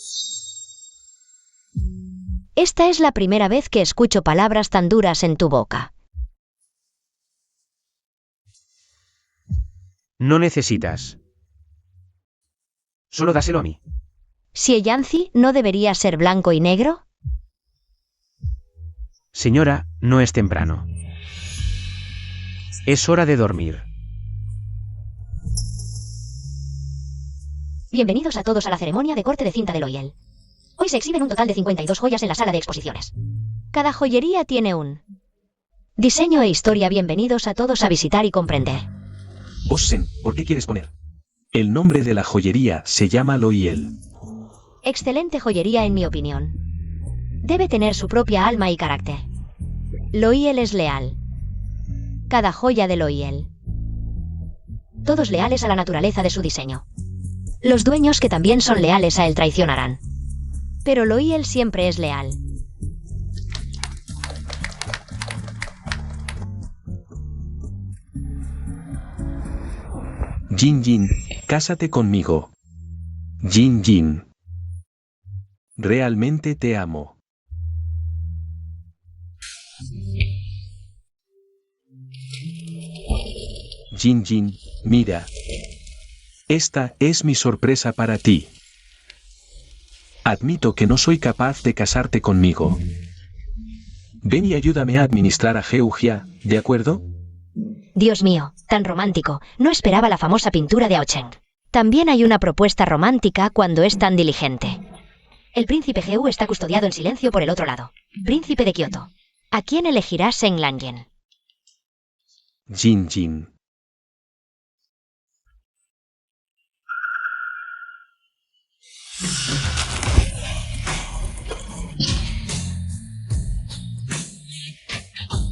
Esta es la primera vez que escucho palabras tan duras en tu boca. No necesitas. Solo dáselo a mí. ¿Si Yanzi no debería ser blanco y negro? Señora, no es temprano. Es hora de dormir. Bienvenidos a todos a la ceremonia de corte de cinta de Loyal. Hoy se exhiben un total de 52 joyas en la sala de exposiciones. Cada joyería tiene un diseño e historia. Bienvenidos a todos a visitar y comprender. Vos Sen, ¿por qué quieres poner? El nombre de la joyería se llama Loyal. Excelente joyería en mi opinión. Debe tener su propia alma y carácter. Loyal es leal. Cada joya de Loyal. Todos leales a la naturaleza de su diseño. Los dueños que también son leales a él traicionarán. Pero Loyal siempre es leal. Jin Jin, cásate conmigo. Jin Jin. Realmente te amo. Jin Jin, mira. Esta es mi sorpresa para ti. Admito que no soy capaz de casarte conmigo. Ven y ayúdame a administrar a Georgia, ¿de acuerdo? Dios mío, tan romántico. No esperaba la famosa pintura de Aocheng. También hay una propuesta romántica cuando es tan diligente. El príncipe Geu está custodiado en silencio por el otro lado. Príncipe de Kioto. ¿A quién elegirá Seng Lanyen? Jin Jin.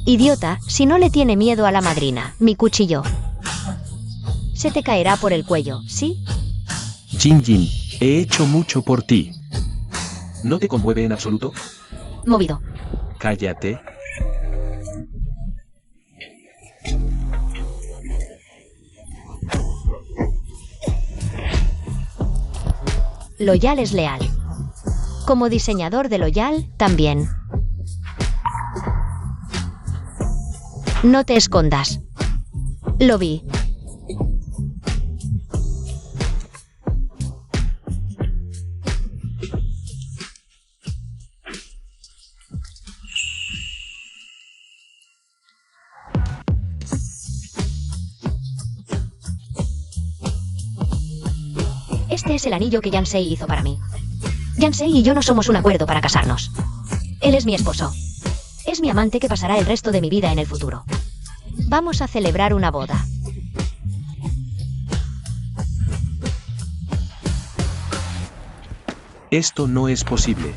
Idiota, si no le tiene miedo a la madrina, mi cuchillo. Se te caerá por el cuello, ¿sí? Jin Jin, he hecho mucho por ti. ¿No te conmueve en absoluto? Movido. Cállate. Loyal es leal. Como diseñador de Loyal, también. No te escondas. Lo vi. Este es el anillo que Yansei hizo para mí. Yansei y yo no somos un acuerdo para casarnos. Él es mi esposo. Es mi amante que pasará el resto de mi vida en el futuro. Vamos a celebrar una boda. Esto no es posible.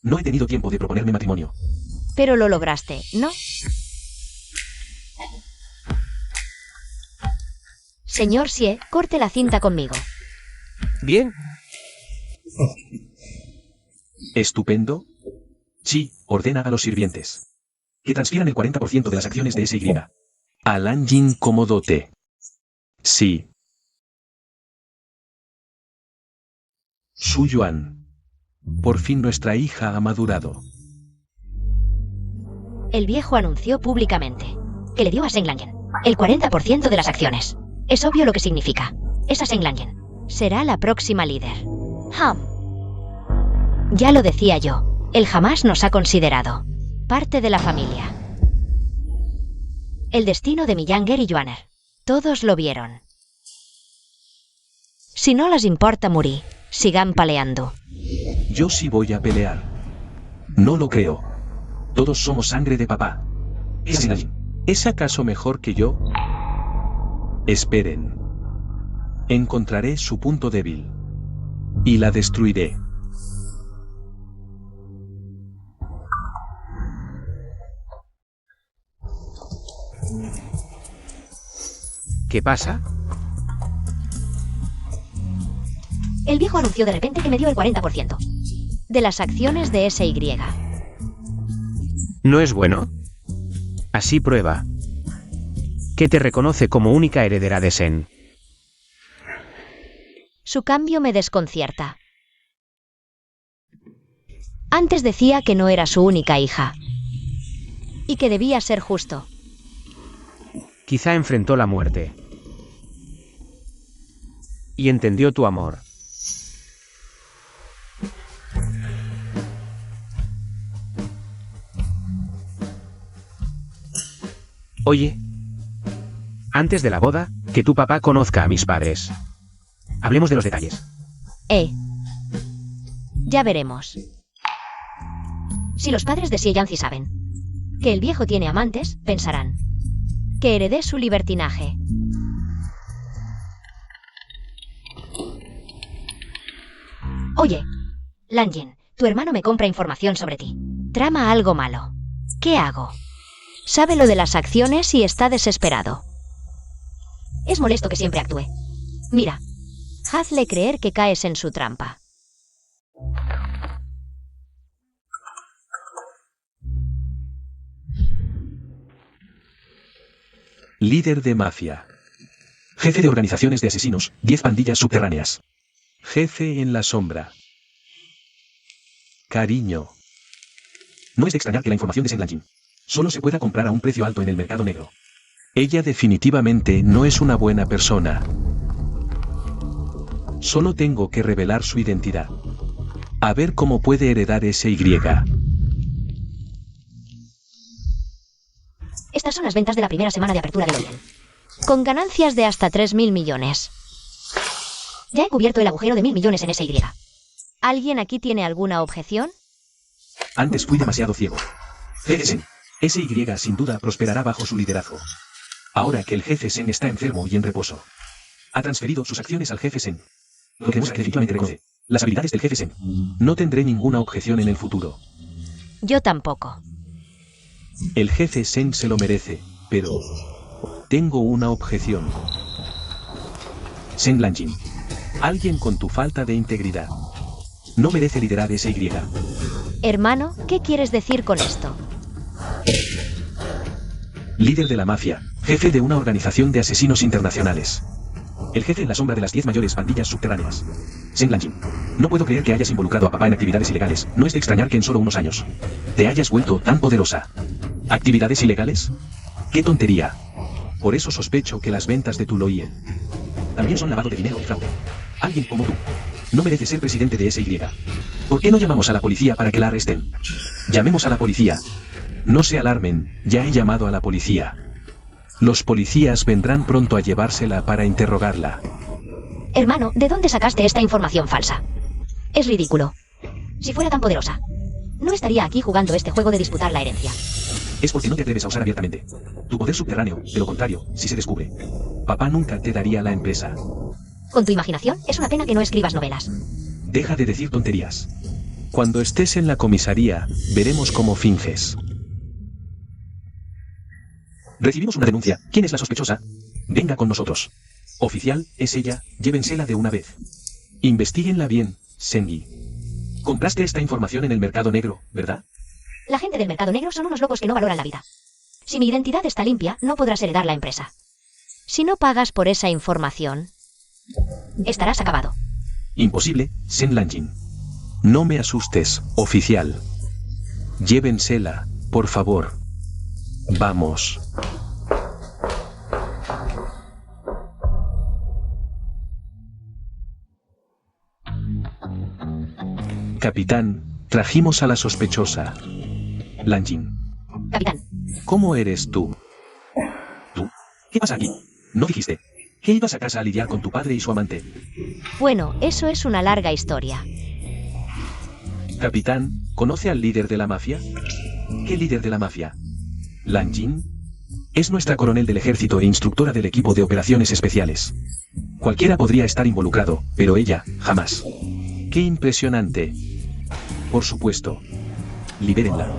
No he tenido tiempo de proponerme matrimonio. Pero lo lograste, ¿no? Señor Xie, corte la cinta conmigo. Bien. Estupendo. Chi, ordena a los sirvientes que transfieran el 40% de las acciones de SY a Lanjin como dote. Sí. Su Yuan. Por fin nuestra hija ha madurado. El viejo anunció públicamente que le dio a Zheng Lanyan el 40% de las acciones. Es obvio lo que significa. Esa Zheng Lanyan será la próxima líder. Ya lo decía yo, él jamás nos ha considerado parte de la familia. El destino de Miyanger y Yuaner. Todos lo vieron. Si no les importa morir, sigan peleando. Yo sí voy a pelear. No lo creo. Todos somos sangre de papá. ¿Es acaso mejor que yo? Esperen. Encontraré su punto débil. Y la destruiré. ¿Qué pasa? El viejo anunció de repente que me dio el 40% de las acciones de SY. ¿No es bueno? Así prueba que te reconoce como única heredera de Sen. Su cambio me desconcierta. Antes decía que no era su única hija y que debía ser justo. Quizá enfrentó la muerte y entendió tu amor. Oye, antes de la boda, que tu papá conozca a mis padres. Hablemos de los detalles. Ya veremos. Si los padres de Xie Yanzi saben Que el viejo tiene amantes, pensarán que heredé su libertinaje. Oye, Lanjin, tu hermano me compra información sobre ti. Trama algo malo. ¿Qué hago? Sabe lo de las acciones y está desesperado. Es molesto que siempre actúe. Mira, hazle creer que caes en su trampa. Líder de mafia. Jefe de organizaciones de asesinos, 10 pandillas subterráneas. Jefe en la sombra. Cariño. No es de extrañar que la información de Zheng Lanjin solo se pueda comprar a un precio alto en el mercado negro. Ella definitivamente no es una buena persona. Solo tengo que revelar su identidad. A ver cómo puede heredar SY. Estas son las ventas de la primera semana de apertura de Loyen. Con ganancias de hasta 3.000 millones. Ya he cubierto el agujero de 1.000 millones en SY. ¿Alguien aquí tiene alguna objeción? Antes fui demasiado ciego. Jefe Sen. SY sin duda prosperará bajo su liderazgo. Ahora que el jefe Sen está enfermo y en reposo, ha transferido sus acciones al jefe Sen. Lo que demuestra que definitivamente reconoce las habilidades del jefe Sen. No tendré ninguna objeción en el futuro. Yo tampoco. El jefe Sen se lo merece, pero tengo una objeción. Zheng Lanjin. Alguien con tu falta de integridad no merece liderar SY. Hermano, ¿qué quieres decir con esto? Líder de la mafia, jefe de una organización de asesinos internacionales. El jefe en la sombra de las 10 mayores pandillas subterráneas. Zheng Lanjin. No puedo creer que hayas involucrado a papá en actividades ilegales. No es de extrañar que en solo unos años te hayas vuelto tan poderosa. ¿Actividades ilegales? ¡Qué tontería! Por eso sospecho que las ventas de tu Loyen también son lavado de dinero y fraude. Alguien como tú no merece ser presidente de SY. ¿Por qué no llamamos a la policía para que la arresten? Llamemos a la policía. No se alarmen, ya he llamado a la policía. Los policías vendrán pronto a llevársela para interrogarla. Hermano, ¿de dónde sacaste esta información falsa? Es ridículo. Si fuera tan poderosa, no estaría aquí jugando este juego de disputar la herencia. Es porque no te atreves a usar abiertamente tu poder subterráneo. De lo contrario, si se descubre, papá nunca te daría la empresa. Con tu imaginación, es una pena que no escribas novelas. Deja de decir tonterías. Cuando estés en la comisaría, veremos cómo finges. Recibimos una denuncia. ¿Quién es la sospechosa? Venga con nosotros. Oficial, es ella, llévensela de una vez. Investíguenla bien, Sengi. Compraste esta información en el mercado negro, ¿verdad? La gente del mercado negro son unos locos que no valoran la vida. Si mi identidad está limpia, no podrás heredar la empresa. Si no pagas por esa información, Estarás acabado. Imposible, Sen Lanjin. No me asustes, oficial. Llévensela, por favor. Vamos. Capitán, trajimos a la sospechosa. Lanjin. Capitán, ¿Cómo eres tú? ¿Tú? ¿Qué pasa aquí? ¿No dijiste que ibas a casa a lidiar con tu padre y su amante? bueno, eso es una larga historia. Capitán, ¿conoce al líder de la mafia? ¿Qué líder de la mafia? ¿Lanjin? Es nuestra coronel del ejército e instructora del equipo de operaciones especiales. Cualquiera podría estar involucrado, pero ella, jamás. ¡Qué impresionante! Por supuesto. Libérenla.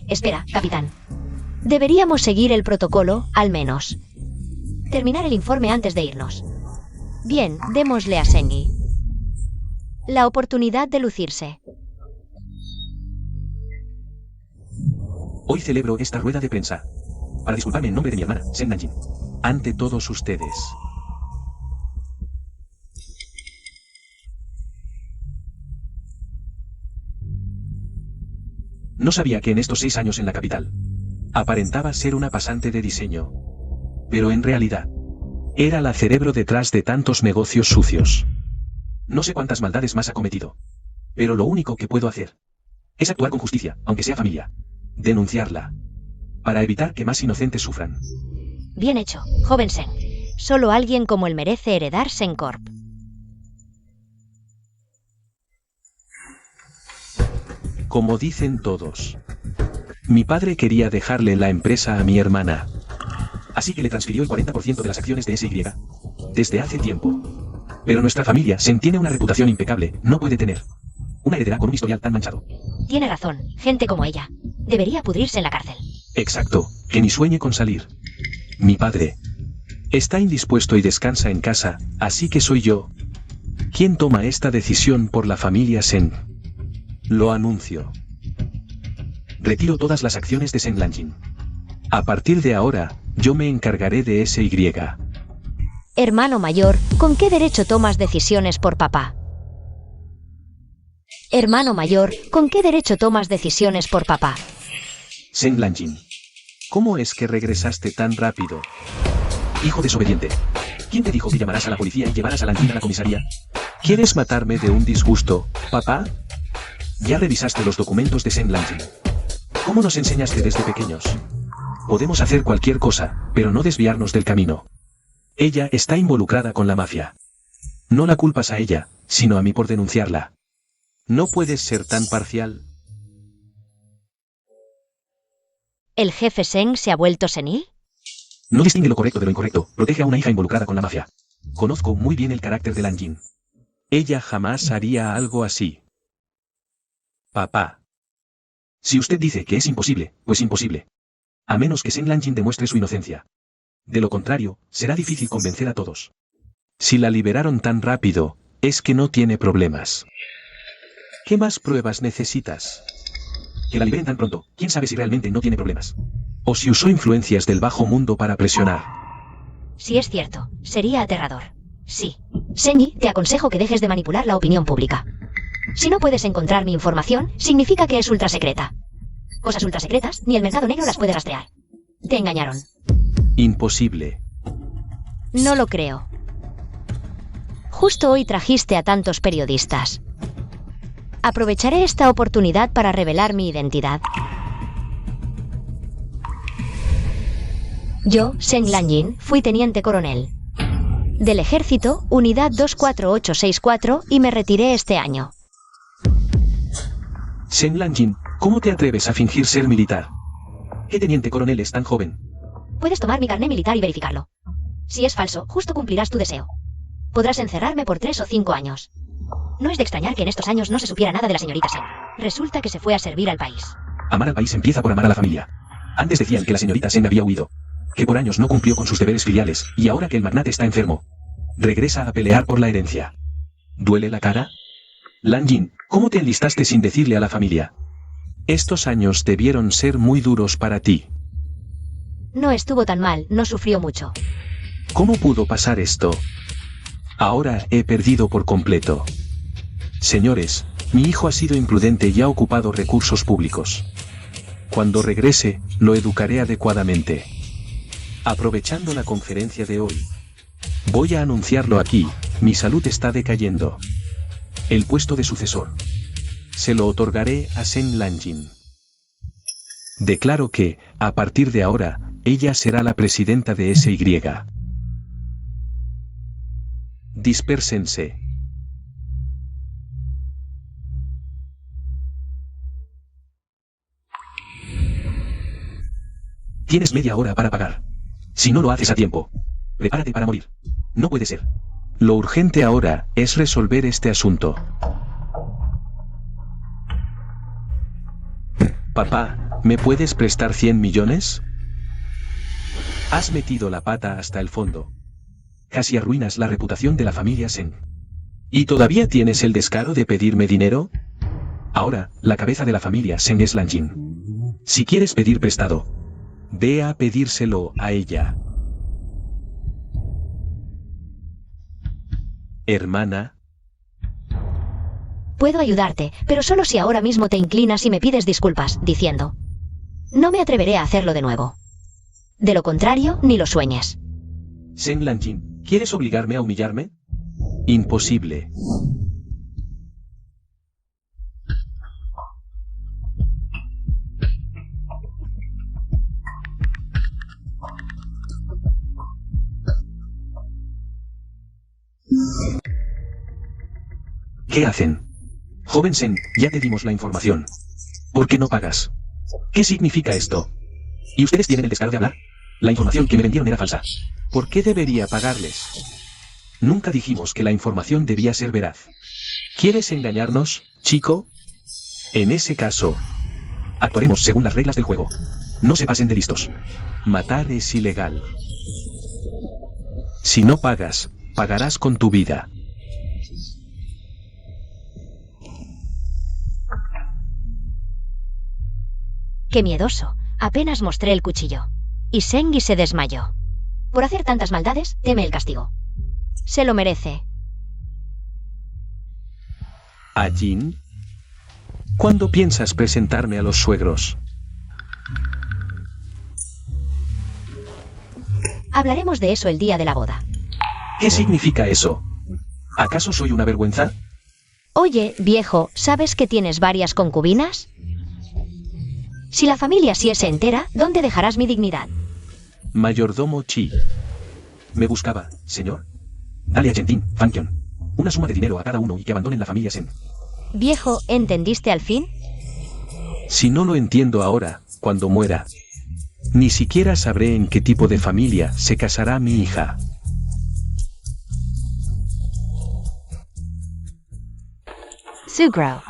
espera, capitán. Deberíamos seguir el protocolo, al menos. Terminar el informe antes de irnos. Bien, démosle a Sengi la oportunidad de lucirse. Hoy celebro esta rueda de prensa para disculparme en nombre de mi hermana, Sen Lanjin, ante todos ustedes. No sabía que en estos 6 años en la capital aparentaba ser una pasante de diseño, pero en realidad era la cerebro detrás de tantos negocios sucios. No sé cuántas maldades más ha cometido, pero lo único que puedo hacer es actuar con justicia, aunque sea familia. Denunciarla, para evitar que más inocentes sufran. Bien hecho, joven Sen. Solo alguien como él merece heredar Sencorp. Como dicen todos, mi padre quería dejarle la empresa a mi hermana, así que le transfirió el 40% de las acciones de SY desde hace tiempo. Pero nuestra familia, Sen, tiene una reputación impecable, no puede tener una heredera con un historial tan manchado. Tiene razón, gente como ella debería pudrirse en la cárcel. Exacto, que ni sueñe con salir. Mi padre está indispuesto y descansa en casa, así que soy yo quien toma esta decisión por la familia Sen. Lo anuncio. Retiro todas las acciones de Sen Lanjin. A partir de ahora, yo me encargaré de SY. Hermano mayor, ¿con qué derecho tomas decisiones por papá? Hermano mayor, ¿con qué derecho tomas decisiones por papá? Sen Lanjin. ¿Cómo es que regresaste tan rápido? Hijo desobediente. ¿Quién te dijo que llamarás a la policía y llevarás a Lanjin a la comisaría? ¿Quieres matarme de un disgusto, papá? Ya revisaste los documentos de Sen Lanjin. ¿Cómo nos enseñaste desde pequeños? Podemos hacer cualquier cosa, pero no desviarnos del camino. Ella está involucrada con la mafia. No la culpas a ella, sino a mí por denunciarla. No puedes ser tan parcial. ¿El jefe Sen se ha vuelto senil? No distingue lo correcto de lo incorrecto. Protege a una hija involucrada con la mafia. Conozco muy bien el carácter de Lanjin. Ella jamás haría algo así. Papá. Si usted dice que es imposible, pues imposible. A menos que Sen Lanjin demuestre su inocencia. De lo contrario, será difícil convencer a todos. Si la liberaron tan rápido, es que no tiene problemas. ¿Qué más pruebas necesitas? Que la liberen tan pronto, quién sabe si realmente no tiene problemas. O si usó influencias del bajo mundo para presionar. Si es cierto, sería aterrador. Sí. Sengi, te aconsejo que dejes de manipular la opinión pública. Si no puedes encontrar mi información, significa que es ultrasecreta. Cosas ultrasecretas, ni el mercado negro las puede rastrear. Te engañaron. Imposible. No lo creo. Justo hoy trajiste a tantos periodistas. Aprovecharé esta oportunidad para revelar mi identidad. Yo, Seng Lanjin, fui teniente coronel del ejército, unidad 24864, y me retiré este año. Seng Lanjin, ¿cómo te atreves a fingir ser militar? ¿Qué teniente coronel es tan joven? Puedes tomar mi carné militar y verificarlo. Si es falso, justo cumplirás tu deseo. Podrás encerrarme por 3 o 5 años. No es de extrañar que en estos años no se supiera nada de la señorita Seng. Resulta que se fue a servir al país. Amar al país empieza por amar a la familia. Antes decían que la señorita Seng había huido, que por años no cumplió con sus deberes filiales, y ahora que el magnate está enfermo, regresa a pelear por la herencia. ¿Duele la cara? Lanjin, ¿cómo te enlistaste sin decirle a la familia? Estos años debieron ser muy duros para ti. No estuvo tan mal, no sufrió mucho. ¿Cómo pudo pasar esto? Ahora he perdido por completo. Señores, mi hijo ha sido imprudente y ha ocupado recursos públicos. Cuando regrese, lo educaré adecuadamente. Aprovechando la conferencia de hoy, voy a anunciarlo aquí, mi salud está decayendo. El puesto de sucesor se lo otorgaré a Seng Lanjin. Declaro que, a partir de ahora, ella será la presidenta de SY. Dispérsense. Tienes media hora para pagar. Si no lo haces a tiempo, prepárate para morir. No puede ser. Lo urgente ahora es resolver este asunto. Papá, ¿me puedes prestar 100 millones? Has metido la pata hasta el fondo. Casi arruinas la reputación de la familia Seng. ¿Y todavía tienes el descaro de pedirme dinero? Ahora, la cabeza de la familia Seng es Lanjin. Si quieres pedir prestado, ve a pedírselo a ella. Hermana. Puedo ayudarte, pero solo si ahora mismo te inclinas y me pides disculpas, diciendo: no me atreveré a hacerlo de nuevo. De lo contrario, ni lo sueñes. Seng Lanjin, ¿quieres obligarme a humillarme? Imposible. ¿Qué hacen? Joven Seng, ya te dimos la información. ¿Por qué no pagas? ¿Qué significa esto? ¿Y ustedes tienen el descaro de hablar? La información que me vendieron era falsa. ¿Por qué debería pagarles? Nunca dijimos que la información debía ser veraz. ¿Quieres engañarnos, chico? En ese caso, actuaremos según las reglas del juego. No se pasen de listos. Matar es ilegal. Si no pagas, pagarás con tu vida. Qué miedoso. Apenas mostré el cuchillo. Y Seng se desmayó. Por hacer tantas maldades, teme el castigo. Se lo merece. ¿Ajin? ¿Cuándo piensas presentarme a los suegros? Hablaremos de eso el día de la boda. ¿Qué significa eso? ¿Acaso soy una vergüenza? Oye, viejo, ¿sabes que tienes varias concubinas? Si la familia sí se entera, ¿dónde dejarás mi dignidad? Mayordomo Chi. Me buscaba, señor. Dale a Gentin, Fankion, una suma de dinero a cada uno y que abandonen la familia Seng. Viejo, ¿entendiste al fin? Si no lo entiendo ahora, cuando muera, ni siquiera sabré en qué tipo de familia se casará mi hija. Sugro.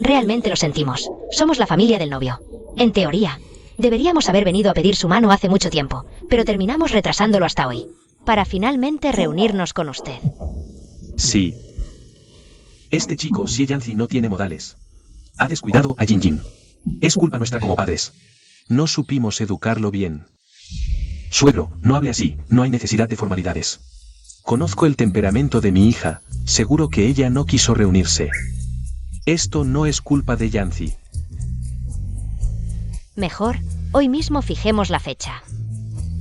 Realmente lo sentimos. Somos la familia del novio. En teoría, deberíamos haber venido a pedir su mano hace mucho tiempo, pero terminamos retrasándolo hasta hoy, para finalmente reunirnos con usted. Sí. Este chico, Xie Yanzi, no tiene modales. Ha descuidado a Jinjin. Es culpa nuestra como padres. No supimos educarlo bien. Suegro, no hable así, no hay necesidad de formalidades. Conozco el temperamento de mi hija, seguro que ella no quiso reunirse. Esto no es culpa de Yanzi. Mejor, hoy mismo fijemos la fecha.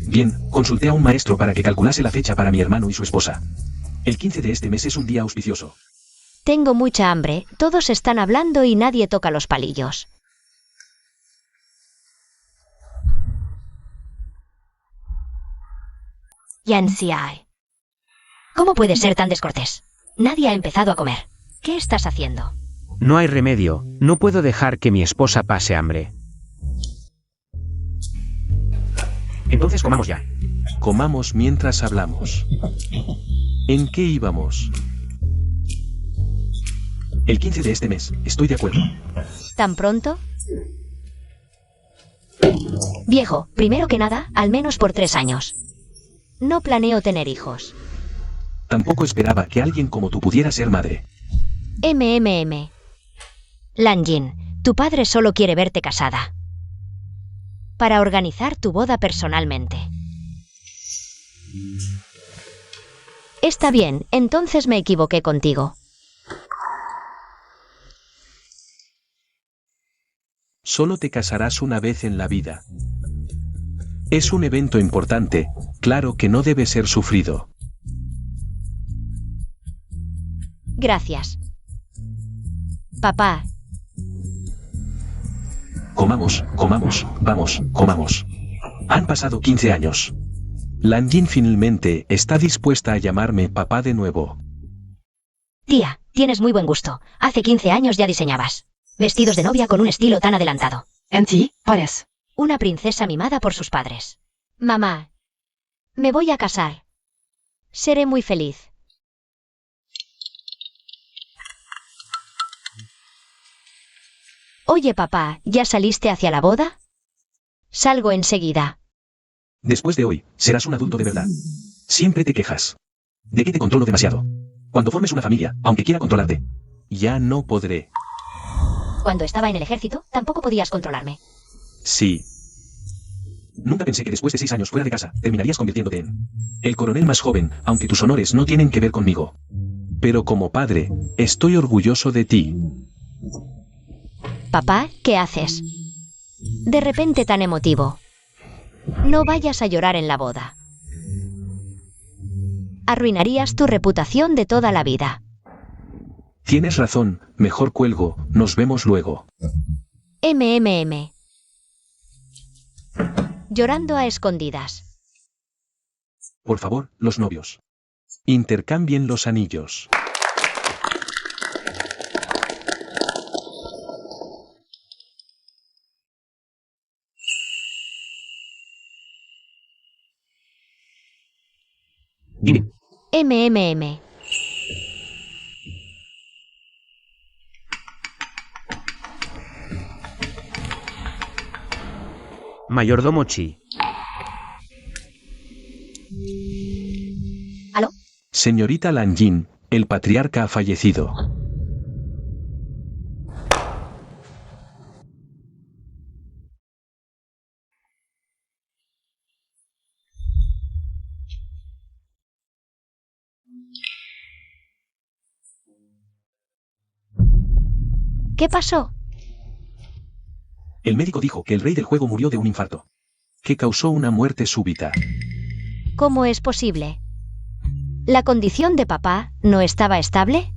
Bien, consulté a un maestro para que calculase la fecha para mi hermano y su esposa. El 15 de este mes es un día auspicioso. Tengo mucha hambre, todos están hablando y nadie toca los palillos. Yanxiai. ¿Cómo puedes ser tan descortés? Nadie ha empezado a comer. ¿Qué estás haciendo? No hay remedio, no puedo dejar que mi esposa pase hambre. Entonces comamos ya. Comamos mientras hablamos. ¿En qué íbamos? El 15 de este mes, estoy de acuerdo. ¿Tan pronto? Viejo, primero que nada, al menos por 3 años. No planeo tener hijos. Tampoco esperaba que alguien como tú pudiera ser madre. Lanjin, tu padre solo quiere verte casada. Para organizar tu boda personalmente. Está bien, entonces me equivoqué contigo. Solo te casarás una vez en la vida. Es un evento importante, claro que no debe ser sufrido. Gracias. Papá. Comamos, vamos, comamos. Han pasado 15 años. Lanjin finalmente está dispuesta a llamarme papá de nuevo. Tía, tienes muy buen gusto. Hace 15 años ya diseñabas vestidos de novia con un estilo tan adelantado. En ti, pares. Una princesa mimada por sus padres. Mamá. Me voy a casar. Seré muy feliz. Oye, papá, ¿ya saliste hacia la boda? Salgo enseguida. Después de hoy, serás un adulto de verdad. Siempre te quejas. ¿De qué te controlo demasiado? Cuando formes una familia, aunque quiera controlarte, ya no podré. Cuando estaba en el ejército, tampoco podías controlarme. Sí. Nunca pensé que después de 6 años fuera de casa, terminarías convirtiéndote en el coronel más joven, aunque tus honores no tienen que ver conmigo. Pero como padre, estoy orgulloso de ti. Papá, ¿qué haces? De repente tan emotivo. No vayas a llorar en la boda. Arruinarías tu reputación de toda la vida. Tienes razón, mejor cuelgo, nos vemos luego. Llorando a escondidas. Por favor, los novios. Intercambien los anillos. Dime. Mayordomo Chi. ¿Aló? Señorita Lanjin, el patriarca ha fallecido. ¿Qué pasó? El médico dijo que el rey del juego murió de un infarto, que causó una muerte súbita. ¿Cómo es posible? ¿La condición de papá no estaba estable?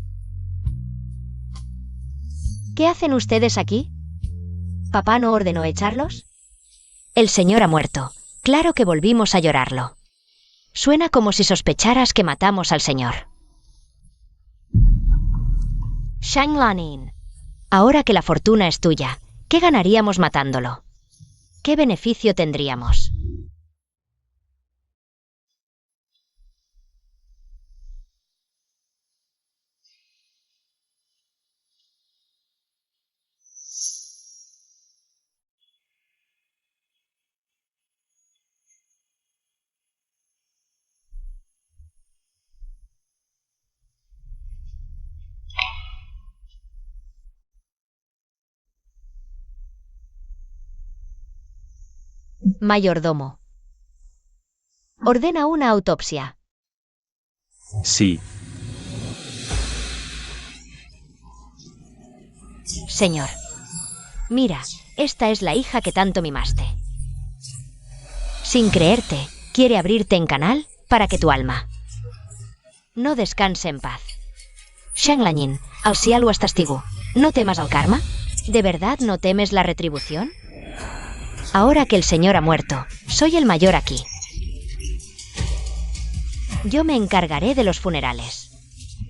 ¿Qué hacen ustedes aquí? ¿Papá no ordenó echarlos? El señor ha muerto. Claro que volvimos a llorarlo. Suena como si sospecharas que matamos al señor. Shanglanin. Ahora que la fortuna es tuya, ¿qué ganaríamos matándolo? ¿Qué beneficio tendríamos? Mayordomo. Ordena una autopsia. Sí. Señor. Mira, esta es la hija que tanto mimaste. Sin creerte, quiere abrirte en canal para que tu alma no descanse en paz. Shanglanin, al cielo es testigo. ¿No temas al karma? ¿De verdad no temes la retribución? Ahora que el señor ha muerto, soy el mayor aquí. Yo me encargaré de los funerales.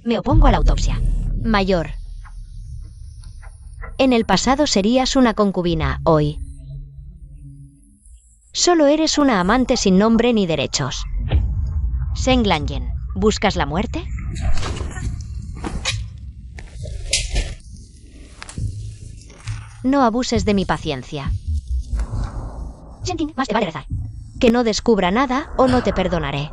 Me opongo a la autopsia. Mayor. En el pasado serías una concubina, hoy. Solo eres una amante sin nombre ni derechos. Zeng Lanyen, ¿buscas la muerte? No abuses de mi paciencia. Chen, más te vale rezar. Que no descubra nada o no te perdonaré.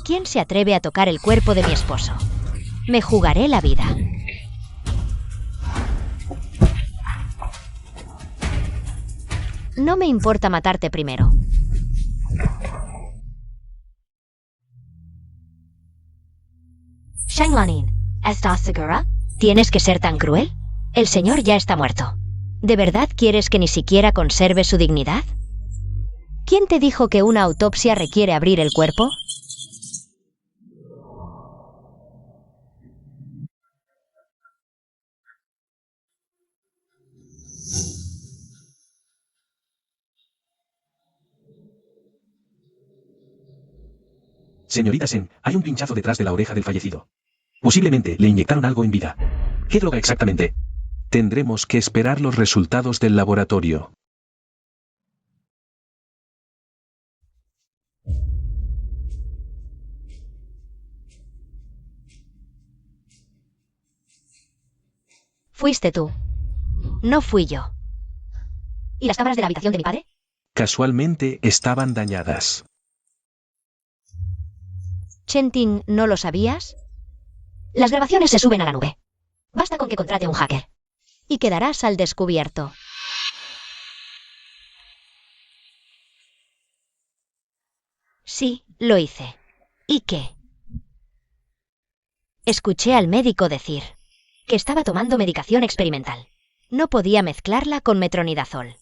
¿Quién se atreve a tocar el cuerpo de mi esposo? Me jugaré la vida. No me importa matarte primero. Zeng Lanyen, ¿estás segura? ¿Tienes que ser tan cruel? El señor ya está muerto. ¿De verdad quieres que ni siquiera conserve su dignidad? ¿Quién te dijo que una autopsia requiere abrir el cuerpo? Señorita Zeng, hay un pinchazo detrás de la oreja del fallecido. Posiblemente le inyectaron algo en vida. ¿Qué droga exactamente? Tendremos que esperar los resultados del laboratorio. Fuiste tú. No fui yo. ¿Y las cámaras de la habitación de mi padre? Casualmente estaban dañadas. Chen Ting, ¿no lo sabías? Las grabaciones se suben a la nube. Basta con que contrate a un hacker. Y quedarás al descubierto. Sí, lo hice. ¿Y qué? Escuché al médico decir que estaba tomando medicación experimental. No podía mezclarla con metronidazol.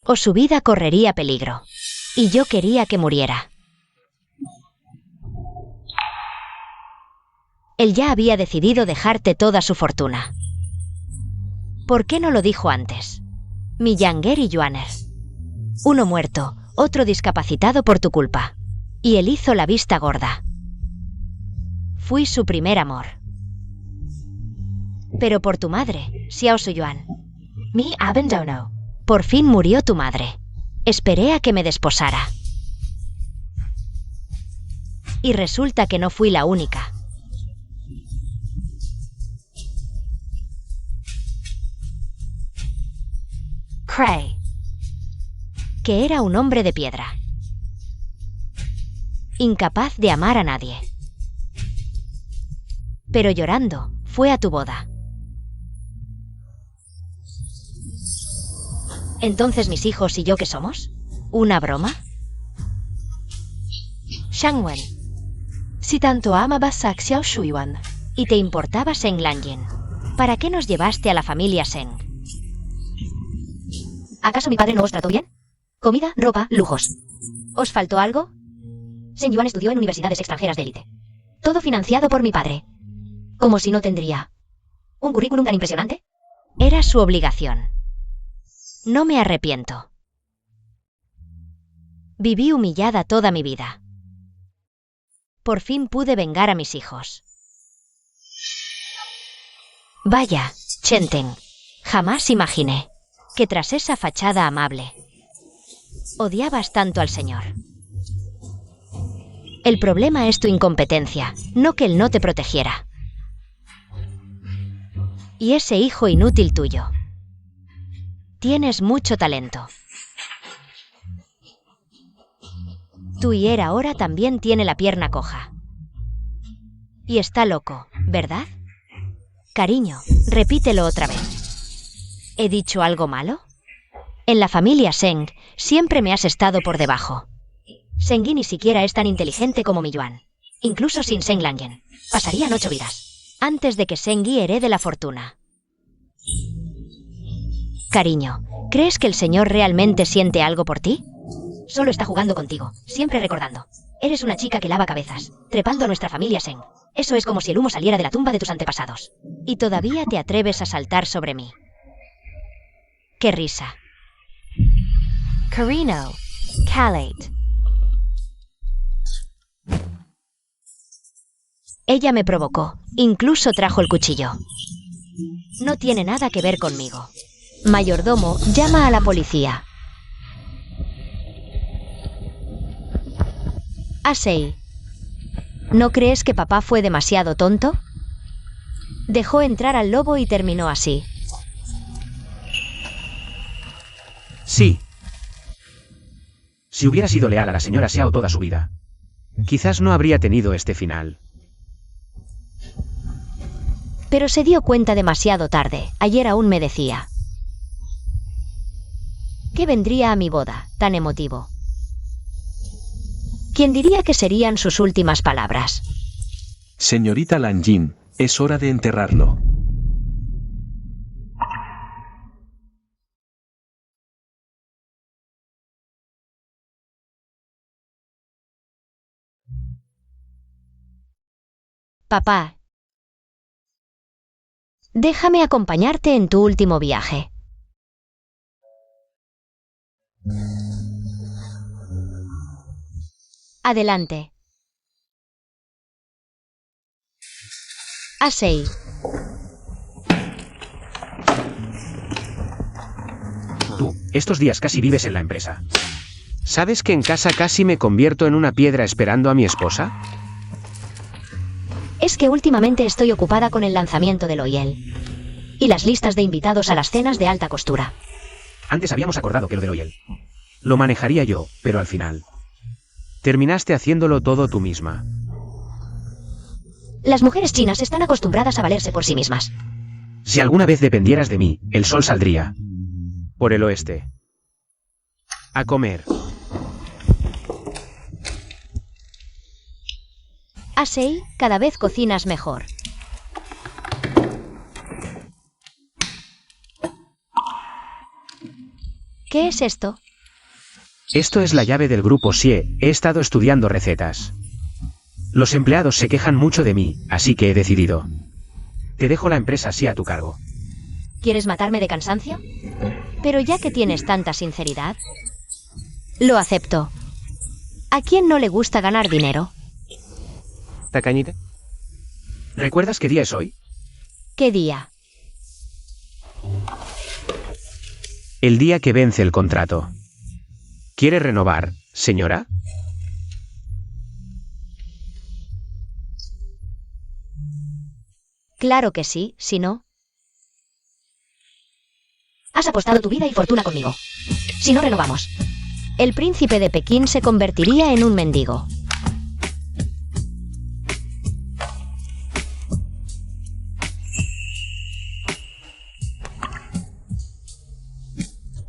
O su vida correría peligro. Y yo quería que muriera. Él ya había decidido dejarte toda su fortuna. ¿Por qué no lo dijo antes? Mi Yanger y Yuaner. Uno muerto, otro discapacitado por tu culpa. Y él hizo la vista gorda. Fui su primer amor. Pero por tu madre, Xiao Suyuan. Mi abandono. Por fin murió tu madre. Esperé a que me desposara. Y resulta que no fui la única. Cray. Que era un hombre de piedra. Incapaz de amar a nadie. Pero llorando, fue a tu boda. Entonces mis hijos y yo, ¿qué somos? ¿Una broma? Shangwen. Si tanto amabas a Xiao Shuiyuan. Y te importaba Zeng Lanyen. ¿Para qué nos llevaste a la familia Zeng? ¿Acaso mi padre no os trató bien? Comida, ropa, lujos. ¿Os faltó algo? Zeng Yuan estudió en universidades extranjeras de élite. Todo financiado por mi padre. Como si no tendría un currículum tan impresionante. Era su obligación. No me arrepiento. Viví humillada toda mi vida. Por fin pude vengar a mis hijos. Vaya, Chen Ting, jamás imaginé que tras esa fachada amable, odiabas tanto al señor. El problema es tu incompetencia, no que él no te protegiera. Y ese hijo inútil tuyo. Tienes mucho talento. Tu hiera ahora también tiene la pierna coja. Y está loco, ¿verdad? Cariño, repítelo otra vez. ¿He dicho algo malo? En la familia Zeng siempre me has estado por debajo. Zeng Yi ni siquiera es tan inteligente como mi Yuan. Incluso sin Zeng Lanyen. Pasarían 8 vidas antes de que Zeng Yi herede la fortuna. Cariño, ¿crees que el señor realmente siente algo por ti? Solo está jugando contigo, siempre recordando. Eres una chica que lava cabezas, trepando a nuestra familia Zeng. Eso es como si el humo saliera de la tumba de tus antepasados. Y todavía te atreves a saltar sobre mí. ¡Qué risa! Carino, Calate. Ella me provocó, incluso trajo el cuchillo. No tiene nada que ver conmigo. Mayordomo llama a la policía. Asei, ¿no crees que papá fue demasiado tonto? Dejó entrar al lobo y terminó así. Sí. Si hubiera sido leal a la señora Xiao toda su vida, quizás no habría tenido este final. Pero se dio cuenta demasiado tarde. Ayer aún me decía que vendría a mi boda, tan emotivo. ¿Quién diría que serían sus últimas palabras? Señorita Lanjin, es hora de enterrarlo. Papá, déjame acompañarte en tu último viaje. Adelante. Asei. Tú, estos días casi vives en la empresa. ¿Sabes que en casa casi me convierto en una piedra esperando a mi esposa? Es que últimamente estoy ocupada con el lanzamiento del Oyel y las listas de invitados a las cenas de alta costura. Antes habíamos acordado que lo del Oyel lo manejaría yo, pero al final terminaste haciéndolo todo tú misma. Las mujeres chinas están acostumbradas a valerse por sí mismas. Si alguna vez dependieras de mí, el sol saldría por el oeste. A comer. Asei, cada vez cocinas mejor. ¿Qué es esto? Esto es la llave del grupo Xie. He estado estudiando recetas. Los empleados se quejan mucho de mí, así que he decidido. Te dejo la empresa Xie a tu cargo. ¿Quieres matarme de cansancio? Pero ya que tienes tanta sinceridad, lo acepto. ¿A quién no le gusta ganar dinero? ¿Tacañita? ¿Recuerdas qué día es hoy? ¿Qué día? El día que vence el contrato. ¿Quiere renovar, señora? Claro que sí, si no. Has apostado tu vida y fortuna conmigo. Si no renovamos, el príncipe de Pekín se convertiría en un mendigo.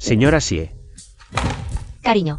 Señora Xie. Cariño,